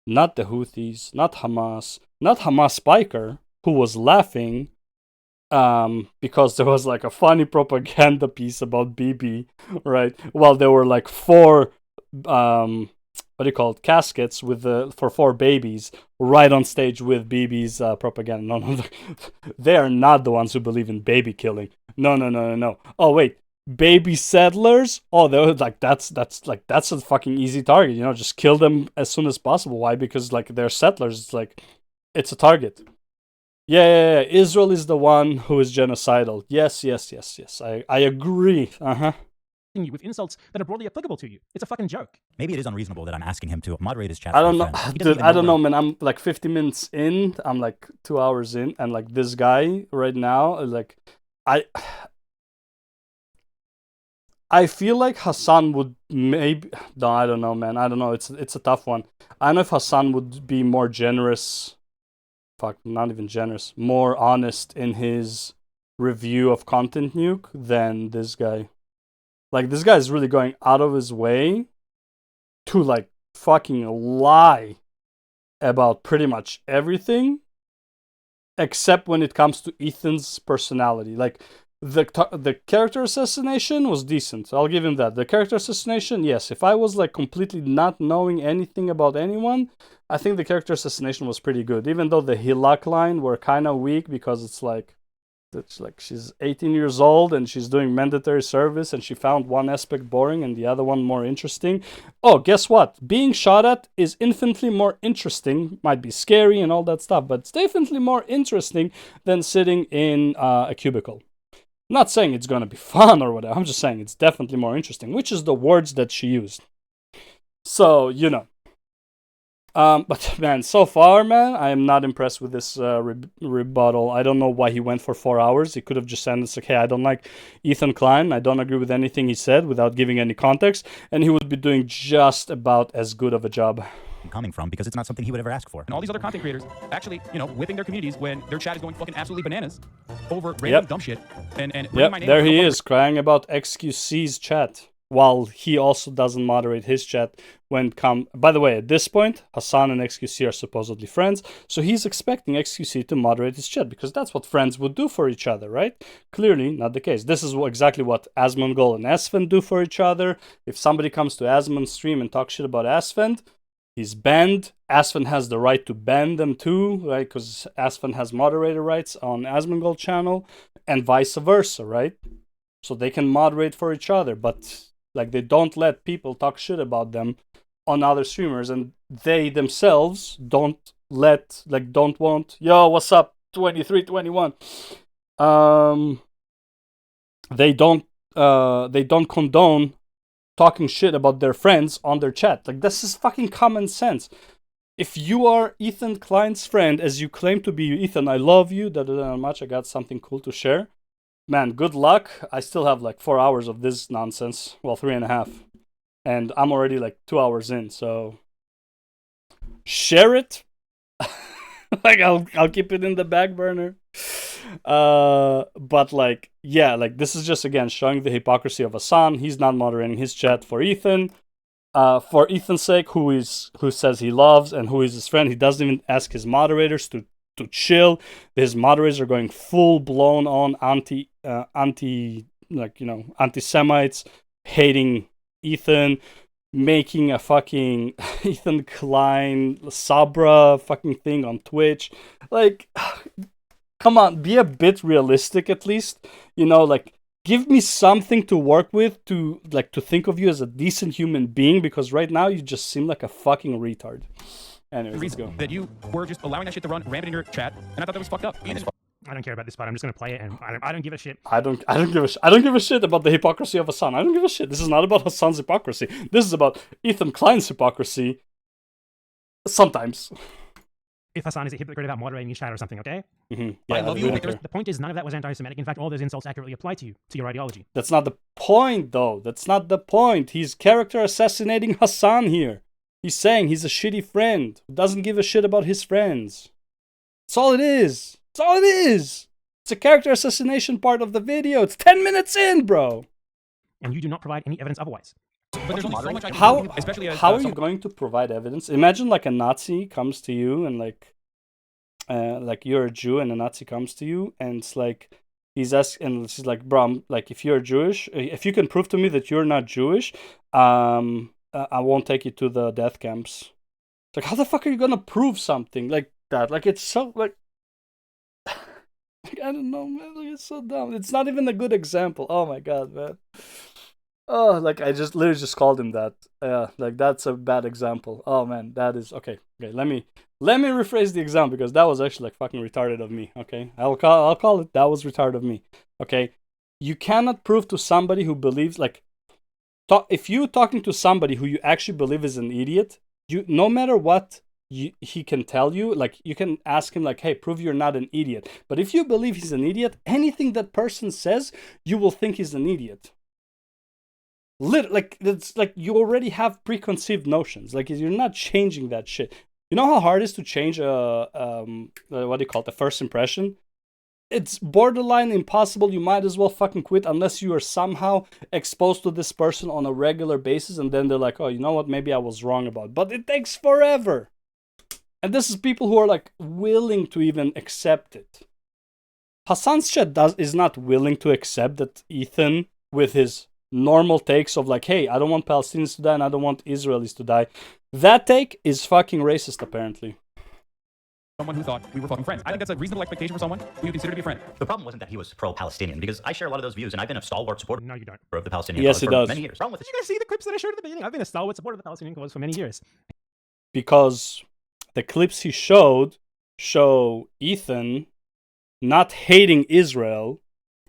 Not the Houthis, not Hamas, not Hamas Spiker, who was laughing because there was like a funny propaganda piece about Bibi, right? While there were like 4 caskets with for 4 babies right on stage with Bibi's propaganda. No, they are not the ones who believe in baby killing. No. Oh wait, baby settlers? Oh, they're like that's a fucking easy target. You know, just kill them as soon as possible. Why? Because like they're settlers. It's like it's a target. Yeah. Israel is the one who is genocidal. Yes. I agree. You with insults that are broadly applicable to you. It's a fucking joke. Maybe it is unreasonable that I'm asking him to moderate his chat. I don't know, dude. I don't know, man. I'm like 50 minutes in. I'm like 2 hours in, and like this guy right now, like I feel like Hassan would maybe. No, I don't know, man. I don't know. It's a tough one. I don't know if Hassan would be more generous. Fuck, not even generous. More honest in his review of Content Nuke than this guy. Like, this guy is really going out of his way to, like, fucking lie about pretty much everything, except when it comes to Ethan's personality. Like, the character assassination was decent. I'll give him that. The character assassination, yes. If I was, like, completely not knowing anything about anyone, I think the character assassination was pretty good. Even though the Hilak line were kind of weak because it's like she's 18 years old and she's doing mandatory service and she found one aspect boring and the other one more interesting. Oh, guess what? Being shot at is infinitely more interesting. Might be scary and all that stuff, but it's definitely more interesting than sitting in a cubicle. I'm not saying it's going to be fun or whatever. I'm just saying it's definitely more interesting, which is the words that she used. So, you know. But man, so far, man, I am not impressed with this rebuttal. I don't know why he went for 4 hours. He could have just said, okay, I don't like Ethan Klein. I don't agree with anything he said without giving any context. And he would be doing just about as good of a job. Coming from, because it's not something he would ever ask for. And all these other content creators actually, you know, whipping their communities when their chat is going fucking absolutely bananas over random dumb shit. And yep, there he is, crying about XQC's chat, while he also doesn't moderate his chat when By the way, at this point, Hassan and XQC are supposedly friends, so he's expecting XQC to moderate his chat, because that's what friends would do for each other, right? Clearly not the case. This is exactly what Asmongold and Asfend do for each other. If somebody comes to Asmon's stream and talks shit about Asfend, he's banned. Asfend has the right to ban them too, right? Because Asfend has moderator rights on Asmongold channel, and vice versa, right? So they can moderate for each other, but like they don't let people talk shit about them on other streamers, and they themselves don't want, yo, what's up, 2321. They don't condone talking shit about their friends on their chat. Like, this is fucking common sense. If you are Ethan Klein's friend, as you claim to be, Ethan, I love you, much, I got something cool to share. Man, good luck. I still have like 4 hours of this nonsense. Well, 3.5. And I'm already like 2 hours in, so share it. Like, I'll keep it in the back burner. But like, yeah, like this is just again showing the hypocrisy of Hassan. He's not moderating his chat for Ethan. For Ethan's sake, who says he loves and who is his friend, he doesn't even ask his moderators to to chill. His moderators are going full blown on anti-Semites, hating Ethan, making a fucking Ethan Klein Sabra fucking thing on Twitch. Like, come on, be a bit realistic at least. You know, like, give me something to work with to think of you as a decent human being, because right now you just seem like a fucking retard. Anyways, let's go. That you were just allowing that shit to run rampant in your chat, and I thought that was fucked up. I don't care about this part. I'm just gonna play it, and I don't give a shit. I don't give a shit about the hypocrisy of Hassan. I don't give a shit. This is not about Hassan's hypocrisy. This is about Ethan Klein's hypocrisy. Sometimes. If Hassan is a hypocrite about moderating his chat or something, okay? Mm-hmm. Yeah, I love you. The point is, none of that was anti-Semitic. In fact, all those insults accurately apply to you, to your ideology. That's not the point, though. That's not the point. He's character assassinating Hassan here. He's saying he's a shitty friend who doesn't give a shit about his friends. That's all it is. That's all it is. It's a character assassination part of the video. It's 10 minutes in, bro. And you do not provide any evidence otherwise. But there's only so much I can How, do, especially as, how are you going to provide evidence? Imagine like a Nazi comes to you and like you're a Jew and a Nazi comes to you and it's like he's asking, and she's like, bro, like if you're Jewish, if you can prove to me that you're not Jewish, I won't take you to the death camps. It's like, how the fuck are you gonna prove something like that? Like, it's so like I don't know, man. Like, it's so dumb. It's not even a good example. Oh my god, man. Oh, like I just literally just called him that. Like that's a bad example. Oh man, that is okay. Okay, let me rephrase the example because that was actually like fucking retarded of me. Okay, I'll call it that was retarded of me. Okay, you cannot prove to somebody who believes like, if you're talking to somebody who you actually believe is an idiot, you no matter what he can tell you, like you can ask him like, hey, prove you're not an idiot. But if you believe he's an idiot, anything that person says, you will think he's an idiot. Like it's like you already have preconceived notions. Like you're not changing that shit. You know how hard it is to change what do you call it, the first impression? It's borderline impossible. You might as well fucking quit unless you are somehow exposed to this person on a regular basis, and then they're like, oh, you know what? Maybe I was wrong about it. But it takes forever. And this is people who are like willing to even accept it. Hassan's chat is not willing to accept that Ethan, with his normal takes of like, hey, I don't want Palestinians to die and I don't want Israelis to die. That take is fucking racist, apparently. Someone who thought we were fucking friends. I think that's a reasonable expectation for someone who you consider to be a friend. The problem wasn't that he was pro-Palestinian, because I share a lot of those views, and I've been a stalwart supporter No, you don't. of the Palestinian Yes, cause he for does. many years. Problem with Did you guys see the clips that I showed at the beginning? I've been a stalwart supporter of the Palestinian cause for many years. Because the clips he showed show Ethan not hating Israel.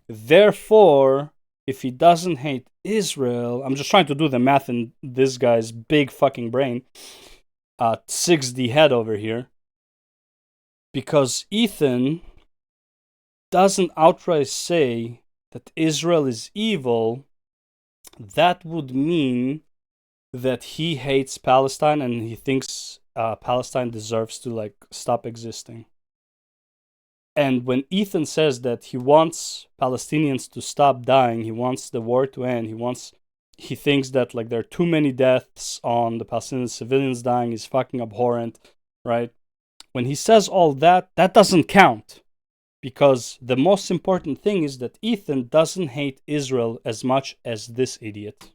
Therefore, if he doesn't hate Israel, I'm just trying to do the math in this guy's big fucking brain. 6D head over here. Because Ethan doesn't outright say that Israel is evil, that would mean that he hates Palestine and he thinks Palestine deserves to like stop existing. And when Ethan says that he wants Palestinians to stop dying, he wants the war to end, he thinks that like there are too many deaths on the Palestinian civilians dying is fucking abhorrent, right? When he says all that, that doesn't count. Because the most important thing is that Ethan doesn't hate Israel as much as this idiot.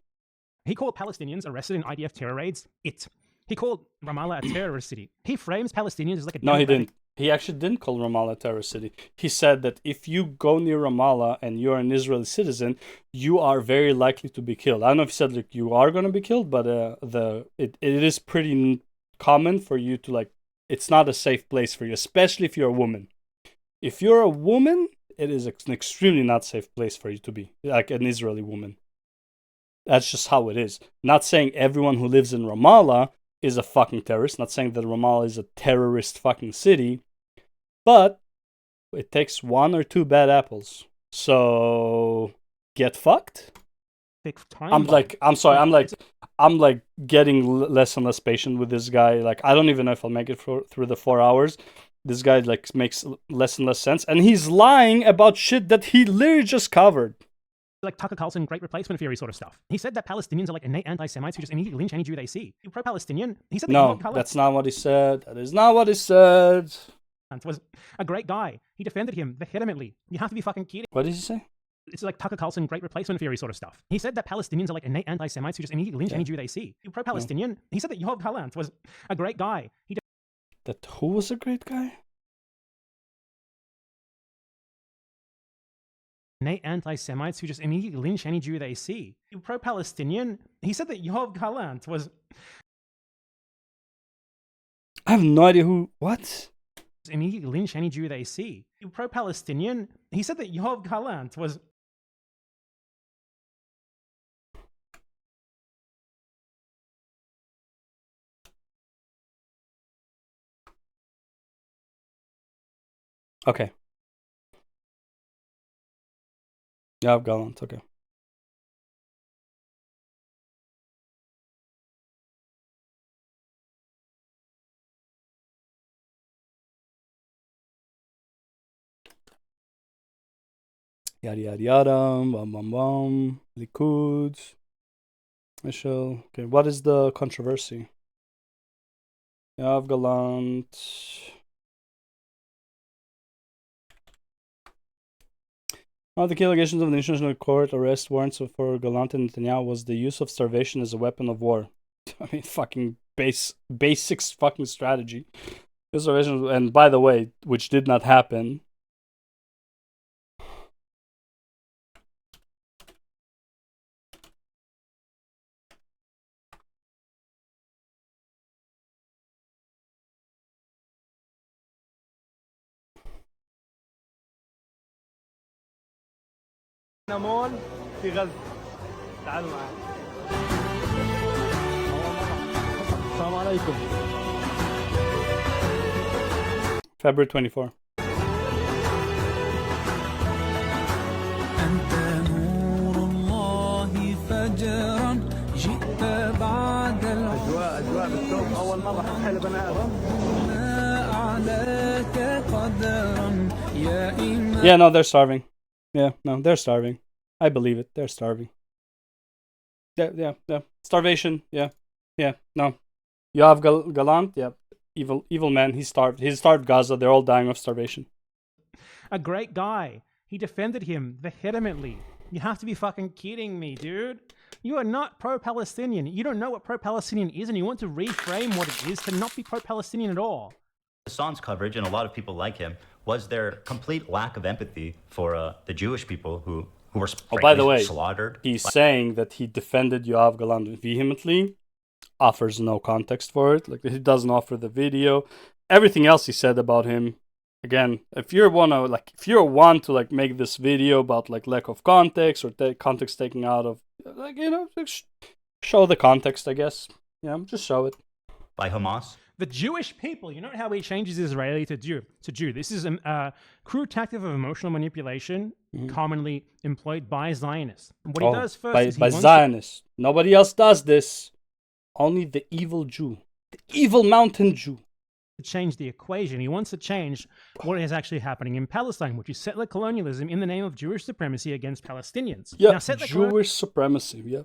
He called Palestinians arrested in IDF terror raids it. He called Ramallah a terrorist city. He frames Palestinians as like a No, he democratic- didn't. He actually didn't call Ramallah a terrorist city. He said that if you go near Ramallah and you're an Israeli citizen, you are very likely to be killed. I don't know if he said like you are going to be killed, but it is pretty common for you to like, it's not a safe place for you, especially if you're a woman. If you're a woman, it is an extremely not safe place for you to be, like an Israeli woman. That's just how it is. Not saying everyone who lives in Ramallah is a fucking terrorist. Not saying that Ramallah is a terrorist fucking city. But it takes one or two bad apples. So get fucked. I'm getting less and less patient with this guy. Like, I don't even know if I'll make it through the 4 hours. This guy like makes less and less sense, and he's lying about shit that he literally just covered. Like Tucker Carlson, great replacement theory sort of stuff. He said that Palestinians are like innate anti-Semites who just immediately lynch any Jew they see. Pro-Palestinian. He said that No, that's not what he said. That is not what he said. was a great guy. He defended him vehemently. You have to be fucking kidding. What did he say? It's like Tucker Carlson, great replacement theory sort of stuff. He said that Palestinians are like innate anti-Semites who just immediately lynch any Jew they see. Pro-Palestinian. He said that Yoav Gallant was a great guy. That who was a great guy? Innate anti-Semites who just immediately lynch any Jew they see. Pro-Palestinian. He said that Yoav Gallant was... I have no idea who... What? Immediately lynch any Jew they see. Pro-Palestinian. He said that Yoav Gallant was... Okay. Yoav Gallant, okay. Yada yada yada, bum bum bum, Likud, Michelle. Okay, what is the controversy? Yoav Gallant. One of the key allegations of the International Court arrest warrants for Gallant and Netanyahu was the use of starvation as a weapon of war. I mean, fucking basics fucking strategy. Starvation, and by the way, which did not happen. نمون في غزة. تعالوا معي. السلام عليكم. February 24. أنت نور الله فجرا جئت بعد أجواء بالثوب أول مرة أحس لبني آدم. أعلاك قدرا يا إمام. Yeah, no, they're starving. Yeah, no, they're starving. I believe it. They're starving. Yeah. Starvation. Yeah. No. Yoav Gallant. Yeah. Evil man. He starved Gaza. They're all dying of starvation. A great guy. He defended him vehemently. You have to be fucking kidding me, dude. You are not pro-Palestinian. You don't know what pro-Palestinian is, and you want to reframe what it is to not be pro-Palestinian at all. Hassan's coverage, and a lot of people like him, was their complete lack of empathy for the Jewish people who were by the way, slaughtered. He's saying that he defended Yoav Gallant vehemently, offers no context for it. Like, he doesn't offer the video. Everything else he said about him, again, if you're one to make this video about like lack of context or context taken out of, show the context, I guess. Yeah, just show it. By Hamas. The Jewish people, you know how he changes Israeli to Jew. This is a crude tactic of emotional manipulation commonly employed by Zionists. What he does first is by Zionists. Nobody else does this. Only the evil Jew. The evil mountain Jew. To change the equation. He wants to change what is actually happening in Palestine, which is settler colonialism in the name of Jewish supremacy against Palestinians. Yeah, now, Jewish supremacy. Yeah.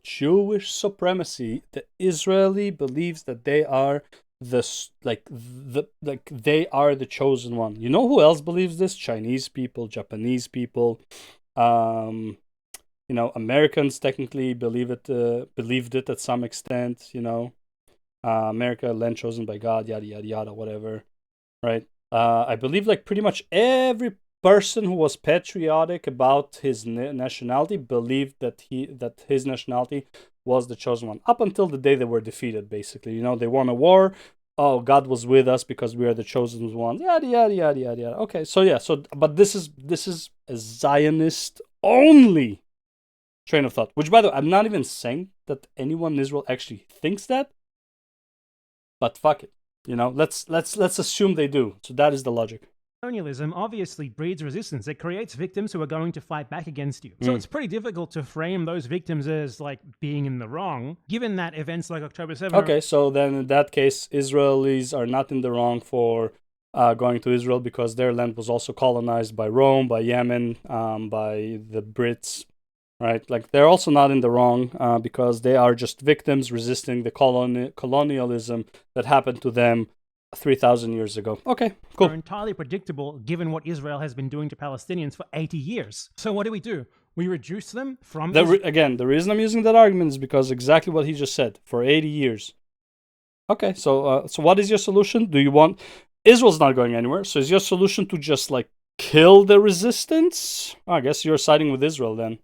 Jewish supremacy. The Israeli believes that they are they are the chosen one. You know who else believes this? Chinese people, Japanese people, Americans technically believed it at some extent. America, land chosen by God, yada yada yada, whatever, right? I believe like pretty much every person who was patriotic about his nationality believed that his nationality was the chosen one, up until the day they were defeated, basically. They won a war. Oh, God was with us because we are the chosen ones. Yada yada yada yada yada. Okay, but this is a Zionist only train of thought. Which, by the way, I'm not even saying that anyone in Israel actually thinks that. But fuck it. Let's assume they do. So that is the logic. Colonialism obviously breeds resistance. It creates victims who are going to fight back against you. So it's pretty difficult to frame those victims as like being in the wrong, given that events like October 7th. Okay, so then in that case, Israelis are not in the wrong for going to Israel because their land was also colonized by Rome, by Yemen, by the Brits, right? Like, they're also not in the wrong because they are just victims resisting the colonialism that happened to them 3,000 years ago. Okay, cool. are entirely predictable given what Israel has been doing to Palestinians for 80 years. So what do? We reduce them from... Again, the reason I'm using that argument is because exactly what he just said, for 80 years. Okay, so what is your solution? Do you want... Israel's not going anywhere, so is your solution to just, like, kill the resistance? I guess you're siding with Israel then.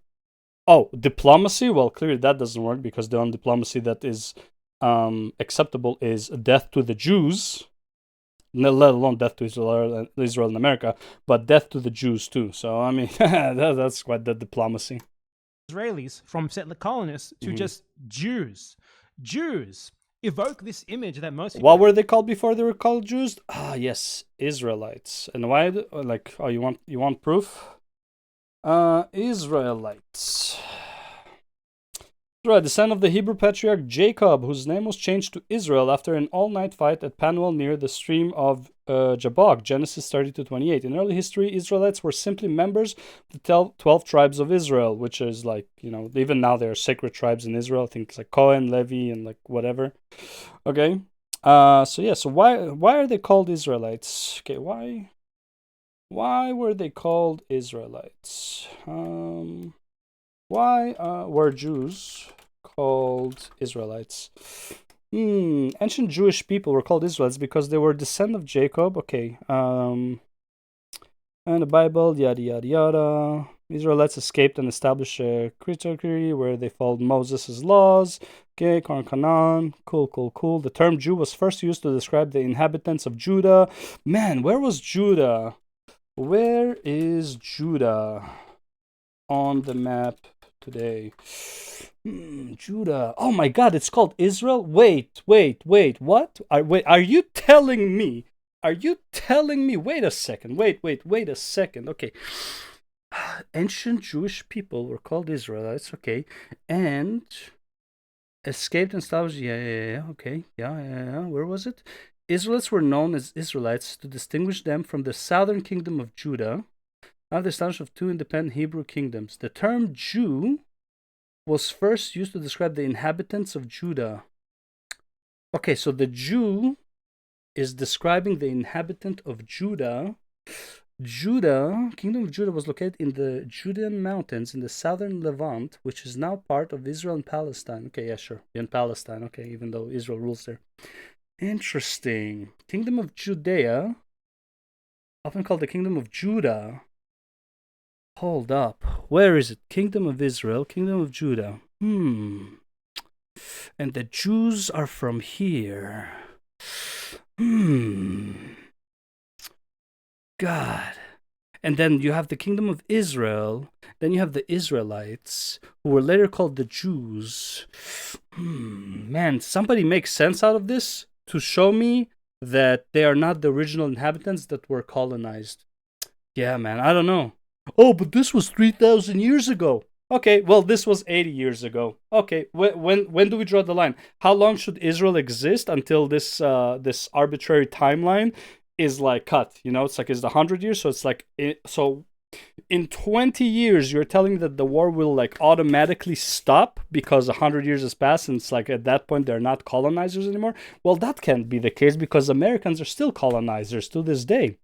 Oh, diplomacy? Well, clearly that doesn't work because the only diplomacy that is acceptable is death to the Jews. Let alone death to Israel and America, but death to the Jews too. So, I mean, that's quite the diplomacy. Israelis from settler colonists to just Jews. Jews evoke this image that most people... What were they called before they were called Jews? Ah, yes, Israelites. And why, like, oh, you want proof? Israelites. Right, the son of the Hebrew patriarch Jacob, whose name was changed to Israel after an all-night fight at Penuel near the stream of Jabbok, Genesis 30-28. In early history, Israelites were simply members of the 12 tribes of Israel, which is like, you know, even now there are sacred tribes in Israel. I think it's like Cohen, Levi, and like whatever. Okay, so why are they called Israelites? Okay, why were they called Israelites? Why were Jews called Israelites? Ancient Jewish people were called Israelites because they were descendants of Jacob. Okay. And the Bible, yada, yada, yada. Israelites escaped and established a territory where they followed Moses' laws. Okay, Canaan. Cool. The term Jew was first used to describe the inhabitants of Judah. Man, where was Judah? Where is Judah on the map today? Judah. Oh my God, it's called Israel? Wait. What? Are you telling me? Wait a second. Wait a second. Okay. Ancient Jewish people were called Israelites, okay, and escaped and established. Yeah. Okay. Yeah. Where was it? Israelites were known as Israelites to distinguish them from the southern kingdom of Judah, after the establishment of two independent Hebrew kingdoms. The term Jew was first used to describe the inhabitants of Judah. Okay, so the Jew is describing the inhabitant of Judah. Kingdom of Judah was located in the Judean mountains in the southern Levant, which is now part of Israel and Palestine. Okay, yeah, sure. In Palestine, okay, even though Israel rules there. Interesting. Kingdom of Judea, often called the Kingdom of Judah. Hold up. Where is it? Kingdom of Israel, Kingdom of Judah. And the Jews are from here. God. And then you have the Kingdom of Israel. Then you have the Israelites, who were later called the Jews. Man, somebody make sense out of this to show me that they are not the original inhabitants that were colonized. Yeah, man, I don't know. Oh, but this was 3,000 years ago. Okay, well, this was 80 years ago. Okay, when do we draw the line? How long should Israel exist until this this arbitrary timeline is like cut? You know, it's like, is it 100 years? So it's like, so in 20 years, you're telling me that the war will like automatically stop because 100 years has passed and it's like at that point they're not colonizers anymore? Well, that can't be the case because Americans are still colonizers to this day.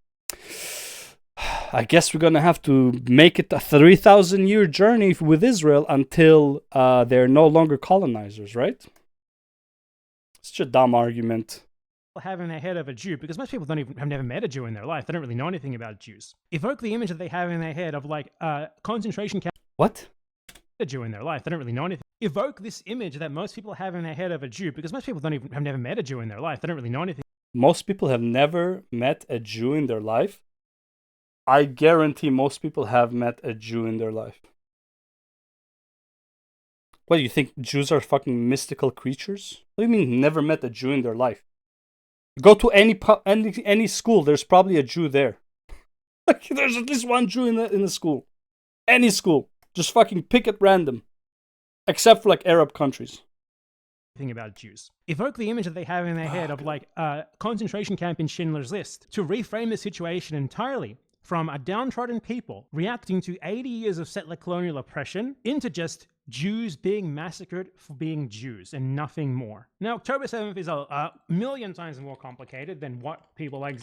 I guess we're going to have to make it a 3,000-year journey with Israel until they're no longer colonizers, right? It's such a dumb argument. Have in their head of a Jew, because most people have never met a Jew in their life. They don't really know anything about Jews. Evoke the image that they have in their head of like concentration camp. What? A Jew in their life. They don't really know anything. Evoke this image that most people have in their head of a Jew, because most people have never met a Jew in their life. They don't really know anything. Most people have never met a Jew in their life. I guarantee most people have met a Jew in their life. What, do you think Jews are fucking mystical creatures? What do you mean never met a Jew in their life? Go to any school, there's probably a Jew there. Like, there's at least one Jew in the school. Any school. Just fucking pick at random. Except for like Arab countries. Thing about Jews. Evoke the image that they have in their head of like a concentration camp in Schindler's List. To reframe the situation entirely from a downtrodden people reacting to 80 years of settler colonial oppression into just Jews being massacred for being Jews and nothing more. Now, October 7th is a million times more complicated than what people like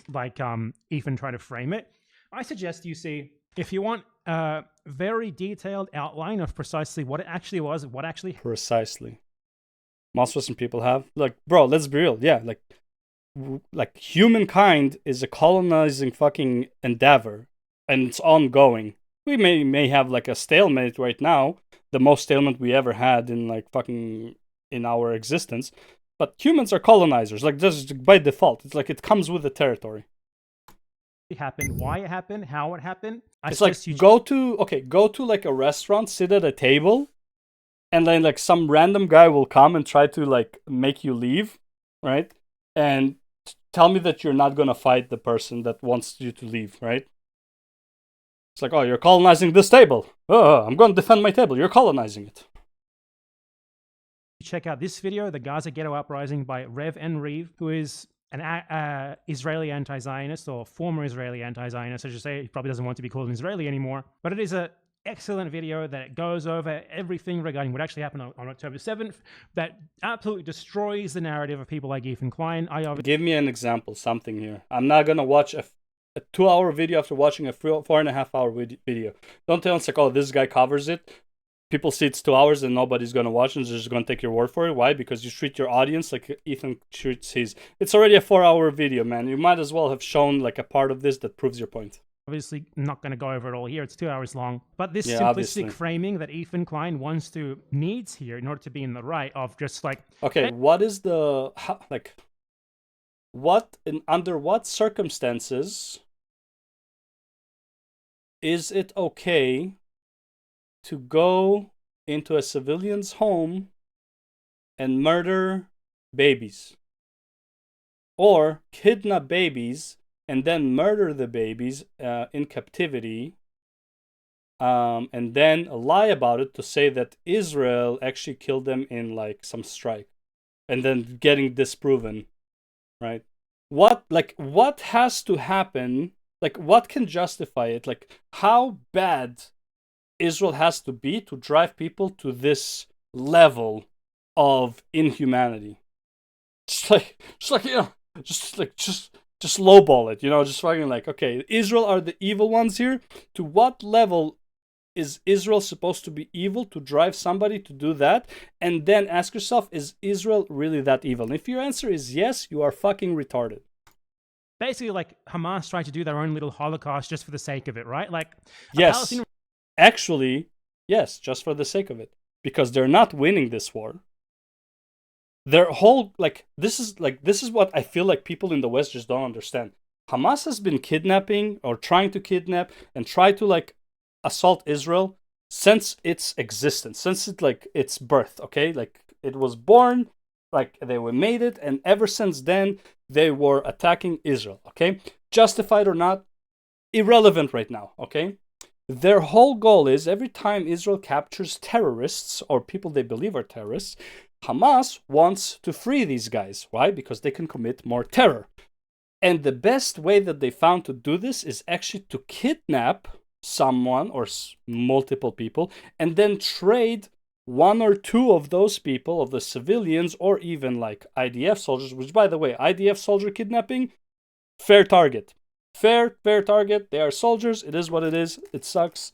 Ethan try to frame it. I suggest you see, if you want a very detailed outline of precisely what it actually was, what actually... Precisely. Most Western people have. Like, bro, let's be real. Yeah, like humankind is a colonizing fucking endeavor, and it's ongoing. We may have like a stalemate right now, the most stalemate we ever had in like fucking in our existence. But humans are colonizers, like just by default. It's like it comes with the territory. Happened, why it happened, how it happened. It's like go to like a restaurant, sit at a table, and then like some random guy will come and try to like make you leave, right? And tell me that you're not gonna fight the person that wants you to leave, right? It's like, oh, you're colonizing this table. Oh, I'm going to defend my table. You're colonizing it. Check out this video, the Gaza Ghetto Uprising by Rev N. Reeve, who is an Israeli anti-Zionist, or former Israeli anti-Zionist, I should say. He probably doesn't want to be called an Israeli anymore. But it is an excellent video that goes over everything regarding what actually happened on October 7th, that absolutely destroys the narrative of people like Ethan Klein. Give me an example, something here. I'm not going to watch a 2-hour video after watching a 4.5-hour video. Don't tell us like, oh, this guy covers it. People see it's 2 hours and nobody's going to watch and they're just going to take your word for it. Why? Because you treat your audience like Ethan treats his. It's already a 4-hour video, man. You might as well have shown like a part of this that proves your point. Obviously, not going to go over it all here. It's 2 hours long. But this simplistic obviously. Framing that Ethan Klein needs here in order to be in the right of just like... Okay, what is the... under what circumstances is it okay to go into a civilian's home and murder babies? Or kidnap babies and then murder the babies in captivity, and then lie about it to say that Israel actually killed them in like some strike, and then getting disproven, right? What has to happen? Like, what can justify it? Like, how bad Israel has to be to drive people to this level of inhumanity? Just lowball it, just fucking like, okay, Israel are the evil ones here. To what level is Israel supposed to be evil to drive somebody to do that? And then ask yourself, is Israel really that evil? And if your answer is yes, you are fucking retarded. Basically, like, Hamas tried to do their own little Holocaust just for the sake of it, right? Like, yes, actually, yes, just for the sake of it, because they're not winning this war. Their whole this is what I feel like people in the West just don't understand. Hamas has been kidnapping or trying to kidnap and try to like assault Israel since its existence, since its birth. Okay, like it was born, like they were made it, and ever since then they were attacking Israel. Okay, justified or not, irrelevant right now. Okay. Their whole goal is every time Israel captures terrorists or people they believe are terrorists, Hamas wants to free these guys. Why? Because they can commit more terror. And the best way that they found to do this is actually to kidnap someone or multiple people and then trade one or two of those people, of the civilians, or even like IDF soldiers, which, by the way, IDF soldier kidnapping, fair target. Fair target. They are soldiers. It is what it is. It sucks.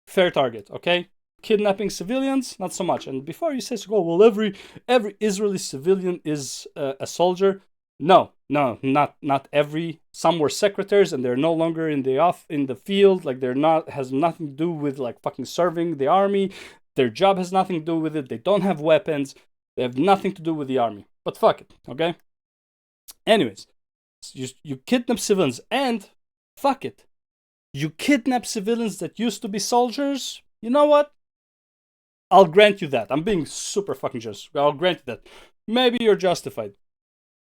Fair target, okay? Kidnapping civilians, not so much. And before you say, oh, well, every Israeli civilian is a soldier. No, not every. Some were secretaries and they're no longer in the field. Like has nothing to do with like fucking serving the army. Their job has nothing to do with it. They don't have weapons. They have nothing to do with the army. But fuck it, okay? Anyways, you kidnap civilians and fuck it. You kidnap civilians that used to be soldiers. You know what? I'll grant you that. I'm being super fucking generous. I'll grant you that. Maybe you're justified.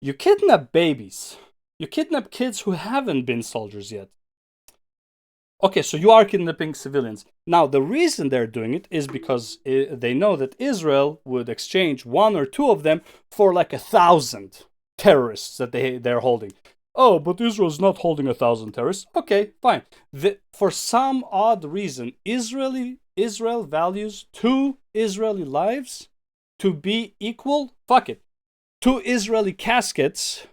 You kidnap babies. You kidnap kids who haven't been soldiers yet. Okay, so you are kidnapping civilians. Now, the reason they're doing it is because they know that Israel would exchange one or two of them for like 1,000 terrorists that they're holding. Oh, but Israel's not holding 1,000 terrorists. Okay, fine. For some odd reason, Israeli Israel values 2 Israeli lives to be equal, fuck it, 2 Israeli caskets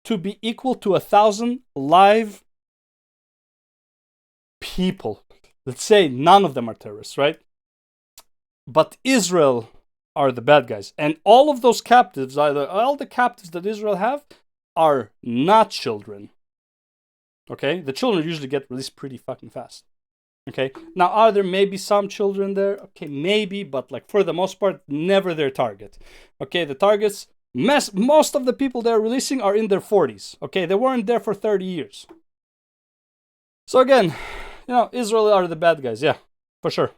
to be equal to 1,000 live people. Let's say none of them are terrorists, right? But Israel are the bad guys. And all of those captives, all the captives that Israel have, are not children. Okay? The children usually get released pretty fucking fast. Okay? Now, are there maybe some children there? Okay, maybe, but like for the most part, never their target. Okay, the targets, most of the people they're releasing are in their 40s. Okay, they weren't there for 30 years. So again, Israel are the bad guys. Yeah, for sure.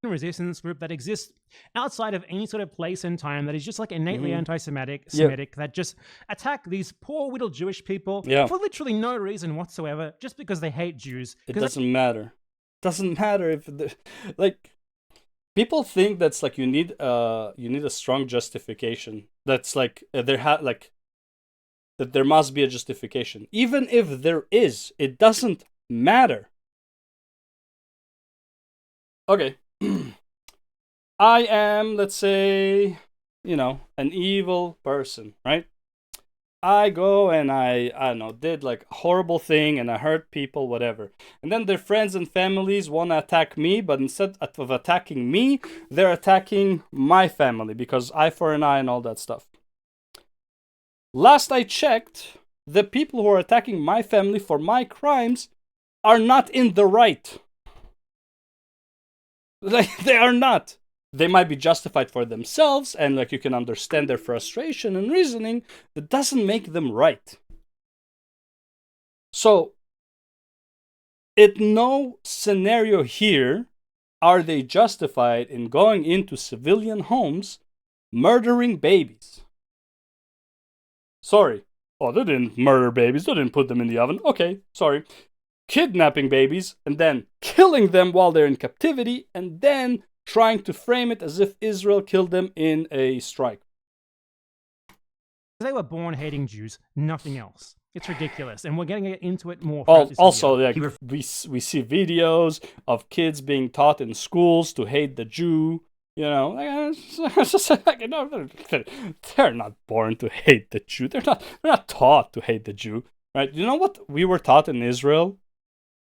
Resistance group that exists outside of any sort of place and time that is just like innately anti-Semitic, that just attack these poor little Jewish people for literally no reason whatsoever, just because they hate Jews. It doesn't matter. Doesn't matter if like people think that's like you need a strong justification. That's like that there must be a justification. Even if there is, it doesn't matter. Okay. I am, let's say, an evil person, right? I go and I don't know, did like a horrible thing and I hurt people, whatever. And then their friends and families want to attack me, but instead of attacking me, they're attacking my family because eye for an eye and all that stuff. Last I checked, the people who are attacking my family for my crimes are not in the right. They are not. They might be justified for themselves, and like you can understand their frustration and reasoning. That doesn't make them right. So, in no scenario here are they justified in going into civilian homes, murdering babies. Sorry. Oh, they didn't murder babies. They didn't put them in the oven. Okay, sorry. Kidnapping babies and then killing them while they're in captivity and then trying to frame it as if Israel killed them in a strike. They were born hating Jews, nothing else. It's ridiculous, and we're getting into it more. Also, like we see videos of kids being taught in schools to hate the Jew. They're not born to hate the Jew. They're not taught to hate the Jew, right? You know what we were taught in Israel?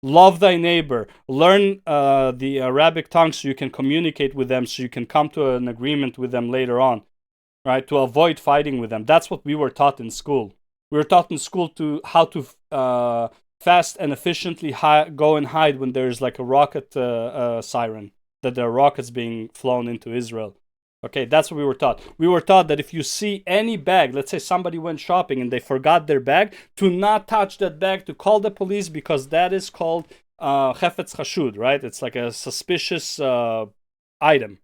Love thy neighbor. Learn the Arabic tongue so you can communicate with them, so you can come to an agreement with them later on, right? To avoid fighting with them. That's what we were taught in school. We were taught in school to how to fast and efficiently go and hide when there's like a rocket siren, that there are rockets being flown into Israel. Okay, that's what we were taught. We were taught that if you see any bag, let's say somebody went shopping and they forgot their bag, to not touch that bag, to call the police, because that is called Chefetz Chashud, right? It's like a suspicious item,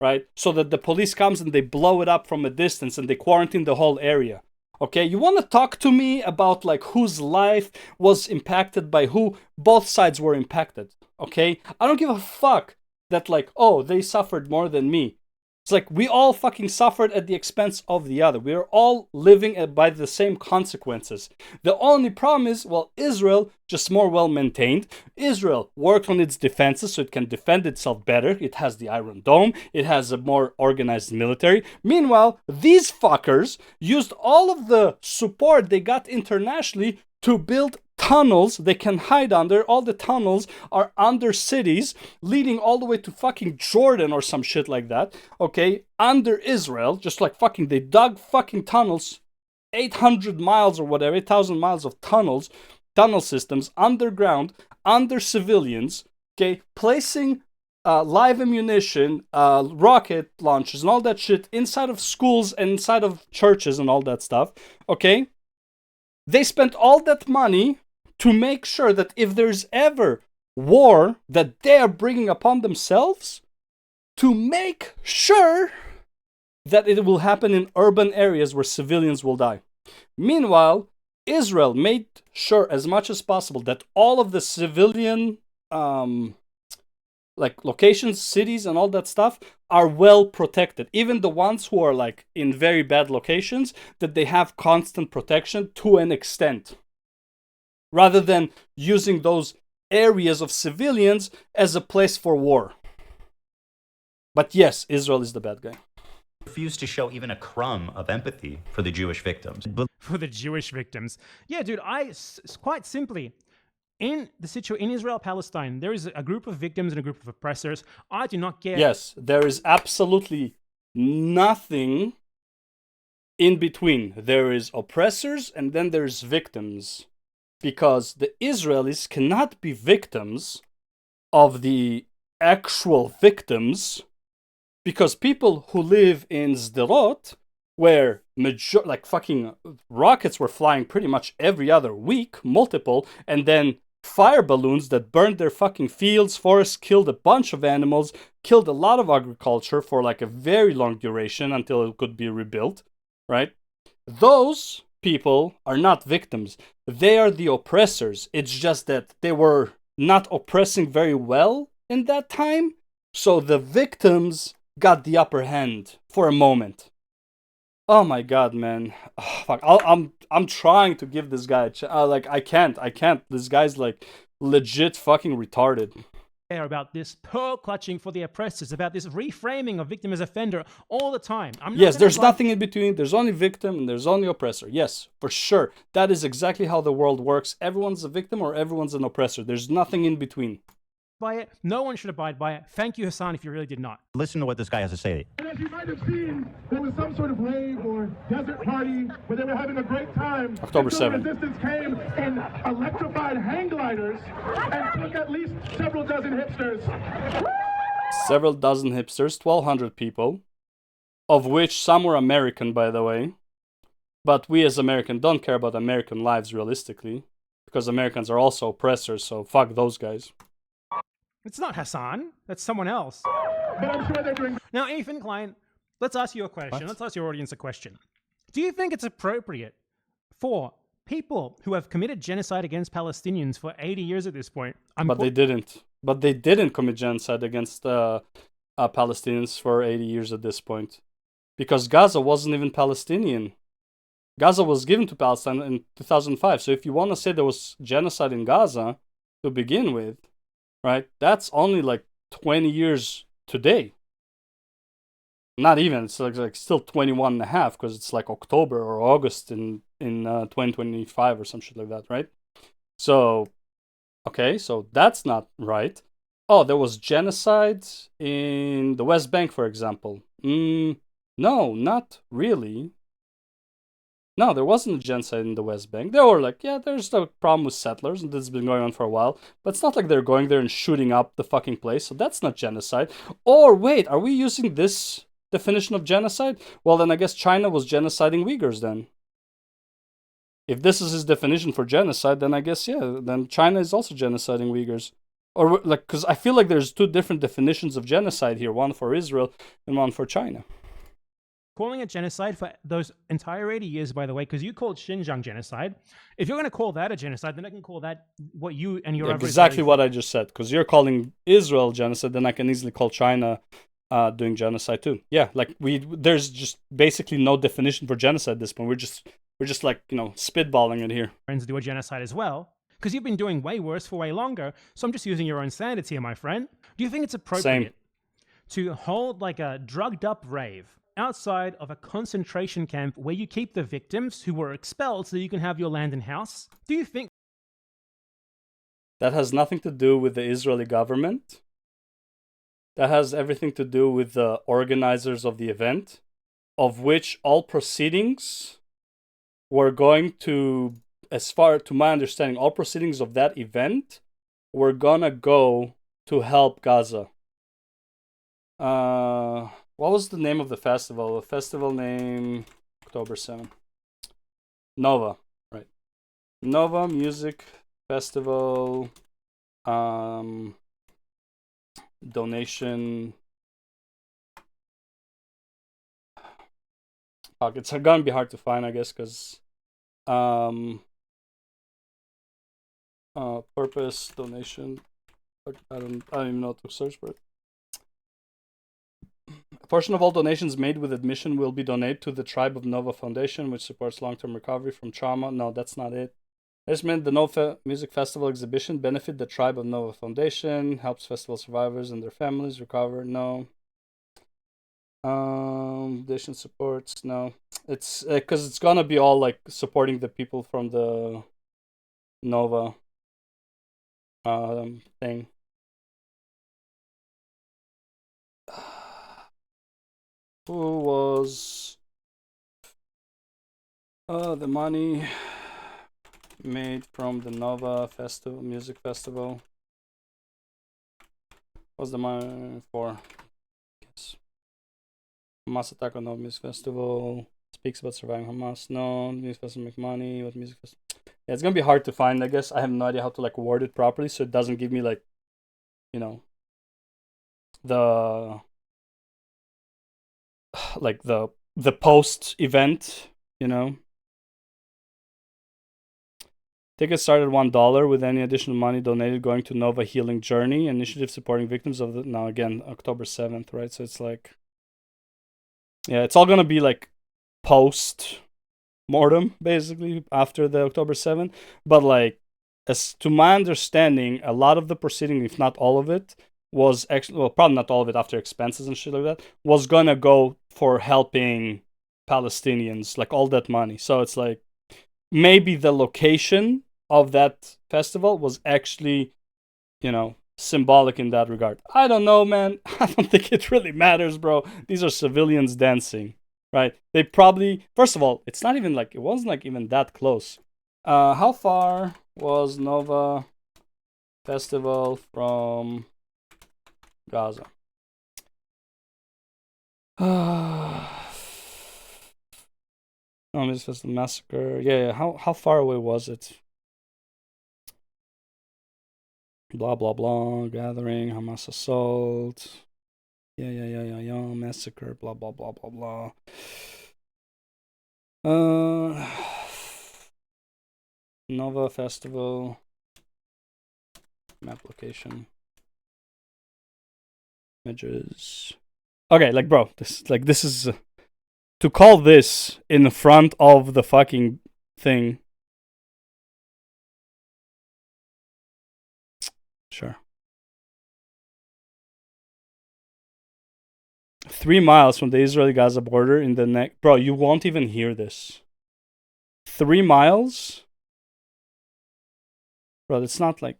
right? So that the police comes and they blow it up from a distance and they quarantine the whole area. Okay, you want to talk to me about like whose life was impacted by who? Both sides were impacted, okay? I don't give a fuck that like, oh, they suffered more than me. It's like we all fucking suffered at the expense of the other. We are all living by the same consequences. The only problem is, well, Israel, just more well-maintained. Israel worked on its defenses so it can defend itself better. It has the Iron Dome. It has a more organized military. Meanwhile, these fuckers used all of the support they got internationally to build tunnels they can hide under. All the tunnels are under cities leading all the way to fucking Jordan or some shit like that. Okay, under Israel, just like fucking, they dug fucking tunnels, 800 miles or whatever, 8,000 miles of tunnel systems underground, under civilians, okay, placing live ammunition, rocket launchers and all that shit inside of schools and inside of churches and all that stuff, okay? They spent all that money to make sure that if there's ever war that they are bringing upon themselves, to make sure that it will happen in urban areas where civilians will die. Meanwhile, Israel made sure as much as possible that all of the civilian like locations, cities and all that stuff are well protected. Even the ones who are like in very bad locations, that they have constant protection to an extent. Rather than using those areas of civilians as a place for war. But yes, Israel is the bad guy. Refuse to show even a crumb of empathy for the Jewish victims. For the Jewish victims. Yeah, dude, quite simply, in the situation in Israel Palestine, there is a group of victims and a group of oppressors. I do not get. Yes, there is absolutely nothing in between. There is oppressors and then there's victims, because the Israelis cannot be victims of the actual victims, because people who live in Sderot, where like fucking rockets were flying pretty much every other week, multiple, and then fire balloons that burned their fucking fields, forests, killed a bunch of animals, killed a lot of agriculture for like a very long duration until it could be rebuilt, right? Those people are not victims. They are the oppressors. It's just that they were not oppressing very well in that time, so the victims got the upper hand for a moment. Oh my god, man. Oh, fuck. I'm trying to give this guy like I can't. This guy's like legit fucking retarded. About this pearl clutching for the oppressors, about this reframing of victim as offender all the time. Yes, there's nothing in between. There's only victim and there's only oppressor. Yes, for sure. That is exactly how the world works. Everyone's a victim or everyone's an oppressor. There's nothing in between. By it, no one should abide by it. Thank you, Hassan, if you really did not. Listen to what this guy has to say. And as you might have seen, there was some sort of rave or desert party where they were having a great time. October 7th. Resistance came in electrified hang gliders and took at least several dozen hipsters. Several dozen hipsters, 1,200 people, of which some were American, by the way. But we as Americans don't care about American lives realistically, because Americans are also oppressors, so fuck those guys. It's not Hassan. That's someone else. But I'm sure they're doing... Now, Ethan Klein, let's ask you a question. What? Let's ask your audience a question. Do you think it's appropriate for people who have committed genocide against Palestinians for 80 years at this point? They didn't. But they didn't commit genocide against Palestinians for 80 years at this point. Because Gaza wasn't even Palestinian. Gaza was given to Palestine in 2005. So if you want to say there was genocide in Gaza to begin with, right, that's only like 20 years today. Not even, it's like still 21 and a half, because it's like October or August in 2025 or some shit like that, right? So, okay, so that's not right. Oh, there was genocide in the West Bank, for example. No, not really. No, there wasn't a genocide in the West Bank. They were like, yeah, there's a problem with settlers, and this has been going on for a while. But it's not like they're going there and shooting up the fucking place, so that's not genocide. Or wait, are we using this definition of genocide? Well, then I guess China was genociding Uyghurs then. If this is his definition for genocide, then I guess, yeah, then China is also genociding Uyghurs. Or, like, because I feel like there's two different definitions of genocide here, one for Israel and one for China. Calling it genocide for those entire 80 years, by the way, because you called Xinjiang genocide. If you're going to call that a genocide, then I can call that what you and your exactly what I just said. Because you're calling Israel genocide, then I can easily call China doing genocide too. Yeah, like there's just basically no definition for genocide at this point. We're just like, you know, spitballing it here. Friends do a genocide as well, because you've been doing way worse for way longer. So I'm just using your own standards here, my friend. Do you think it's appropriate to hold like a drugged up rave outside of a concentration camp where you keep the victims who were expelled so you can have your land and house? Do you think that has nothing to do with the Israeli government? That has everything to do with the organizers of the event, of which all proceedings were going to, as far to my understanding, all proceedings of that event were gonna go to help Gaza. What was the name of the festival? The festival name, October 7th. Nova, right. Nova Music Festival, donation. Fuck, it's gonna be hard to find, I guess, because purpose, donation. I don't even know how to search for it. A portion of all donations made with admission will be donated to the Tribe of Nova Foundation, which supports long-term recovery from trauma. No, that's not it. This meant the Nova Music Festival exhibition benefit the Tribe of Nova Foundation, helps festival survivors and their families recover. No. Foundation supports. No. It's because it's gonna be all like supporting the people from the Nova thing. Who was the money made from the Nova Festival Music Festival? What's the money for? Yes. Hamas attack on Nova Music Festival. Speaks about surviving Hamas. No, music festival make money. What music festival? Yeah, it's gonna be hard to find. I guess I have no idea how to like word it properly, so it doesn't give me like, you know, the like the post event, you know. Tickets start at $1 with any additional money donated going to Nova Healing Journey initiative supporting victims of the now again October 7th, right? So it's like, yeah, it's all gonna be like post mortem basically after the October 7th, but like as to my understanding, a lot of the proceeding, if not all of it, was actually, well, probably not all of it after expenses and shit like that, was gonna go for helping Palestinians, like all that money. So it's like maybe the location of that festival was actually, you know, symbolic in that regard. I don't know, man. I don't think it really matters, bro. These are civilians dancing, right? They probably, first of all, it's not even like, it wasn't like even that close. How far was Nova Festival from Gaza? This was the massacre. Yeah. How far away was it? Blah blah blah. Gathering. Hamas assault. Yeah. Massacre. Blah blah blah blah blah. Nova Festival. Map location. Images. Okay, like bro, this is. To call this in front of the fucking thing. Sure. 3 miles from the Israeli-Gaza border in the next... Bro, you won't even hear this. 3 miles? Bro, it's not like...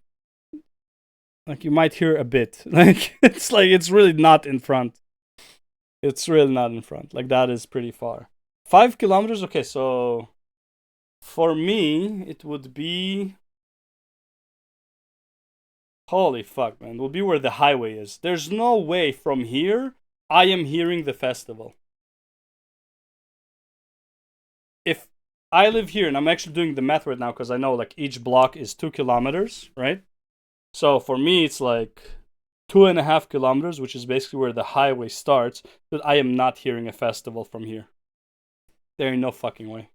Like, you might hear a bit. It's really not in front. It's really not in front. Like, that is pretty far. 5 kilometers? Okay, so... For me, it would be... Holy fuck, man. It would be where the highway is. There's no way from here I am hearing the festival. If I live here, and I'm actually doing the math right now because I know, like, each block is 2 kilometers, right? So, for me, it's like... 2.5 kilometers, which is basically where the highway starts, that I am not hearing a festival from here. There ain't no fucking way.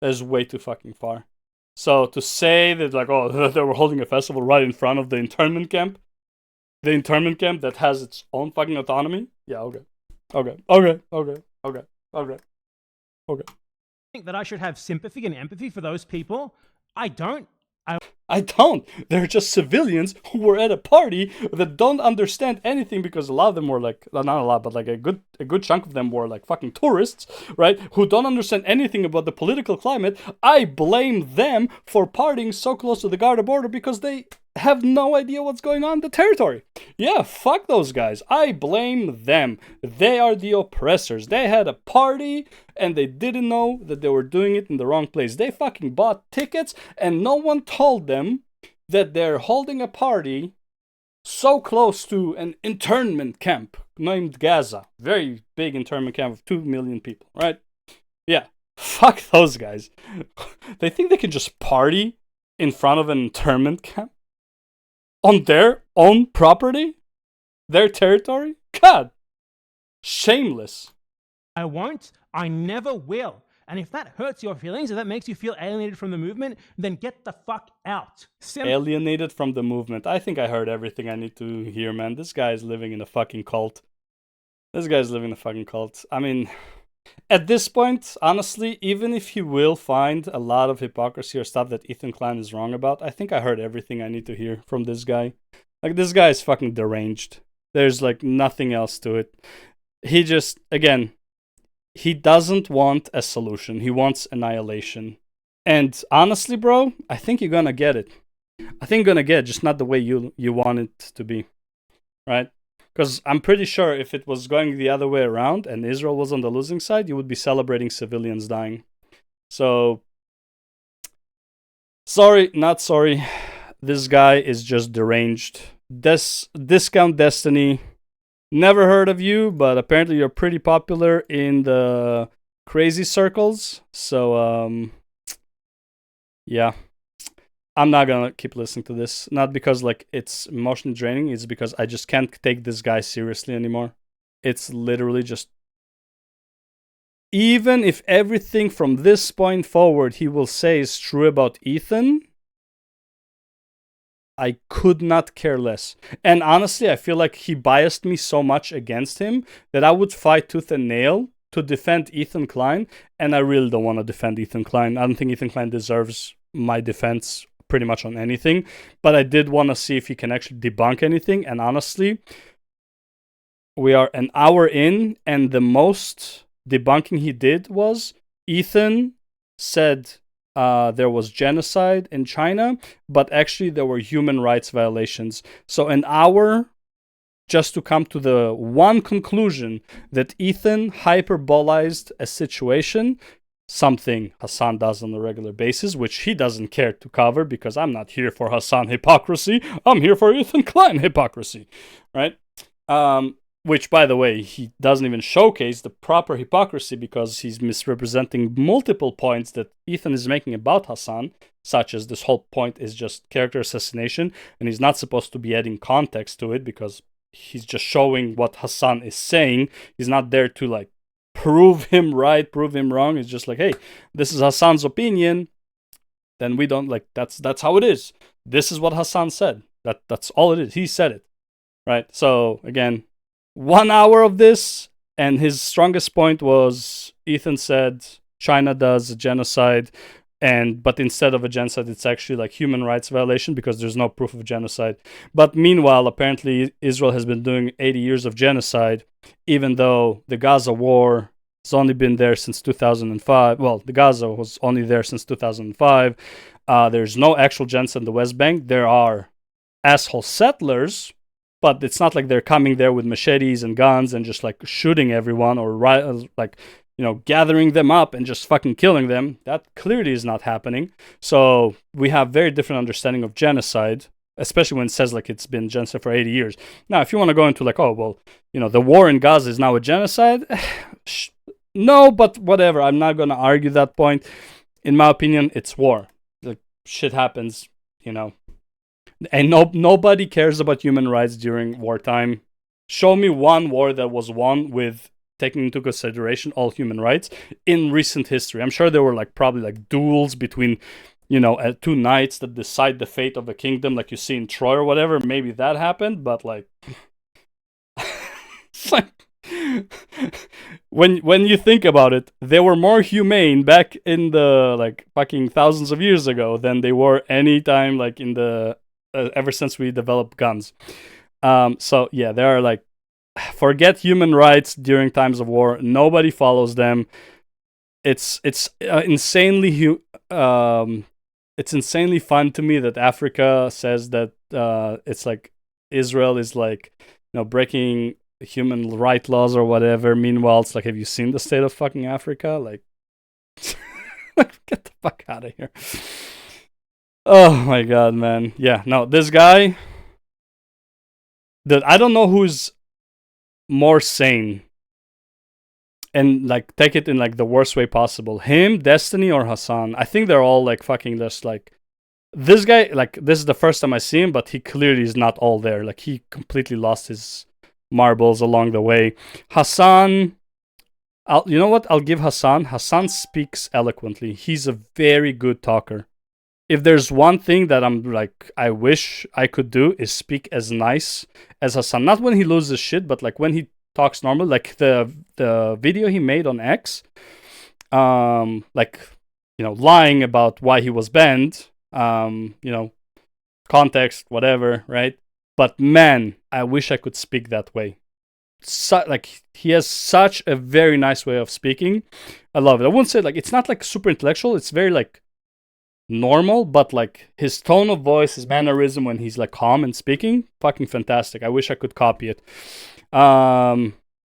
That is way too fucking far. So to say that, like, oh, they were holding a festival right in front of the internment camp that has its own fucking autonomy, yeah, okay. Think that I should have sympathy and empathy for those people? I don't. I don't. They're just civilians who were at a party that don't understand anything because a lot of them were like, not a lot, but like a good chunk of them were like fucking tourists, right? Who don't understand anything about the political climate. I blame them for partying so close to the Gaza border because they have no idea what's going on in the territory. Yeah, fuck those guys. I blame them. They are the oppressors. They had a party and they didn't know that they were doing it in the wrong place. They fucking bought tickets and no one told them that they're holding a party so close to an internment camp named Gaza. Very big internment camp of 2 million people, right? Yeah, fuck those guys. They think they can just party in front of an internment camp? On their own property? Their territory? God. Shameless. I won't. I never will. And if that hurts your feelings, if that makes you feel alienated from the movement, then get the fuck out. Alienated from the movement. I think I heard everything I need to hear, man. This guy is living in a fucking cult. I mean, At this point, honestly, even if he will find a lot of hypocrisy or stuff that Ethan Klein is wrong about, I think I heard everything I need to hear from this guy. Like, this guy is fucking deranged. There's like nothing else to it. He just, again, he doesn't want a solution. He wants annihilation. And honestly, bro, I think you're gonna get it. I think you're gonna get it, just not the way you want it to be. Right? Because I'm pretty sure if it was going the other way around and Israel was on the losing side, you would be celebrating civilians dying. So, sorry, not sorry. This guy is just deranged. Discount Destiny. Never heard of you, but apparently you're pretty popular in the crazy circles. So, yeah. I'm not gonna keep listening to this. Not because like it's emotionally draining, it's because I just can't take this guy seriously anymore. It's literally just, even if everything from this point forward he will say is true about Ethan, I could not care less. And honestly, I feel like he biased me so much against him that I would fight tooth and nail to defend Ethan Klein, and I really don't want to defend Ethan Klein. I don't think Ethan Klein deserves my defense pretty much on anything, but I did want to see if he can actually debunk anything. And honestly, we are an hour in, and the most debunking he did was Ethan said there was genocide in China, but actually there were human rights violations. So an hour just to come to the one conclusion that Ethan hyperbolized a situation, something Hassan does on a regular basis, which he doesn't care to cover because I'm not here for Hassan hypocrisy. I'm here for Ethan Klein hypocrisy, right? Which, by the way, he doesn't even showcase the proper hypocrisy because he's misrepresenting multiple points that Ethan is making about Hassan, such as this whole point is just character assassination, and he's not supposed to be adding context to it because he's just showing what Hassan is saying. He's not there to like prove him right, prove him wrong. It's just like, hey, this is Hassan's opinion. Then we don't like that's how it is. This is what Hassan said. That's all it is. He said it, right? So again, 1 hour of this, and his strongest point was Ethan said China does a genocide, but instead of a genocide, it's actually like human rights violation because there's no proof of genocide. But meanwhile, apparently Israel has been doing 80 years of genocide, even though the Gaza war has only been there since 2005. Well, the Gaza was only there since 2005. There's no actual genocide in the West Bank. There are asshole settlers, but it's not like they're coming there with machetes and guns and just like shooting everyone or like, you know, gathering them up and just fucking killing them. That clearly is not happening. So we have very different understanding of genocide, especially when it says like it's been genocide for 80 years. Now, if you want to go into like, oh, well, you know, the war in Gaza is now a genocide. No, but whatever. I'm not going to argue that point. In my opinion, it's war. Like, shit happens, you know. And nobody cares about human rights during wartime. Show me one war that was won with taking into consideration all human rights in recent history. I'm sure there were like probably like duels between, you know, two knights that decide the fate of a kingdom, like you see in Troy or whatever. Maybe that happened, but like, it's like when you think about it, they were more humane back in the like fucking thousands of years ago than they were any time like in the ever since we developed guns. So yeah, there are like, forget human rights during times of war. Nobody follows them. It's insanely it's insanely fun to me that Africa says that it's like Israel is like, you know, breaking human right laws or whatever. Meanwhile, it's like, have you seen the state of fucking Africa? Like, get the fuck out of here. Oh my god, man. Yeah, no, this guy, I don't know who's more sane and like take it in like the worst way possible. Him, Destiny, or Hassan. I think they're all like fucking just like, this guy, like this is the first time I see him, but he clearly is not all there. Like he completely lost his marbles along the way. Hassan, you know what? I'll give Hassan. Hassan speaks eloquently. He's a very good talker. If there's one thing that I'm like, I wish I could do is speak as nice as Hassan. Not when he loses shit, but like when he talks normal. Like the video he made on X, like, you know, lying about why he was banned, you know, context, whatever, right? But man, I wish I could speak that way. Like, he has such a very nice way of speaking. I love it. I wouldn't say, like, it's not like super intellectual. It's very like normal, but like his tone of voice, his mannerism when he's like calm and speaking, fucking fantastic. I wish I could copy it.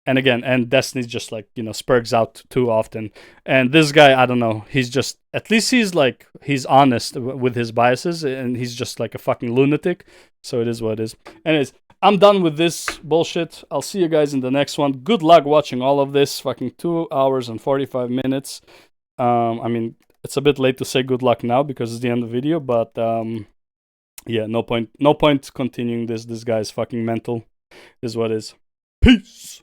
And again, and Destiny's just like, you know, spurgs out too often. And this guy, I don't know, he's just, at least he's like, he's honest with his biases, and he's just like a fucking lunatic. So it is what it is. Anyways, I'm done with this bullshit. I'll see you guys in the next one. Good luck watching all of this. Fucking 2 hours and 45 minutes. I mean, it's a bit late to say good luck now because it's the end of the video, but yeah, no point continuing this. This guy is fucking mental. Is what it is. Peace.